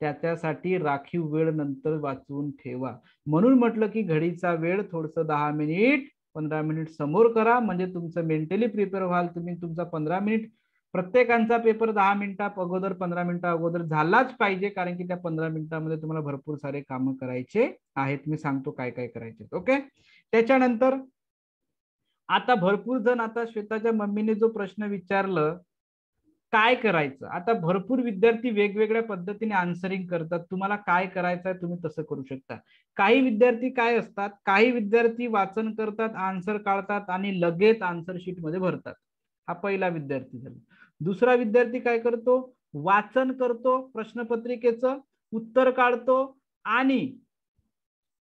त्याच्यासाठी राखीव वेळ नंतर वाचून ठेवा. म्हणून म्हटलं की घडीचा वेळ थोडस 10 मिनिट 15 मिनिट समोर करा, म्हणजे तुमचं मेंटली प्रिपेअर व्हाल तुम्ही. तुमचा 15 मिनिट, प्रत्येकांचा पेपर 10 मिनिटा अगोदर 15 मिनिटा अगोदर झालाच पाहिजे, कारण की त्या 15 मिनिटांमध्ये तुम्हाला भरपूर सारे कामं करायचे आहेत. मी सांगतो काय काय करायचे. ओके, त्याच्यानंतर आता भरपूर जण, आता श्वेताच्या मम्मीने जो प्रश्न विचारलं काय करायचं, आता भरपूर विद्यार्थी वेगवेगळ्या पद्धतीने आन्सरिंग करतात. तुम्हाला काय करायचं आहे तुम्ही तसं करू शकता. काही विद्यार्थी काय असतात, काही विद्यार्थी वाचन करतात, आन्सर काढतात आणि लगेच आन्सर शीट मध्ये भरतात. हा पहिला विद्यार्थी झाला. दुसरा विद्यार्थी काय करतो, वाचन करतो, प्रश्नपत्रिकेचं उत्तर काढतो आणि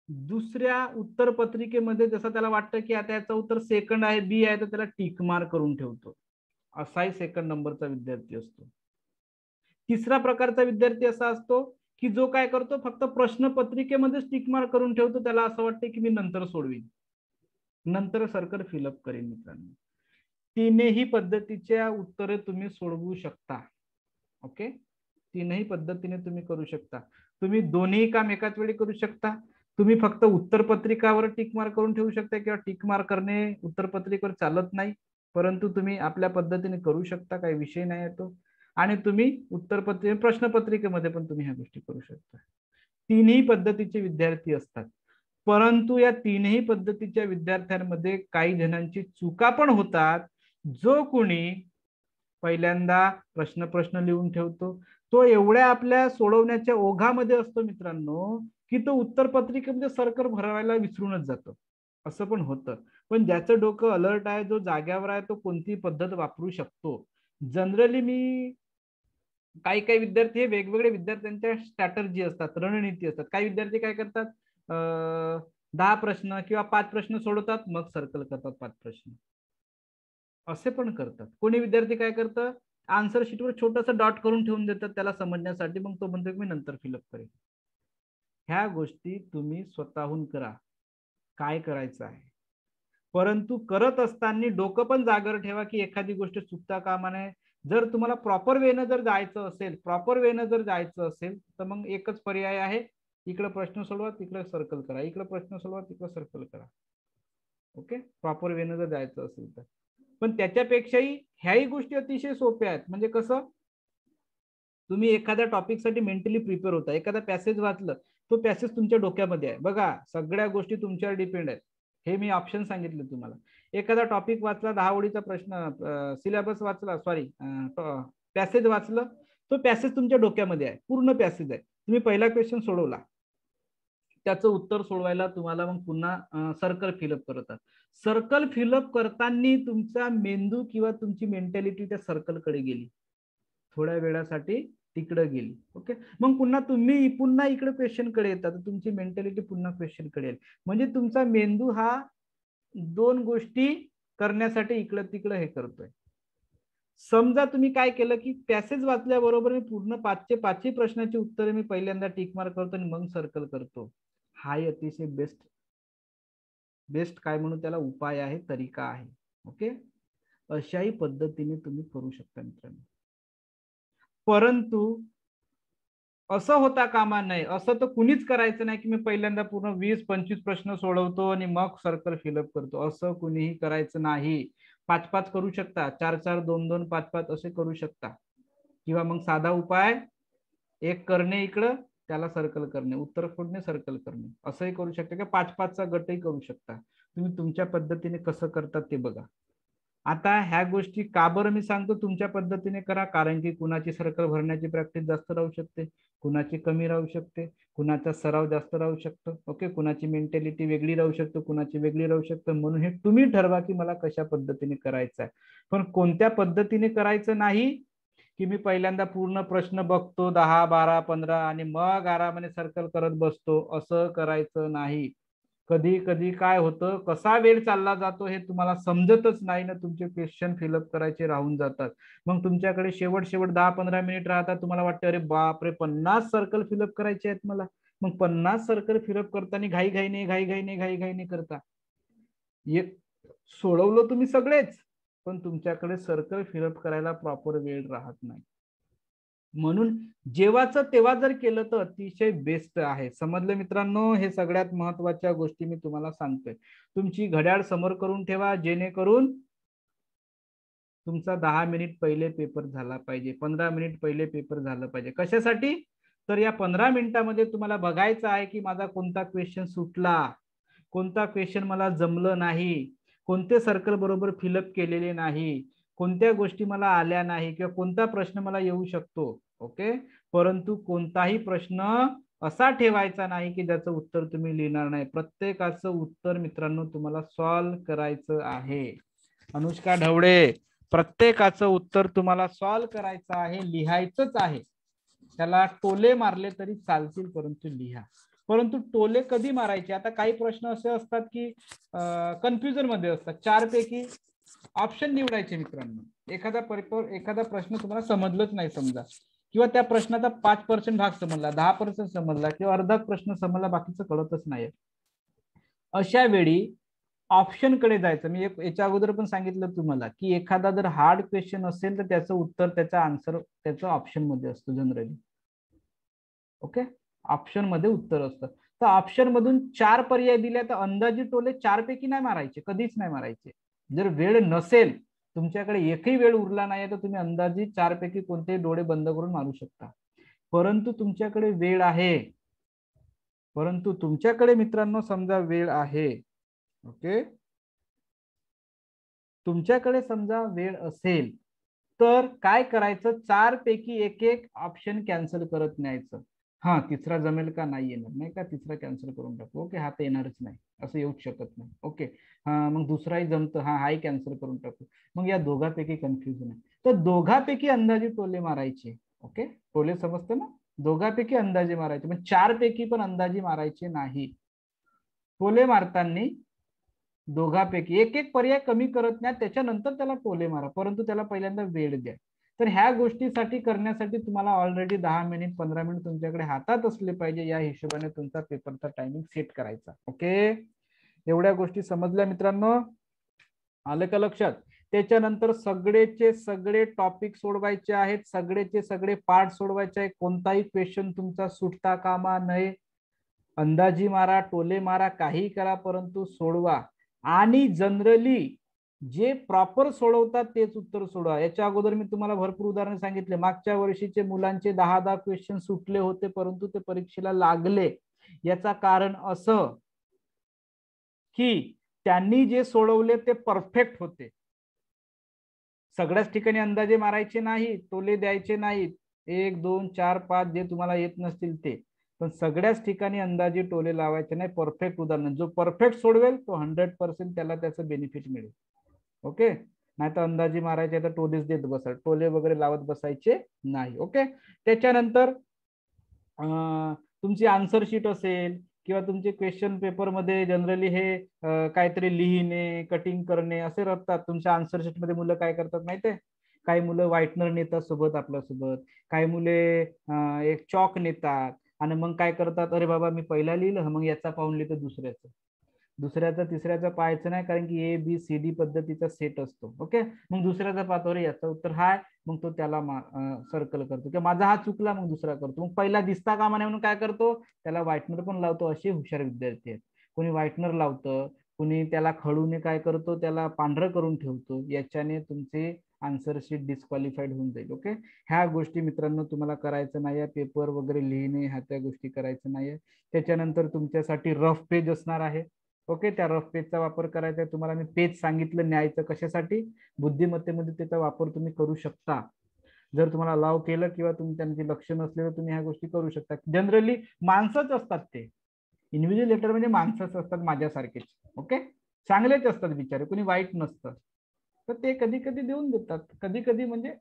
दुसऱ्या उत्तरपत्रिकेमध्ये जसं त्याला वाटतं की आता याचं उत्तर सेकंड आहे, बी आहे, तर त्याला टिक मार्क करून ठेवतो. असाही सेकंड नंबरचा विद्यार्थी असतो. तिसरा प्रकारचा विद्यार्थी असा असतो की जो काय करतो, फक्त प्रश्नपत्रिकेमध्ये टिक मार्क करून ठेवतो. त्याला असं वाटतं की मी नंतर सोडवीन, नंतर सर्कल फिलअप करेन. मित्रांनो, तीनही पद्धतीच्या उत्तरे तुम्ही सोडवू शकता. ओके, तीनही पद्धतीने तुम्ही करू शकता. तुम्ही दोन्ही काम एकाच वेळी करू शकता. तुम्ही फक्त उत्तरपत्रिकावर टिक मार्क करून ठेवू शकता किंवा टिक मार्क करणे उत्तरपत्रिकेवर चालत नाही, परंतु तुम्ही आपल्या पद्धतीने करू शकता, काही विषय नाही येतो. आणि तुम्ही प्रश्नपत्रिकेमध्ये पण तुम्ही ह्या गोष्टी करू शकता. तीनही पद्धतीचे विद्यार्थी असतात, परंतु या तीनही पद्धतीच्या विद्यार्थ्यांमध्ये काही जणांची चुका पण होतात. जो कोणी पहिल्यांदा प्रश्न लिहून ठेवतो तो एवढ्या आपल्या सोडवण्याच्या ओघामध्ये असतो मित्रांनो, की तो उत्तरपत्रिकेमध्ये सर्कल भरवायला विसरूनच जातो. असं पण होतं. पण ज्याचं डोकं अलर्ट आहे, जो जाग्यावर आहे, तो कोणती पद्धत वापरू शकतो. जनरली मी काही काही विद्यार्थी हे वेगवेगळे विद्यार्थ्यांच्या स्ट्रॅटर्जी असतात, रणनीती असतात. काही विद्यार्थी काय करतात, 10 प्रश्न किंवा 5 प्रश्न सोडवतात, मग सर्कल करतात 5 प्रश्न, असे पण करतात. कोणी विद्यार्थी काय करतं, आन्सर शीटवर छोटंसं डॉट करून ठेवून देतात त्याला समजण्यासाठी, मग तो म्हणतो की मी नंतर फिलअप करेन. ह्या गोष्टी तुम्ही स्वतःहून करा, काय करायचं आहे. परंतु करत असताना डोकं पण जागर ठेवा की एखादी गोष्ट चुकता कामा नये. जर तुम्हाला प्रॉपर वेनं जर जायचं असेल तर मग एकच पर्याय आहे, इकडे प्रश्न सोडवा, तिकडे सर्कल करा, इकडे प्रश्न सोडवा, तिकडे सर्कल करा. ओके, प्रॉपर वेनं जर जायचं असेल तर. पण त्याच्यापेक्षाही ह्याही गोष्टी अतिशय सोप्या आहेत. म्हणजे कसं, तुम्ही एखाद्या टॉपिकसाठी मेंटली प्रिपेअर होता, एखादा पॅसेज वाचलं, तो पॅसेज तुमच्या डोक्यामध्ये आहे. बघा, सगळ्या गोष्टी तुमच्यावर डिपेंड आहेत. हे मी ऑप्शन सांगितले तुम्हाला. एखादा टॉपिक वाचला, 10 ओळीचा प्रश्न, सिलेबस वाचला, सॉरी पॅसेज वाचलं, तो पॅसेज तुमच्या डोक्यामध्ये आहे, पूर्ण पॅसेज आहे. तुम्ही पहिला क्वेश्चन सोडवला, त्याचं उत्तर सोडवायला तुम्हाला मग पुन्हा सर्कल फिलअप करतात. सर्कल फिलअप करताना तुमचा मेंदू किंवा तुमची मेंटॅलिटी त्या सर्कलकडे गेली, थोड्या वेळासाठी तिकडे गेली. ओके, मग पुन्हा इकडे क्वेश्चन कडे येतात, तुमची मेंटॅलिटी पुन्हा क्वेश्चन कडे येईल. म्हणजे तुमचा मेंदू हा दोन गोष्टी करण्यासाठी इकडे तिकडे हे करतोय. समजा तुम्ही काय केलं की पॅसेज वाचल्याबरोबर मी पूर्ण 5चे प्रश्नाची उत्तरे मी पहिल्यांदा टिक मार्क करतो आणि मग सर्कल करतो. हा अतिशय बेस्ट काय म्हणून त्याला उपाय आहे, तरीका आहे. ओके, अशाही पद्धतीने तुम्ही करू शकता मित्रांनो. परंतु असं होता कामा नये, असं तर कुणीच करायचं नाही की मी पहिल्यांदा पूर्ण 20-25 प्रश्न सोडवतो आणि मग सर्कल फिलअप करतो. असं कुणीही करायचं नाही. 5-5 करू शकता, 4-4, 2-2, 5-5 असे करू शकता. किंवा मग साधा उपाय, एक करणे इकडं, त्याला सर्कल करणे, उत्तर खोडणे, सर्कल करणे, असंही करू शकता. किंवा 5-5चा गटही करू शकता. तुम्ही तुमच्या पद्धतीने कसं करतात ते बघा. आता ह्या गोष्टी का बरं मी सांगतो तुमच्या पद्धतीने करा, कारण की कुणाची सर्कल भरण्याची प्रॅक्टिस जास्त राहू शकते, कुणाची कमी राहू शकते, कुणाचा सराव जास्त राहू शकतो. ओके, कुणाची मेंटॅलिटी वेगळी राहू शकतो, कुणाची वेगळी राहू शकते. म्हणून हे तुम्ही ठरवा की मला कशा पद्धतीने करायचं आहे. पण कोणत्या पद्धतीने करायचं नाही की मी पहिल्यांदा पूर्ण प्रश्न बघतो 10, 12, 15 आणि मग आरामाने सर्कल करत बसतो, असं करायचं नाही. कधी कधी काय होतं, कसा वेळ चालला जातो हे तुम्हाला समजतच नाही ना, तुमचे क्वेश्चन फिलअप करायचे राहून जातात. मग तुमच्याकडे शेवट 10-15 मिनिट राहतात, तुम्हाला वाटतं अरे बापरे 50 सर्कल फिलअप करायचे आहेत मला. मग 50 सर्कल फिलअप करताना घाईघाईने करता. एक सोडवलं तुम्ही सगळेच, पण तुमच्याकडे सर्कल फिलअप करायला प्रॉपर वेळ राहत नाही. म्हणून जेव्हाचं तेव्हा जर केलं तर अतिशय बेस्ट आहे. समजलं मित्रांनो, हे सगळ्यात महत्वाच्या गोष्टी मी तुम्हाला सांगतोय. तुमची घड्याळ समोर करून ठेवा, जेणेकरून तुमचा 10 मिनिट पहिले पेपर झाला पाहिजे, 15 मिनिट पहिले पेपर झालं पाहिजे. कशासाठी, तर या 15 मिनिटामध्ये तुम्हाला बघायचं आहे की माझा कोणता क्वेश्चन सुटला, कोणता क्वेश्चन मला जमलं नाही, कोणते सर्कल बरोबर फिलअप केलेले नाही, कोणत्या गोष्टी मला आल्या नाही, किंवा कोणता प्रश्न मला येऊ शकतो. ओके, परंतु कोणताही प्रश्न असा ठेवायचा नाही की ज्याचं उत्तर तुम्ही लिहिणार नाही. प्रत्येकाचं उत्तर मित्रांनो तुम्हाला सॉल्व्ह करायचं आहे. अनुष्का ढवळे, प्रत्येकाचं उत्तर तुम्हाला सॉल्व्ह करायचं आहे, लिहायचंच आहे. त्याला टोले मारले तरी चालतील, परंतु लिहा. परंतु टोले कधी मारायचे, आता काही प्रश्न असे असतात की कन्फ्युजन मध्ये असतात. 4 पैकी ऑप्शन निवडायचे मित्रांनो. एखादा प्रश्न तुम्हाला समजलंच नाही समजा, किंवा त्या प्रश्नाचा 5% भाग समजला, 10% समजला, किंवा अर्धा प्रश्न समजला, बाकीचं कळतच नाही. अशा वेळी ऑप्शन कडे जायचं. मी याच्या अगोदर पण सांगितलं तुम्हाला की एखादा जर हार्ड क्वेश्चन असेल तर त्याचं उत्तर, त्याचा आन्सर त्याचं ऑप्शन मध्ये असतो जनरली. ओके, ऑप्शन मध्ये उत्तर असतं. तर ऑप्शन मधून 4 पर्याय दिले तर अंदाजी टोले 4 पैकी नाही मारायचे, कधीच नाही मारायचे. जर वेळ नसेल, तुमच्याकडे एकही वेळ उरला नाही, तर तुम्ही अंदाजी 4 पैकी कोणतेही डोळे बंद करून मारू शकता. परंतु तुमच्याकडे वेळ आहे, परंतु तुमच्याकडे मित्रांनो समजा वेळ आहे, ओके, तुमच्याकडे समजा वेळ असेल तर काय करायचं, 4 पैकी एक ऑप्शन कॅन्सल करत न्यायचं. हा तिसरा जमेल का, नाही येणार नाही का, तिसरा कॅन्सल करून टाकू. ओके, हा तर येणारच नाही, असं येऊच शकत नाही. ओके, हा मग दुसराही जमतं, हाही कॅन्सल करून टाकू. मग या दोघांपैकी कन्फ्युजन आहे, तर दोघांपैकी अंदाजे टोले मारायचे. ओके, टोले समजतं ना, दोघांपैकी अंदाजे मारायचे, पण 4 पैकी पण अंदाजे मारायचे नाही. टोले मारताना दोघांपैकी एक पर्याय कमी करत नाही, त्याच्यानंतर त्याला टोले मारा, परंतु त्याला पहिल्यांदा वेळ द्या. तर ह्या गोष्टीसाठी करण्यासाठी तुम्हाला ऑलरेडी 10 मिनिट 15 मिनिट तुमच्याकडे हातात असले पाहिजे. या हिशोबाने तुमचा पेपरचा टायमिंग सेट करायचा. ओके, एवढ्या गोष्टी समजल्या मित्रांनो, आलं का लक्षात? त्याच्यानंतर सगळेचे सगळे टॉपिक सोडवायचे आहेत, सगळेचे सगळे पार्ट सोडवायचे आहे. कोणताही क्वेश्चन तुमचा सुटता कामा नये. अंदाजी मारा, टोले मारा, काही करा, परंतु सोडवा. आणि जनरली जे प्रॉपर सोडवतात तेच उत्तर सोडवा. याच्या अगोदर मी तुम्हाला भरपूर उदाहरण सांगितले. मागच्या वर्षीचे मुलांचे 10 क्वेश्चन सुटले होते, परंतु ते परीक्षेला लागले. याचा कारण असं की त्यांनी जे सोडवले ते परफेक्ट होते. सगळ्याच ठिकाणी अंदाजे मारायचे नाही, टोले द्यायचे नाहीत. 1 2 4 5 जे तुम्हाला येत नसतील ते, पण सगळ्याच ठिकाणी अंदाजे टोले लावायचे नाही. परफेक्ट उदाहरण, जो परफेक्ट सोडवेल तो 100% त्याला त्याचं बेनिफिट मिळेल. ओके, नाही तर अंदाजे मारायचे तर टोलेच देत बसा, टोले वगैरे लावत बसायचे नाही. ओके, त्याच्यानंतर तुमची आन्सर शीट असेल किंवा तुमचे क्वेश्चन पेपर मध्ये जनरली हे काहीतरी लिहिणे, कटिंग करणे असे राहतात. तुमच्या आन्सर शीट मध्ये मुलं काय करतात माहितीये, काही मुलं व्हाईटनर नेतात सोबत आपल्यासोबत, काही मुले एक चॉक नेतात आणि मग काय करतात, अरे बाबा मी पहिला लिहिलं, मग याचा पाहून लिहितं दुसऱ्याचं, दुसऱ्याचा तिसऱ्याचा पाहायचं नाही, कारण की ABCD पद्धतीचा सेट असतो. ओके, मग दुसऱ्याचा पाहतो, अरे याचा उत्तर हा, मग तो त्याला सर्कल करतो, किंवा माझा हा चुकला मग दुसरा करतो. मग पहिला दिसता कामा नये म्हणून काय करतो, त्याला व्हाईटनर पण लावतो. असे हुशार विद्यार्थी आहेत. कोणी व्हाईटनर लावतं, कोणी त्याला खडूने काय करतो, त्याला पांढरं करून ठेवतो. याच्याने तुमचे आन्सर शीट डिस्क्वालिफाईड होऊन जाईल. ओके, ह्या गोष्टी मित्रांनो तुम्हाला करायचं नाही. पेपर वगैरे लिहिणे ह्या त्या गोष्टी करायचं नाही. त्याच्यानंतर तुमच्यासाठी रफ पेज असणार आहे. ओके, त्या रफ पेजचा वापर करायचा आहे तुम्हाला. मी पेज सांगितलं न्यायचं कशासाठी, बुद्धिमत्तेमध्ये त्याचा वापर तुम्ही करू शकता. जर तुम्हाला अलाव केलं किंवा तुम्ही त्यांचे लक्ष नसले तर तुम्ही ह्या गोष्टी करू शकता. जनरली माणसंच असतात ते, इन्व्हिजिलेटर म्हणजे माणसंच असतात माझ्यासारखेच. ओके, चांगलेच असतात बिचारे, कोणी वाईट नसतं. तर ते कधी कधी देऊन देतात, कधी कधी म्हणजे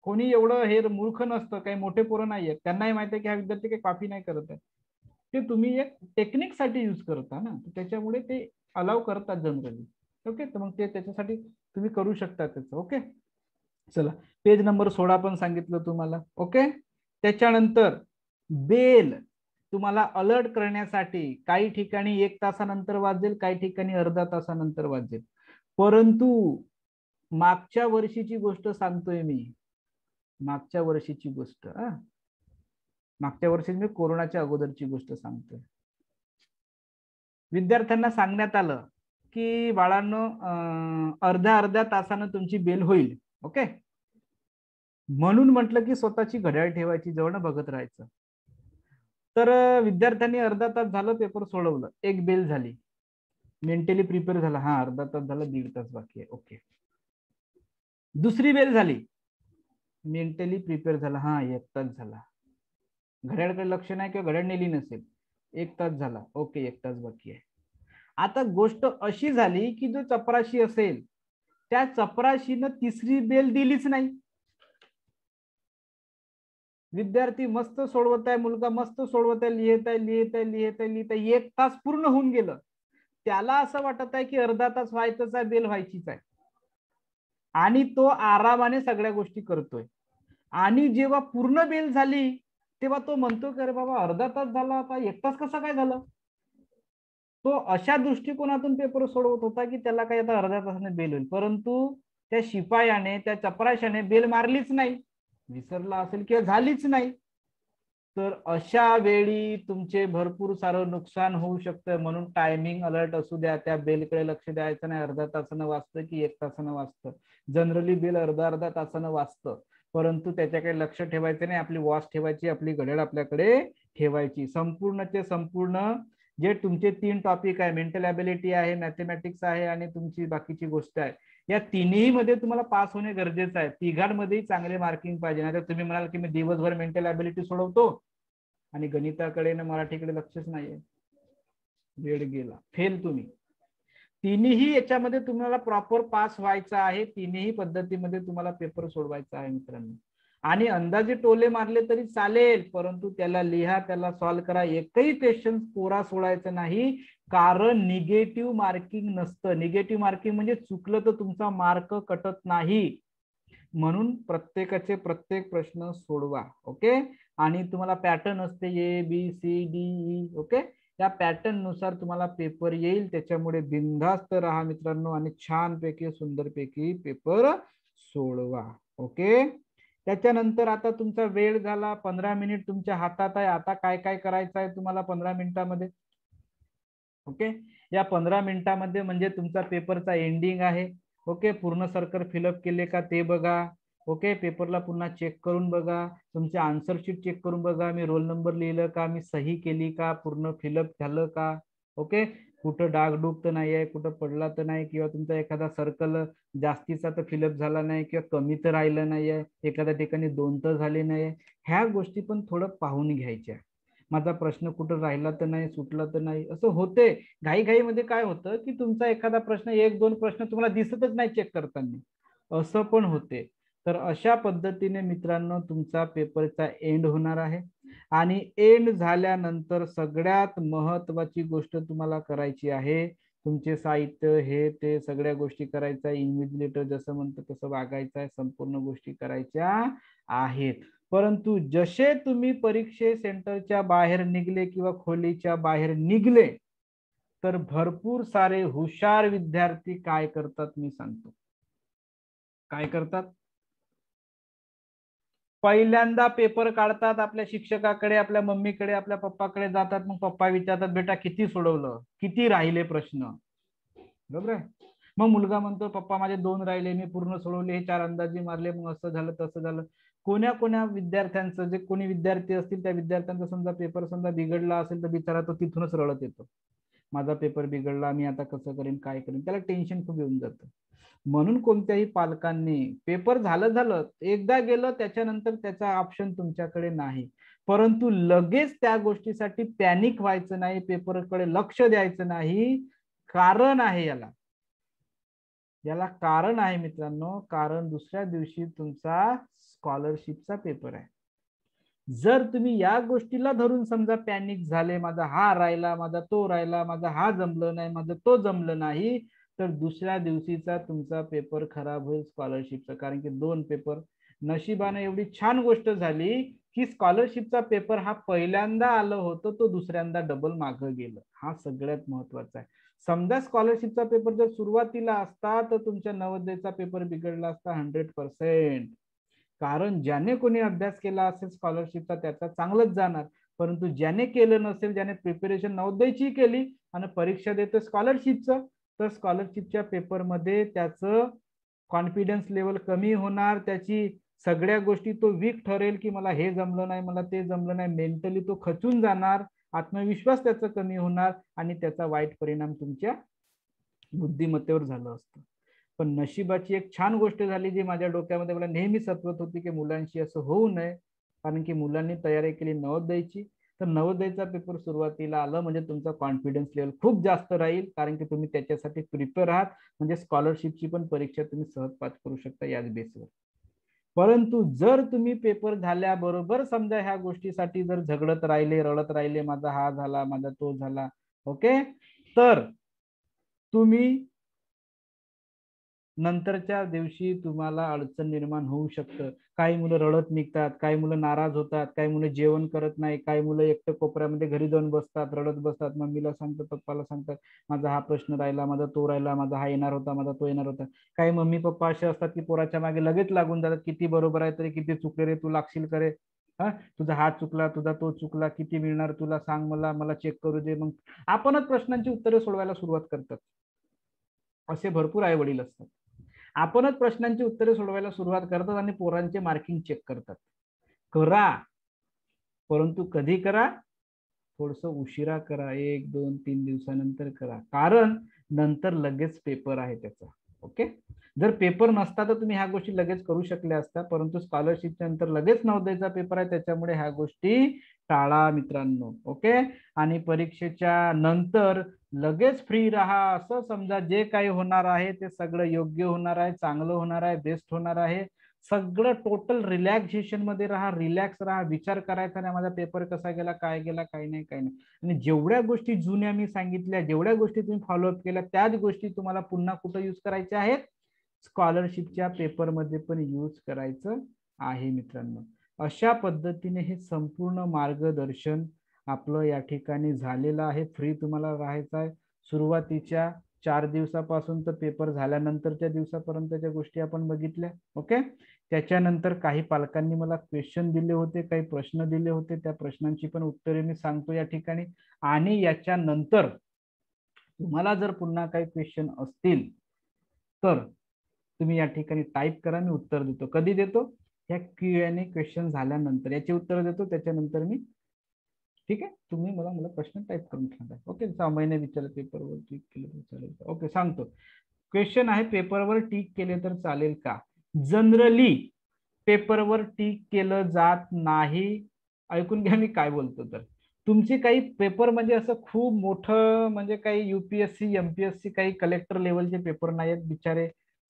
कोणी एवढं हे मूर्ख नसतं, काही मोठे पोरं नाही आहेत, त्यांनाही माहिती आहे की हा विद्यार्थी काही कॉपी नाही करत आहे, ते तुम्ही एक टेक्निक साठी युज करता ना, त्याच्यामुळे ते अलाव करतात जनरली. ओके, तर मग ते त्याच्यासाठी तुम्ही करू शकता त्याचं. ओके, चला पेज नंबर 16 पण सांगितलं तुम्हाला. ओके, त्याच्यानंतर बेल तुम्हाला अलर्ट करण्यासाठी काही ठिकाणी 1 तासानंतर वाजेल, काही ठिकाणी अर्धा तासानंतर वाजेल. परंतु मागच्या वर्षीची गोष्ट सांगतोय मी, मागच्या वर्षीची गोष्ट, मागच्या वर्षी मी कोरोनाच्या अगोदरची गोष्ट सांगतोय. विद्यार्थ्यांना सांगण्यात आलं की बाळांनो अर्ध्या तासानं तुमची बेल होईल. ओके, म्हणून म्हटलं की स्वतःची घड्याळ ठेवायची जवळ, बघत राहायचं. तर विद्यार्थ्यांनी अर्धा तास झालं पेपर सोडवलं, एक बेल झाली, मेंटली प्रिपेअर झाला, हा अर्धा तास झाला, 1.5 तास बाकी आहे. ओके, दुसरी बेल झाली, मेंटली प्रिपेअर झाला, हा 1 तास झाला, घड्याळकडे लक्ष नाही किंवा घड्याळ नेली नसेल, 1 तास झाला. ओके, 1 तास बाकी आहे. आता गोष्ट अशी झाली की जो चपराशी असेल त्या चपराशीनं तिसरी बेल दिलीच नाही. विद्यार्थी मस्त सोडवत आहे, मुलगा मस्त सोडवत आहे, लिहित आहे लिहित आहे लिहित आहे लिहित आहे, 1 तास पूर्ण होऊन गेलं. त्याला असं वाटत आहे की अर्धा तास व्हायचंच आहे, बेल व्हायचीच आहे, आणि तो आरामाने सगळ्या गोष्टी करतोय. आणि जेव्हा पूर्ण बेल झाली तेव्हा तो म्हणतो की अरे बाबा अर्धा तास झाला, आता 1 तास कसा काय झाला. तो अशा दृष्टिकोनातून पेपर सोडवत होता की त्याला काही आता अर्ध्या तासाने बेल होईल, परंतु त्या शिपायाने, त्या चपराशाने बेल मारलीच नाही, विसरला असेल किंवा झालीच नाही. तर अशा वेळी तुमचे भरपूर सारं नुकसान होऊ शकतं. म्हणून टायमिंग अलर्ट असू द्या, त्या बेलकडे लक्ष द्यायचं नाही. अर्ध्या तासानं वाजतं की 1 तासानं वाजतं, जनरली बेल अर्धा तासानं वाजतं, परंतु त्याच्याकडे लक्ष ठेवायचं नाही, आपली वॉच ठेवायची, आपली घड्याळ आपल्याकडे ठेवायची. संपूर्णचे संपूर्ण जे तुमचे 3 टॉपिक आहे, मेंटल ॲबिलिटी आहे, मॅथमॅटिक्स आहे आणि तुमची बाकीची गोष्ट आहे, या तिन्ही मध्ये तुम्हाला पास होणे गरजेचं आहे. तिघांमध्येही चांगले मार्किंग पाहिजे. नाही तर तुम्ही म्हणाल की मी दिवसभर मेंटल ॲबिलिटी सोडवतो आणि गणिताकडे ना मराठीकडे लक्षच नाहीये, वेळ गेला, फेल तुम्ही. तिन्ही याच्यामध्ये तुम्हाला प्रॉपर पास व्हायचं आहे. तिन्ही पद्धतीमध्ये तुम्हाला पेपर सोडवायचा आहे मित्रांनो. आणि अंदाजे टोले मारले तरी चालेल, परंतु त्याला लिहा, त्याला सॉल्व्ह करा. एकही क्वेश्चन कोरा सोडायचं नाही, कारण निगेटिव्ह मार्किंग नसतं. निगेटिव्ह मार्किंग म्हणजे चुकलं तर तुमचा मार्क कटत नाही. म्हणून प्रत्येकाचे प्रत्येक प्रश्न सोडवा. ओके. आणि तुम्हाला पॅटर्न असते ABCDE. ओके. त्या पॅटर्न नुसार तुम्हाला पेपर येईल. त्याच्यामुळे बिनधास्त राहा मित्रांनो आणि छानपैकी सुंदरपैकी पेपर सोडवा. ओके. त्याच्यानंतर आता तुमचा वेळ झाला, 15 मिनिट तुमच्या हातात आहे. आता काय काय करायचं आहे तुम्हाला 15 मिनिटामध्ये? ओके. या 15 मिनिटामध्ये म्हणजे तुमचा पेपरचा एंडिंग आहे. ओके. पूर्ण सर्कल फिलअप केले का ते बघा. ओके. पेपरला पुन्हा चेक करून बघा, तुमचे आन्सर शीट चेक करून बघा, मी रोल नंबर लिहिलं का, मी सही केली का, पूर्ण फिलअप झालं का. ओके. कुठं डागडूग तर नाही आहे, कुठं पडला तर नाही, किंवा तुमचा एखादा सर्कल जास्तीचा तर फिलअप झाला नाही, किंवा कमी तर राहिलं नाहीये, एखाद्या ठिकाणी 2 तर झाले नाही. ह्या गोष्टी पण थोडं पाहून घ्यायच्या. माझा प्रश्न कुठं राहिला तर नाही, सुटला तर नाही, असं होते. घाईघाईमध्ये काय होतं की तुमचा एखादा प्रश्न, 1-2 प्रश्न तुम्हाला दिसतच नाही चेक करताना, असं पण होते. तर अशा पद्धतीने मित्रांनो तुमचा पेपरचा एंड होणार आहे. आणि एंड झाल्यानंतर सगळ्यात महत्वाची गोष्ट तुम्हाला करायची आहे, तुमचे साहित्य हे ते सगळ्या गोष्टी करायच्या. इन्व्हिजिलेटर जसं म्हणतं तसं वागायचं आहे, संपूर्ण गोष्टी करायच्या आहेत. परंतु जसे तुम्ही परीक्षे सेंटरच्या बाहेर निघले किंवा खोलीच्या बाहेर निघले, तर भरपूर सारे हुशार विद्यार्थी काय करतात मी सांगतो. काय करतात? पहिल्यांदा पेपर काढतात, आपल्या शिक्षकाकडे, आपल्या मम्मीकडे, आपल्या पप्पाकडे जातात. मग पप्पा विचारतात, बेटा किती सोडवलं, किती राहिले प्रश्न. बरोबर आहे. मग मुलगा म्हणतो, पप्पा माझे 2 राहिले, मी पूर्ण सोडवले, हे 4 अंदाजे मारले, मग असं झालं तसं झालं. कोण्या कोण्या विद्यार्थ्यांचं, जे कोणी विद्यार्थी असतील त्या विद्यार्थ्यांचा समजा पेपर समजा बिघडला असेल तर बिचारा तो तिथूनच रडत येतो, माझा पेपर बिघडला, मी आता कसं करेन, काय करेन. त्याला टेन्शन खूप येऊन जातं. म्हणून कोणत्याही पालकांनी पेपर झालं एकदा गेलं त्याच्यानंतर त्याचा ऑप्शन तुमच्याकडे नाही, परंतु लगेच त्या गोष्टीसाठी पॅनिक व्हायचं नाही, पेपरकडे लक्ष द्यायचं नाही. कारण आहे याला कारण आहे मित्रांनो. कारण दुसऱ्या दिवशी तुमचा स्कॉलरशिपचा पेपर आहे. जर तुम्ही या गोष्टीला धरून समजा पॅनिक झाले, माझा हा राहिला, माझा तो राहिला, माझा हा जमलं नाही, माझं तो जमलं नाही, तर दुसऱ्या दिवशीचा तुमचा पेपर खराब होईल स्कॉलरशिपचा. कारण की 2 पेपर. नशिबाने एवढी छान गोष्ट झाली की स्कॉलरशिपचा पेपर हा पहिल्यांदा आलं होतं, तो दुसऱ्यांदा डबल मागं गेलं. हा सगळ्यात महत्वाचा आहे. समजा स्कॉलरशिपचा पेपर जर सुरुवातीला असता तर तुमच्या नवोदयचा पेपर बिघडला असता 100%. कारण ज्याने कोणी अभ्यास केला असेल स्कॉलरशिपचा त्याचा चांगलंच जाणार, परंतु ज्याने केलं नसेल, ज्याने प्रिपरेशन नवोदयची केली आणि परीक्षा देतो स्कॉलरशिपचं, तर स्कॉलरशिपच्या पेपरमध्ये त्याचं कॉन्फिडन्स लेवल कमी होणार, त्याची सगळ्या गोष्टी तो वीक ठरेल की मला हे जमलं नाही, मला ते जमलं नाही, मेंटली तो खचून जाणार, आत्मविश्वास त्याचा कमी होणार आणि त्याचा वाईट परिणाम तुमच्या बुद्धिमत्तेवर झालं असतं. पण नशिबाची एक छान गोष्ट झाली जी माझ्या डोक्यामध्ये मला नेहमी सतवत होती की मुलांशी असं होऊ नये. कारण की मुलांनी तयारी केली नवोदयची, तर नवोदयचा पेपर सुरुवातीला आलं म्हणजे तुमचा कॉन्फिडन्स लेवल खूप जास्त राहील, कारण की तुम्ही त्याच्यासाठी प्रिपेअर आहात. म्हणजे स्कॉलरशिपची पण परीक्षा तुम्ही सहज पास करू शकता याच बेसवर. परंतु जर तुम्ही पेपर झाल्याबरोबर समजा ह्या गोष्टीसाठी जर झगडत राहिले, रडत राहिले, माझा हा झाला, माझा तो झाला, ओके, तर तुम्ही नंतरच्या दिवशी तुम्हाला अडचण निर्माण होऊ शकतं. काही मुलं रडत निघतात, काही मुलं नाराज होतात, काही मुलं जेवण करत नाही, काही मुलं एकटं कोपऱ्यामध्ये घरी जाऊन बसतात, रडत बसतात, मम्मीला सांगतात, पप्पाला सांगतात, माझा हा प्रश्न राहिला, माझा तो राहिला, माझा हा येणार होता, माझा तो येणार होता. काही मम्मी पप्पा असे असतात की पोराच्या मागे लगेच लागून जातात, किती बरोबर आहे तरी किती चुकले रे, तू लागशील करे, हा तुझा हात चुकला, तुझा तो चुकला, किती मिळणार तुला, सांग मला, मला चेक करू दे. मग आपणच प्रश्नांची उत्तरे सोडवायला सुरुवात करतात. असे भरपूर आई वडील असतात. आपणच प्रश्नांची उत्तरे सोडवायला सुरुवात करतात आणि पोरांचे मार्किंग चेक करतात. करा, परंतु कधी करा, थोडस उशिरा करा, 1 2 3 दिवसानंतर करा, कारण नंतर लगेच पेपर आहे त्याचा. ओके, जर पेपर नसता तर तुम्ही ह्या गोष्टी लगेच करू शकल्या असता, परंतु स्कॉलरशिपच्या नंतर लगेच नवोदयचा पेपर आहे, त्याच्यामुळे ह्या गोष्टी टाळा मित्रांनो. ओके, आणि परीक्षेच्या नंतर लगेच फ्री राहा, असं समजा जे काही होणार आहे ते सगळं योग्य होणार आहे, चांगलं होणार आहे, बेस्ट होणार आहे. सगळं टोटल रिलॅक्सेशन मध्ये राहा, रिलॅक्स राहा, विचार करायचा नाही माझा पेपर कसा गेला, काय गेला, काही नाही काही नाही. आणि जेवढ्या गोष्टी जुन्या मी सांगितल्या, जेवढ्या गोष्टी तुम्ही फॉलोअप केल्या, त्याच गोष्टी तुम्हाला पुन्हा कुठं यूज करायच्या आहेत, स्कॉलरशिपच्या पेपरमध्ये पण यूज करायचं आहे मित्रांनो. अशा पद्धतीने हे संपूर्ण मार्गदर्शन आपलं या ठिकाणी झालेलं आहे. फ्री तुम्हाला राहायचं आहे. सुरुवातीच्या 4 दिवसापासून तर पेपर झाल्यानंतरच्या दिवसापर्यंतच्या गोष्टी आपण बघितल्या. ओके, त्याच्यानंतर काही पालकांनी मला क्वेश्चन दिले होते, काही प्रश्न दिले होते, त्या प्रश्नांची पण उत्तरे मी सांगतो या ठिकाणी. आणि याच्यानंतर तुम्हाला जर पुन्हा काही क्वेश्चन असतील तर तुम्ही या ठिकाणी टाईप करा, मी उत्तर देतो. कधी देतो? या Q&A क्वेश्चन झाल्यानंतर याचे उत्तर देतो, त्याच्यानंतर मी. ठीक आहे, तुम्ही मला प्रश्न टाईप करून सांगा. ओके, 6 महिने विचारलं पेपरवर टिक केलं तर चालेल का? ओके, सांगतो. क्वेश्चन आहे, पेपरवर टिक केले तर चालेल का? जनरली पेपरवर टिक केलं जात नाही. ऐकून घ्या मी काय बोलतो. तर तुमचे काही पेपर म्हणजे असं खूप मोठं म्हणजे काही UPSC MPSC काही कलेक्टर लेवलचे पेपर नाही आहेत, बिचारे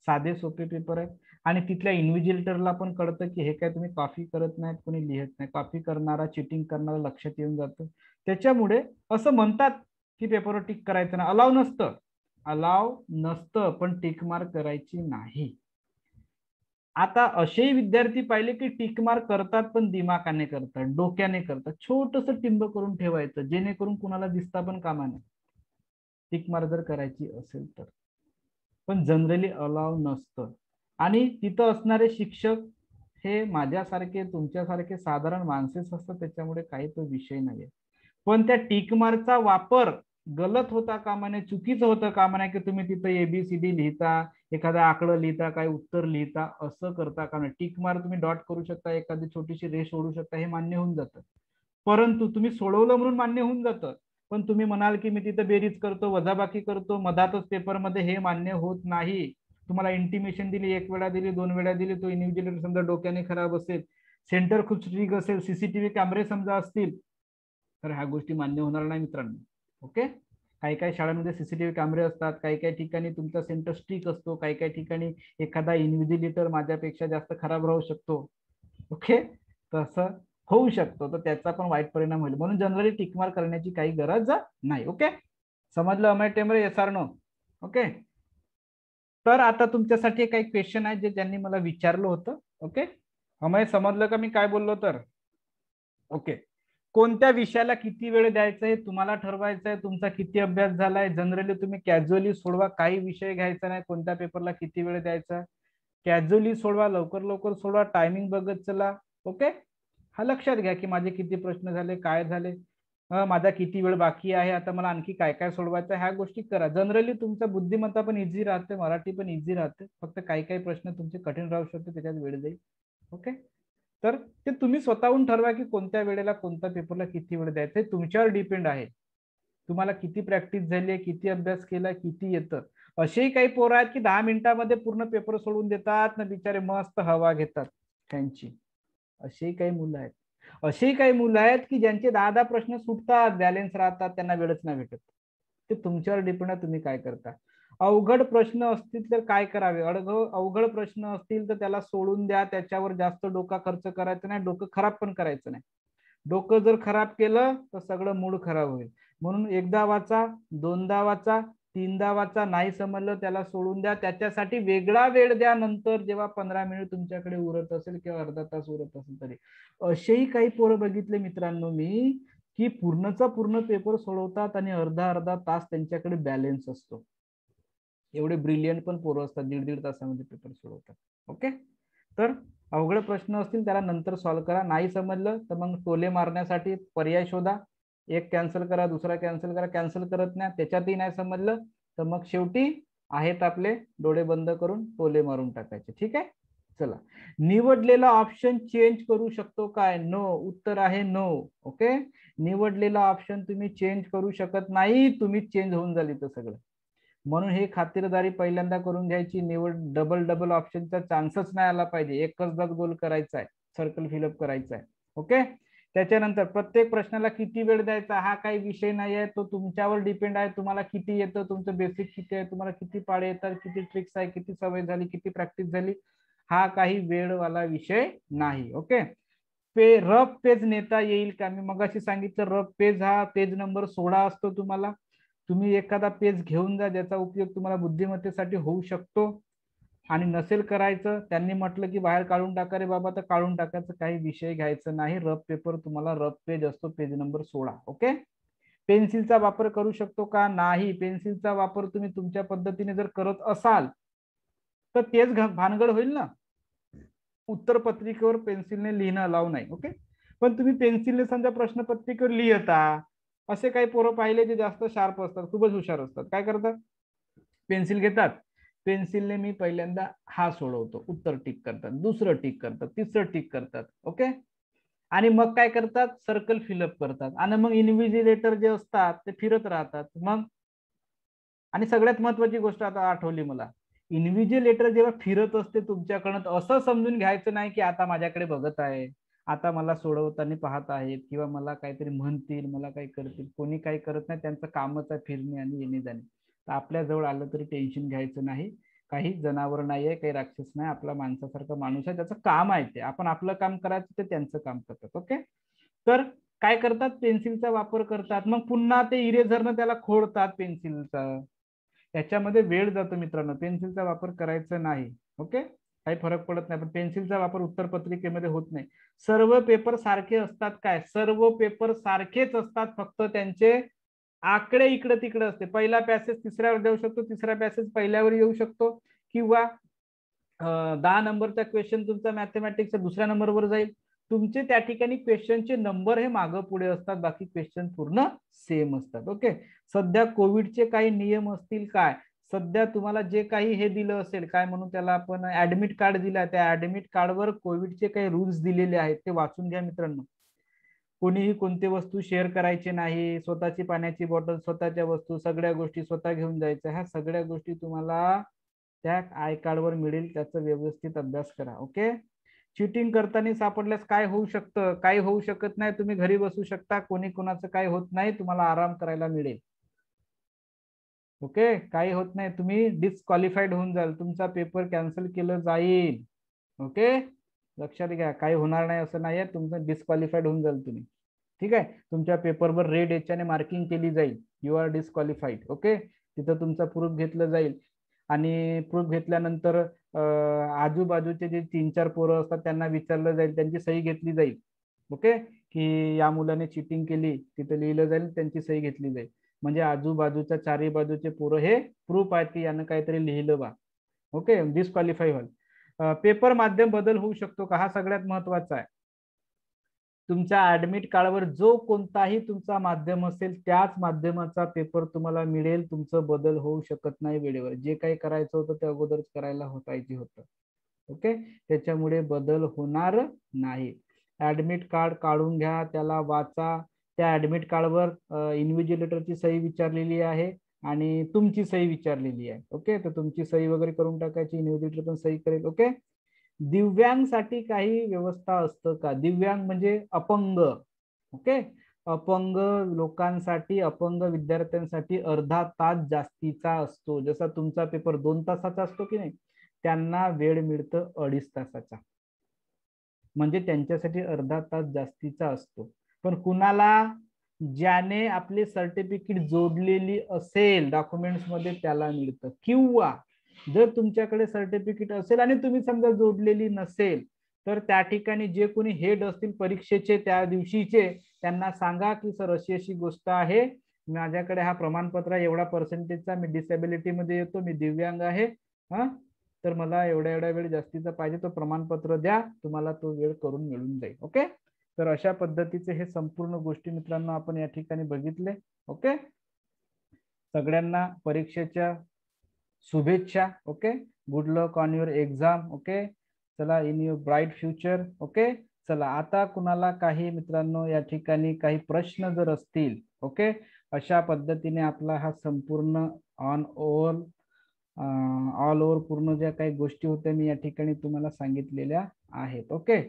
साधे सोपे पेपर आहेत. आणि तिथल्या इन्व्हिजिलेटरला पण कळतं की हे काय तुम्ही कॉपी करत नाहीत, कोणी लिहित नाही. कॉपी करणारा, चिटिंग करणारा लक्षात येऊन जातं. त्याच्यामुळे असं म्हणतात की पेपरवर टिक करायचं ना, अलाव नसतं. अलाव नसतं, पण टिक मार्क करायची नाही. आता असेही विद्यार्थी पाहिले की टिक मार्क करतात पण दिमाखाने करतात, डोक्याने करतात. छोटस टिंब करून ठेवायचं, जेणेकरून कुणाला दिसता पण कामा नये टिक मार्क जर करायची असेल तर. पण जनरली अलाव नसतं. आणि तिथं असणारे शिक्षक हे माझ्यासारखे, तुमच्यासारखे साधारण माणसेच असतात, त्याच्यामुळे काही तो विषय नाहीये. पण त्या टिक मार्कचा वापर गलत होता कामा नये, चुकीचं होतं कामा नये, की तुम्ही तिथं ABCD लिहिता, एखादं आकडं लिहिता, काही उत्तर लिहिता, असं करता कामा नये. टिक मार्क तुम्ही डॉट करू शकता, एखादी छोटीशी रेष ओढू शकता, हे मान्य होऊन जातं. परंतु तुम्ही सोडवलं म्हणून मान्य होऊन जातं, पण तुम्ही म्हणाल की मी तिथं बेरीज करतो, वजाबाकी करतो मधातच पेपरमध्ये, हे मान्य होत नाही. तुम्हाला इंटिमेशन दिली, 1 वेळा दिली, 2 वेळा दिली, तो इन्व्हिजिलेटर समजा डोक्याने खराब असेल, सेंटर खूप स्ट्रिक असेल, CCTV कॅमेरे समजा असतील, तर ह्या गोष्टी मान्य होणार नाही मित्रांनो. ओके, काही काही शाळांमध्ये CCTV कॅमेरे असतात, काही काही ठिकाणी तुमचा सेंटर स्ट्रिक असतो, काही काही ठिकाणी एखादा इन्व्हिजिलेटर माझ्यापेक्षा जास्त खराब राहू शकतो. ओके, तसं होऊ शकतो, तर त्याचा पण वाईट परिणाम होईल. म्हणून जनरली टिकमार्क करण्याची काही गरज नाही. ओके, समजलं Amay Tembare? Yes or no? Okay, तर आता तुमच्यासाठी काही क्वेश्चन आहेत जे ज्यांनी मला विचारलं होतं. ओके, अमय समजलं का मी काय बोललो तर? ओके, कोणत्या विषयाला किती वेळ द्यायचा हे तुम्हाला ठरवायचं आहे. तुमचा किती अभ्यास झालाय, जनरली तुम्ही कॅज्युअली सोडवा, काही विषय घ्यायचा नाही, कोणत्या पेपरला किती वेळ द्यायचा, कॅज्युअली सोडवा, लवकर लवकर सोडवा, टायमिंग बघत चला. ओके, हा लक्षात घ्या की माझे किती प्रश्न झाले, काय झाले, माझा किती वेळ बाकी आहे, आता मला आणखी काय काय सोडवायचं, ह्या गोष्टी करा. जनरली तुमचा बुद्धिमत्ता पण इझी राहते, मराठी पण इझी राहते, फक्त काही काही प्रश्न तुमचे कठीण राहू शकते, त्याच्यात वेळ जाईल. ओके, तर ते तुम्ही स्वतःहून ठरवा की कोणत्या वेळेला कोणत्या पेपरला किती वेळ द्यायचा, हे तुमच्यावर डिपेंड आहे. तुम्हाला किती प्रॅक्टिस झाली, किती अभ्यास केला, किती येतं. असेही काही पोरं आहेत की 10 मिनिटांमध्ये पूर्ण पेपर सोडून देतात ना, बिचारे मस्त हवा घेतात त्यांची. असेही काही मुलं आहेत. असेही काही मुलं आहेत की ज्यांचे 10-10 प्रश्न सुटतात, बॅलन्स राहतात, त्यांना वेळच नाही भेटत. ते तुमच्यावर डिपेंड आहे, तुम्ही काय करता. अवघड प्रश्न असतील तर काय करावे, अवघड प्रश्न असतील तर त्याला सोडून द्या, त्याच्यावर जास्त डोका खर्च करायचा नाही, डोकं खराब पण करायचं नाही. डोकं जर खराब केलं तर सगळं मूड खराब होईल. म्हणून एकदा वाचा, दोनदा वाचा, 3दा वाचा, नाही समजलं त्याला सोडून द्या, त्याच्यासाठी वेगळा वेळ द्या नंतर, जेव्हा 15 मिनिट तुमच्याकडे उरत असेल किंवा अर्धा तास उरत असेल तरी. असेही काही पोरं बघितले मित्रांनो मी, की पूर्णचा पूर्ण पेपर सोडवतात आणि अर्धा अर्धा तास त्यांच्याकडे बॅलन्स असतो. एवढे ब्रिलियंट पण पोरं असतात, 1.5 तासामध्ये पेपर सोडवतात. ओके, तर अवघड प्रश्न असतील त्याला नंतर सॉल्व्ह करा. नाही समजलं तर मग टोले मारण्यासाठी पर्याय शोधा. एक कॅन्सल करा, दुसरा कॅन्सल करा, कॅन्सल करत नाही त्याच्यातही नाही समजलं तर मग शेवटी आहेत आपले, डोळे बंद करून टोले मारून टाकायचे. ठीक आहे, चला. निवडलेला ऑप्शन चेंज करू शकतो काय? नो. उत्तर आहे नो. ओके, निवडलेला ऑप्शन तुम्ही चेंज करू शकत नाही, तुम्ही चेंज होऊन जाईल इथं सगळं. म्हणून हे खातिरदारी पहिल्यांदा करून घ्यायची. निवड डबल डबल ऑप्शनचा चान्सच नाही आला पाहिजे. एकचदाच गोल करायचा आहे, सर्कल फिलअप करायचा आहे. ओके, त्याच्यानंतर प्रत्येक प्रश्नाला किती वेळ द्यायचा हा काही विषय नाही आहे, तो तुमच्यावर डिपेंड आहे. तुम्हाला किती येतं, तुमचं बेसिक किती आहे, तुम्हाला किती पाडे येतात, किती ट्रिक्स आहे, किती सवय झाली, किती प्रॅक्टिस झाली, हा काही वेळवाला विषय नाही. ओके, रफ पेज नेता येईल का? मी मगाशी सांगितलं रफ पेज हा पेज नंबर 16 असतो. तुम्हाला तुम्ही एखादा पेज घेऊन जा ज्याचा उपयोग तुम्हाला बुद्धिमत्तेसाठी होऊ शकतो. आणि नसेल करायचं, त्यांनी म्हटलं की बाहेर काढून टाका रे बाबा, तर काढून टाकायचं, काही विषय घ्यायचं नाही. रफ पेपर तुम्हाला रफ पेज असतो, पेज नंबर 16. ओके, पेन्सिलचा वापर करू शकतो का? नाही. पेन्सिलचा वापर तुम्ही तुमच्या पद्धतीने जर करत असाल तर तेच भानगड होईल ना. उत्तर पत्रिकेवर पेन्सिलने लिहिणं अलाव नाही. ओके, पण तुम्ही पेन्सिलने समजा प्रश्नपत्रिकेवर लिहिता, असे काही पोरं पाहिले जे जास्त शार्प असतात, खूपच हुशार असतात. काय करतात? पेन्सिल घेतात, पेन्सिलने मी पहिल्यांदा हा सोडवतो, उत्तर टिक करतात, दुसरं टिक करतात, तिसरं टिक करतात. ओके, आणि मग काय करतात? सर्कल फिलअप करतात, आणि मग इन्व्हिजिलेटर जे असतात ते फिरत राहतात. मग आणि सगळ्यात महत्वाची गोष्ट आता आठवली मला, इन्व्हिजिलेटर जेव्हा फिरत असते तुमच्याकडनं, असं समजून घ्यायचं नाही की आता माझ्याकडे बघत आहे, आता मला सोडवताना पाहत आहेत, किंवा मला काहीतरी म्हणतील, मला काही करतील. कोणी काही करत नाही, त्यांचं कामच आहे फिरणे आणि येणे जाणे. तर आपल्या जवळ आलं तरी टेन्शन घ्यायचं नाही. काही जनावर नाहीये, काही राक्षस नाही, आपला माणसासारखा माणूस आहे, त्याचं काम आहे ते. आपण आपलं काम करायचं, ते त्यांचं काम करतात. ओके, तर काय करतात? पेन्सिलचा वापर करतात, मग पुन्हा ते इरेझरनं त्याला खोडतात पेन्सिलचा. त्याच्यामध्ये वेळ जातो मित्रांनो, पेन्सिलचा वापर करायचा नाही. ओके, काही फरक पडत नाही, पण पेन्सिलचा वापर उत्तर पत्रिकेमध्ये होत नाही. सर्व पेपर सारखे असतात काय? सर्व पेपर सारखेच असतात, फक्त त्यांचे आकडे इकडे तिकडे असते. पहिला पॅसेज तिसऱ्यावर जाऊ शकतो, तिसरा पॅसेज पहिल्यावर येऊ शकतो, किंवा 10 नंबरचा क्वेश्चन तुमचा मॅथमॅटिक्सचा दुसऱ्या नंबरवर जाईल. तुमचे त्या ठिकाणी क्वेश्चनचे नंबर हे मागं पुढे असतात, बाकी क्वेश्चन पूर्ण सेम असतात. ओके, सध्या कोविडचे काही नियम असतील काय? सध्या तुम्हाला जे काही हे दिलं असेल, काय म्हणून त्याला आपण, ऍडमिट कार्ड दिला, त्या ऍडमिट कार्डवर कोविडचे काही रूल्स दिलेले आहेत, ते वाचून घ्या मित्रांनो. कोणीही कोणती वस्तू शेअर करायची नाही, स्वतःची पाण्याची बॉटल, स्वतःच्या वस्तू, सगळ्या गोष्टी स्वतः घेऊन जायच्या. ह्या सगळ्या गोष्टी तुम्हाला त्या आय कार्डवर मिळेल, त्याचा व्यवस्थित अभ्यास करा. ओके, चिटिंग करताना सापडल्यास काय होऊ शकतं? काही होऊ शकत नाही, तुम्ही घरी बसू शकता, कोणी कोणाचं काही होत नाही, तुम्हाला आराम करायला मिळेल. ओके, काही होत नाही, तुम्ही डिस्क्वालिफाईड होऊन जाल, तुमचा पेपर कॅन्सल केलं जाईल. ओके, लक्षात घ्या, काही होणार नाही असं नाही, तुमचं डिस्क्वालिफाईड होऊन जाल तुम्ही. ठीक आहे, तुमच्या पेपरवर रेड याच्याने मार्किंग केली जाईल, यू आर डिस्क्वालिफाईड. ओके, तिथं तुमचा प्रूफ घेतलं जाईल, आणि प्रूफ घेतल्यानंतर आजूबाजूचे जे 3-4 पोरं असतात त्यांना विचारलं जाईल, त्यांची सही घेतली जाईल. ओके, की या मुलाने चिटिंग केली, तिथे लिहिलं जाईल, त्यांची सही घेतली जाईल. म्हणजे आजूबाजूच्या चारही बाजूचे पोरं हे प्रूफ आहेत की यानं काहीतरी लिहिलं बा. ओके, डिस्क्वालिफाय व्हाल. पेपर माध्यम बदल होऊ शकतो का? हा सगळ्यात महत्वाचा आहे. तुमच्या ऍडमिट कार्डवर जो कोणताही तुमचा माध्यम असेल, त्याच माध्यमाचा पेपर तुम्हाला मिळेल. तुमचं बदल होऊ शकत नाही वेळेवर. जे काही करायचं होतं ते अगोदरच करायला पाहिजे होतं. ओके, त्याच्यामुळे बदल होणार नाही. ऍडमिट कार्ड काढून घ्या, त्याला वाचा. त्या ऍडमिट कार्डवर इन्व्हिजिलेटरची सही विचारलेली आहे आणि तुमची सही विचारलेली आहे. ओके, तर तुमची सही वगैरे करून टाकायची, इन्व्हिजिलेटर पण सही करेल. ओके, दिव्यांगसाठी काही व्यवस्था असतं का? दिव्यांग म्हणजे अपंग. ओके, अपंग लोकांसाठी, अपंग विद्यार्थ्यांसाठी अर्धा तास जास्तीचा असतो. जसा तुमचा पेपर 2 तासाचा असतो की नाही, त्यांना वेळ मिळतं 2.5 तासाचा. म्हणजे त्यांच्यासाठी अर्धा तास जास्तीचा असतो. पण कुणाला? ज्याने आपली सर्टिफिकेट जोडलेली असेल डॉक्युमेंट्स मध्ये, त्याला मिळतं. किंवा जर तुमच्याकडे सर्टिफिकेट असेल आणि तुम्ही समजा जोडलेली नसेल, तर त्या ठिकाणी जे कोणी हेड असतील परीक्षेचे त्या दिवशीचे, त्यांना सांगा की सर अशी अशी गोष्ट आहे, माझ्याकडे हा प्रमाणपत्र एवढा पर्सेंटेजचा, मी डिसेबिलिटी मध्ये येतो, मी दिव्यांग आहे, हा, तर मला एवढ्या एवढ्या वेळ जास्तीचा पाहिजे, तो प्रमाणपत्र द्या, तुम्हाला तो वेळ करून मिळून जाईल. ओके, तर अशा पद्धतीचे हे संपूर्ण गोष्टी मित्रांनो आपण या ठिकाणी बघितले. ओके, सगळ्यांना परीक्षेच्या शुभेच्छा. Okay, good luck on your exam. Okay, चला, in your bright future. Okay, चला, आता कुणाला काही मित्रांनो या ठिकाणी काही प्रश्न जर असतील, ओके, अशा पद्धतीने आपला हा संपूर्ण ऑल ओव्हर पूर्ण ज्या काही गोष्टी होत्या मी या ठिकाणी तुम्हाला सांगितलेल्या आहेत. ओके,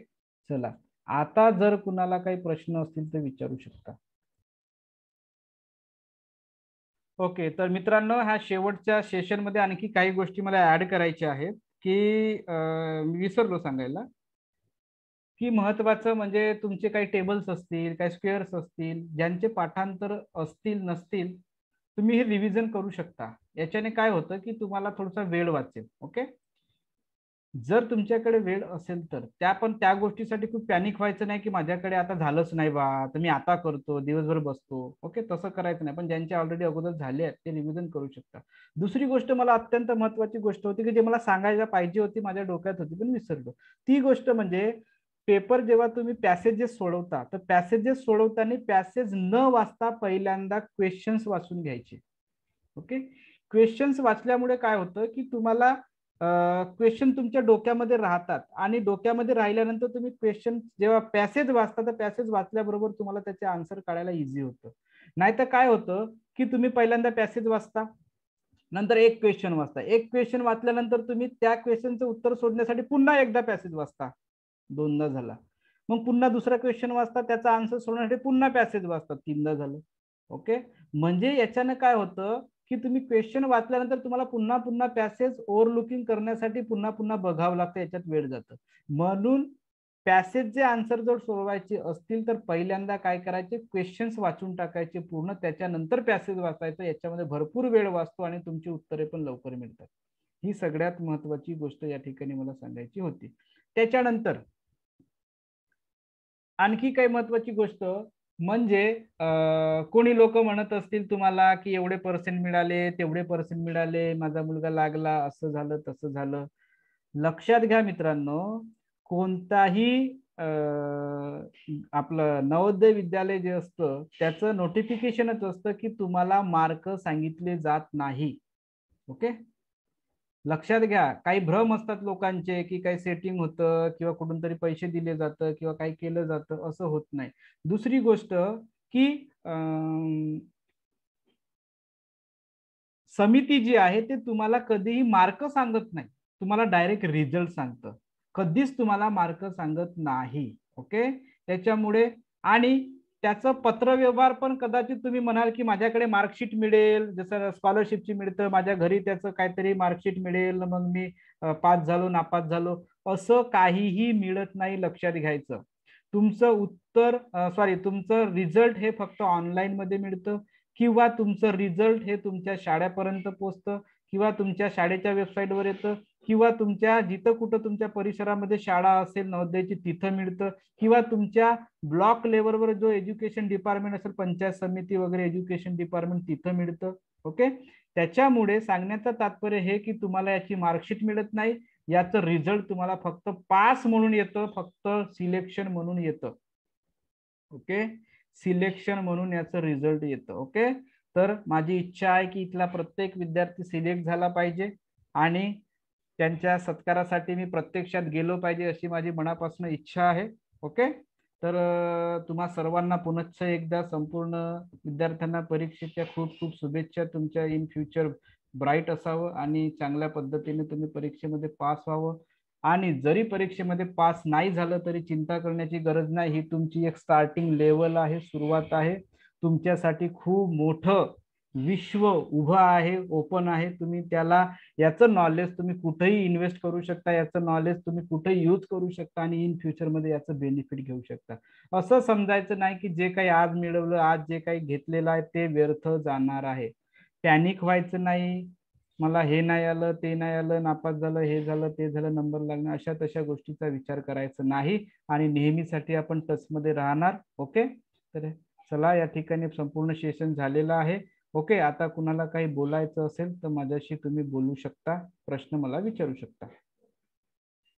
चला, आता जर कुणाला काही प्रश्न असतील तर विचारू शकता. ओके, तर मित्रांनो, ह्या शेवटच्या सेशन मध्ये आणखी काही गोष्टी मला ऍड करायच्या आहेत की मी विसरलो सांगायला, की महत्वाचं म्हणजे तुमचे काही टेबल्स असतील, काही स्क्वेअर्स असतील, ज्यांचे पाठांतर असतील नसतील, तुम्ही हे रिव्हिजन करू शकता. याच्याने काय होतं की तुम्हाला थोडासा वेळ वाचेल. ओके, जर तुमच्याकडे वेळ असेल तर त्या गोष्टीसाठी खूप पॅनिक व्हायचं नाही की माझ्याकडे आता झालंच नाही बा, तर मी आता करतो, दिवसभर बसतो. ओके, तसं करायचं नाही. पण ज्यांचे ऑलरेडी अगोदर झाले आहेत ते रिव्हिजन करू शकता. दुसरी गोष्ट, मला अत्यंत महत्वाची गोष्ट होती की जे मला सांगायला पाहिजे होती, माझ्या डोक्यात होती पण विसरलो. ती गोष्ट म्हणजे पेपर जेव्हा तुम्ही पॅसेजेस सोडवता, तर पॅसेजेस सोडवताना पॅसेज न वाचता पहिल्यांदा क्वेश्चन्स वाचून घ्यायचे. ओके, क्वेश्चन्स वाचल्यामुळे काय होतं की तुम्हाला क्वेश्चन तुमच्या डोक्यामध्ये राहतात आणि डोक्यामध्ये राहिल्यानंतर तुम्ही क्वेश्चन जेव्हा पॅसेज वाचता, तर पॅसेज वाचल्याबरोबर तुम्हाला त्याचे आन्सर काढायला इझी होतं. नाहीतर काय होतं की तुम्ही पहिल्यांदा पॅसेज वाचता, नंतर एक क्वेश्चन वाचता, एक क्वेश्चन वाचल्यानंतर तुम्ही त्या क्वेश्चनचं उत्तर शोधण्यासाठी पुन्हा एकदा पॅसेज वाचता, दोनदा झाला. मग पुन्हा दुसरा क्वेश्चन वाचता, त्याचा आन्सर शोधण्यासाठी पुन्हा पॅसेज वाचतात, तीनदा झालं. ओके, म्हणजे याच्यानं काय होतं की तुम्ही क्वेश्चन वाचल्यानंतर तुम्हाला पुन्हा पुन्हा पॅसेज ओव्हरलुकिंग करण्यासाठी पुन्हा पुन्हा बघावं लागतं, याच्यात वेळ जातं. म्हणून पॅसेजचे आन्सर जर सोडवायचे असतील तर पहिल्यांदा काय करायचे, क्वेश्चन्स वाचून टाकायचे पूर्ण, त्याच्यानंतर पॅसेज वाचायचं. याच्यामध्ये भरपूर वेळ वाचतो आणि तुमची उत्तरे पण लवकर मिळतात. ही सगळ्यात महत्वाची गोष्ट या ठिकाणी मला सांगायची होती. त्याच्यानंतर आणखी काही महत्वाची गोष्ट म्हणजे कोणी लोक म्हणत असतील तुम्हाला की एवढे पर्सेंट मिळाले, तेवढे पर्सेंट मिळाले, माझा मुलगा लागला, असं झालं तसं झालं. लक्षात घ्या मित्रांनो, कोणताही आपलं नवोदय विद्यालय जे असतं त्याचं नोटिफिकेशनच असतं की तुम्हाला मार्क सांगितले जात नाही. ओके, लक्षात घ्या. काही भ्रम असतात लोकांचे की काही सेटिंग होतं किंवा कुठून तरी पैसे दिले जातं किंवा काही केलं जातं, असं होत नाही. दुसरी गोष्ट की समिती जी आहे ते तुम्हाला कधीही मार्क सांगत नाही, तुम्हाला डायरेक्ट रिझल्ट सांगतं, कधीच तुम्हाला मार्क सांगत नाही. ओके, त्याच्यामुळे आणि त्याचं पत्रव्यवहार पण कदाचित तुम्ही म्हणाल की माझ्याकडे मार्कशीट मिळेल, जसं स्कॉलरशिपची मिळतं, माझ्या घरी त्याचं काहीतरी मार्कशीट मिळेल, मग मी पास झालो नापास झालो, असं काहीही मिळत नाही. लक्षात घ्यायचं, तुमचं रिझल्ट हे फक्त ऑनलाईन मध्ये मिळतं किंवा तुमचं रिझल्ट हे तुमच्या शाळेपर्यंत पोहोचतं किंवा तुमच्या शाळेच्या वेबसाईटवर येतं किंवा तुमच्या जिथं कुठं तुमच्या परिसरामध्ये शाळा असेल नवोदयची तिथं मिळतं किंवा तुमच्या ब्लॉक लेवलवर जो एज्युकेशन डिपार्टमेंट असेल, पंचायत समिती वगैरे एज्युकेशन डिपार्टमेंट, तिथं मिळतं. ओके, त्याच्यामुळे सांगण्याचं तात्पर्य हे की तुम्हाला याची मार्कशीट मिळत नाही, याचं रिझल्ट तुम्हाला फक्त पास म्हणून येतं, फक्त सिलेक्शन म्हणून येतं. ओके, सिलेक्शन म्हणून याचं रिझल्ट येतं. ओके, तर माझी इच्छा आहे की इथला प्रत्येक विद्यार्थी सिलेक्ट झाला पाहिजे आणि त्यांच्या सत्कारासाठी मी प्रत्यक्षात गेलो पाहिजे, अशी माझी मनापासून इच्छा आहे. ओके, तर तुम्हा सर्वांना पुनश्च एकदा संपूर्ण विद्यार्थ्यांना परीक्षेच्या खूप खूप शुभेच्छा. तुमच्या इन फ्युचर ब्राईट असावं आणि चांगल्या पद्धतीने तुम्ही परीक्षेमध्ये पास व्हावं. आणि जरी परीक्षेमध्ये पास नाही झालं तरी चिंता करण्याची गरज नाही, ही तुमची एक स्टार्टिंग लेवल आहे, सुरुवात आहे. तुमच्यासाठी खूप मोठं विश्व उभं आहे, ओपन आहे. तुम्ही त्याला, याचं नॉलेज तुम्ही कुठेही इन्व्हेस्ट करू शकता, याचं नॉलेज तुम्ही कुठेही यूज करू शकता आणि इन फ्युचर मध्ये याचं बेनिफिट घेऊ शकता. असं समजायचं नाही की जे काही आज मिळवलं, आज जे काही घेतलेलं आहे ते व्यर्थ जाणार आहे. पॅनिक व्हायचं नाही, मला हे नाही आलं, ते नाही आलं, नापास झालं, हे झालं, ते झालं, नंबर लागणं, अशा तशा गोष्टीचा विचार करायचा नाही आणि नेहमीसाठी आपण टच मध्ये राहणार. ओके, तर चला, या ठिकाणी संपूर्ण सेशन झालेलं आहे. ओके, आता कुणाला काही बोलायचं असेल तर माझ्याशी तुम्ही बोलू शकता, प्रश्न मला विचारू शकता.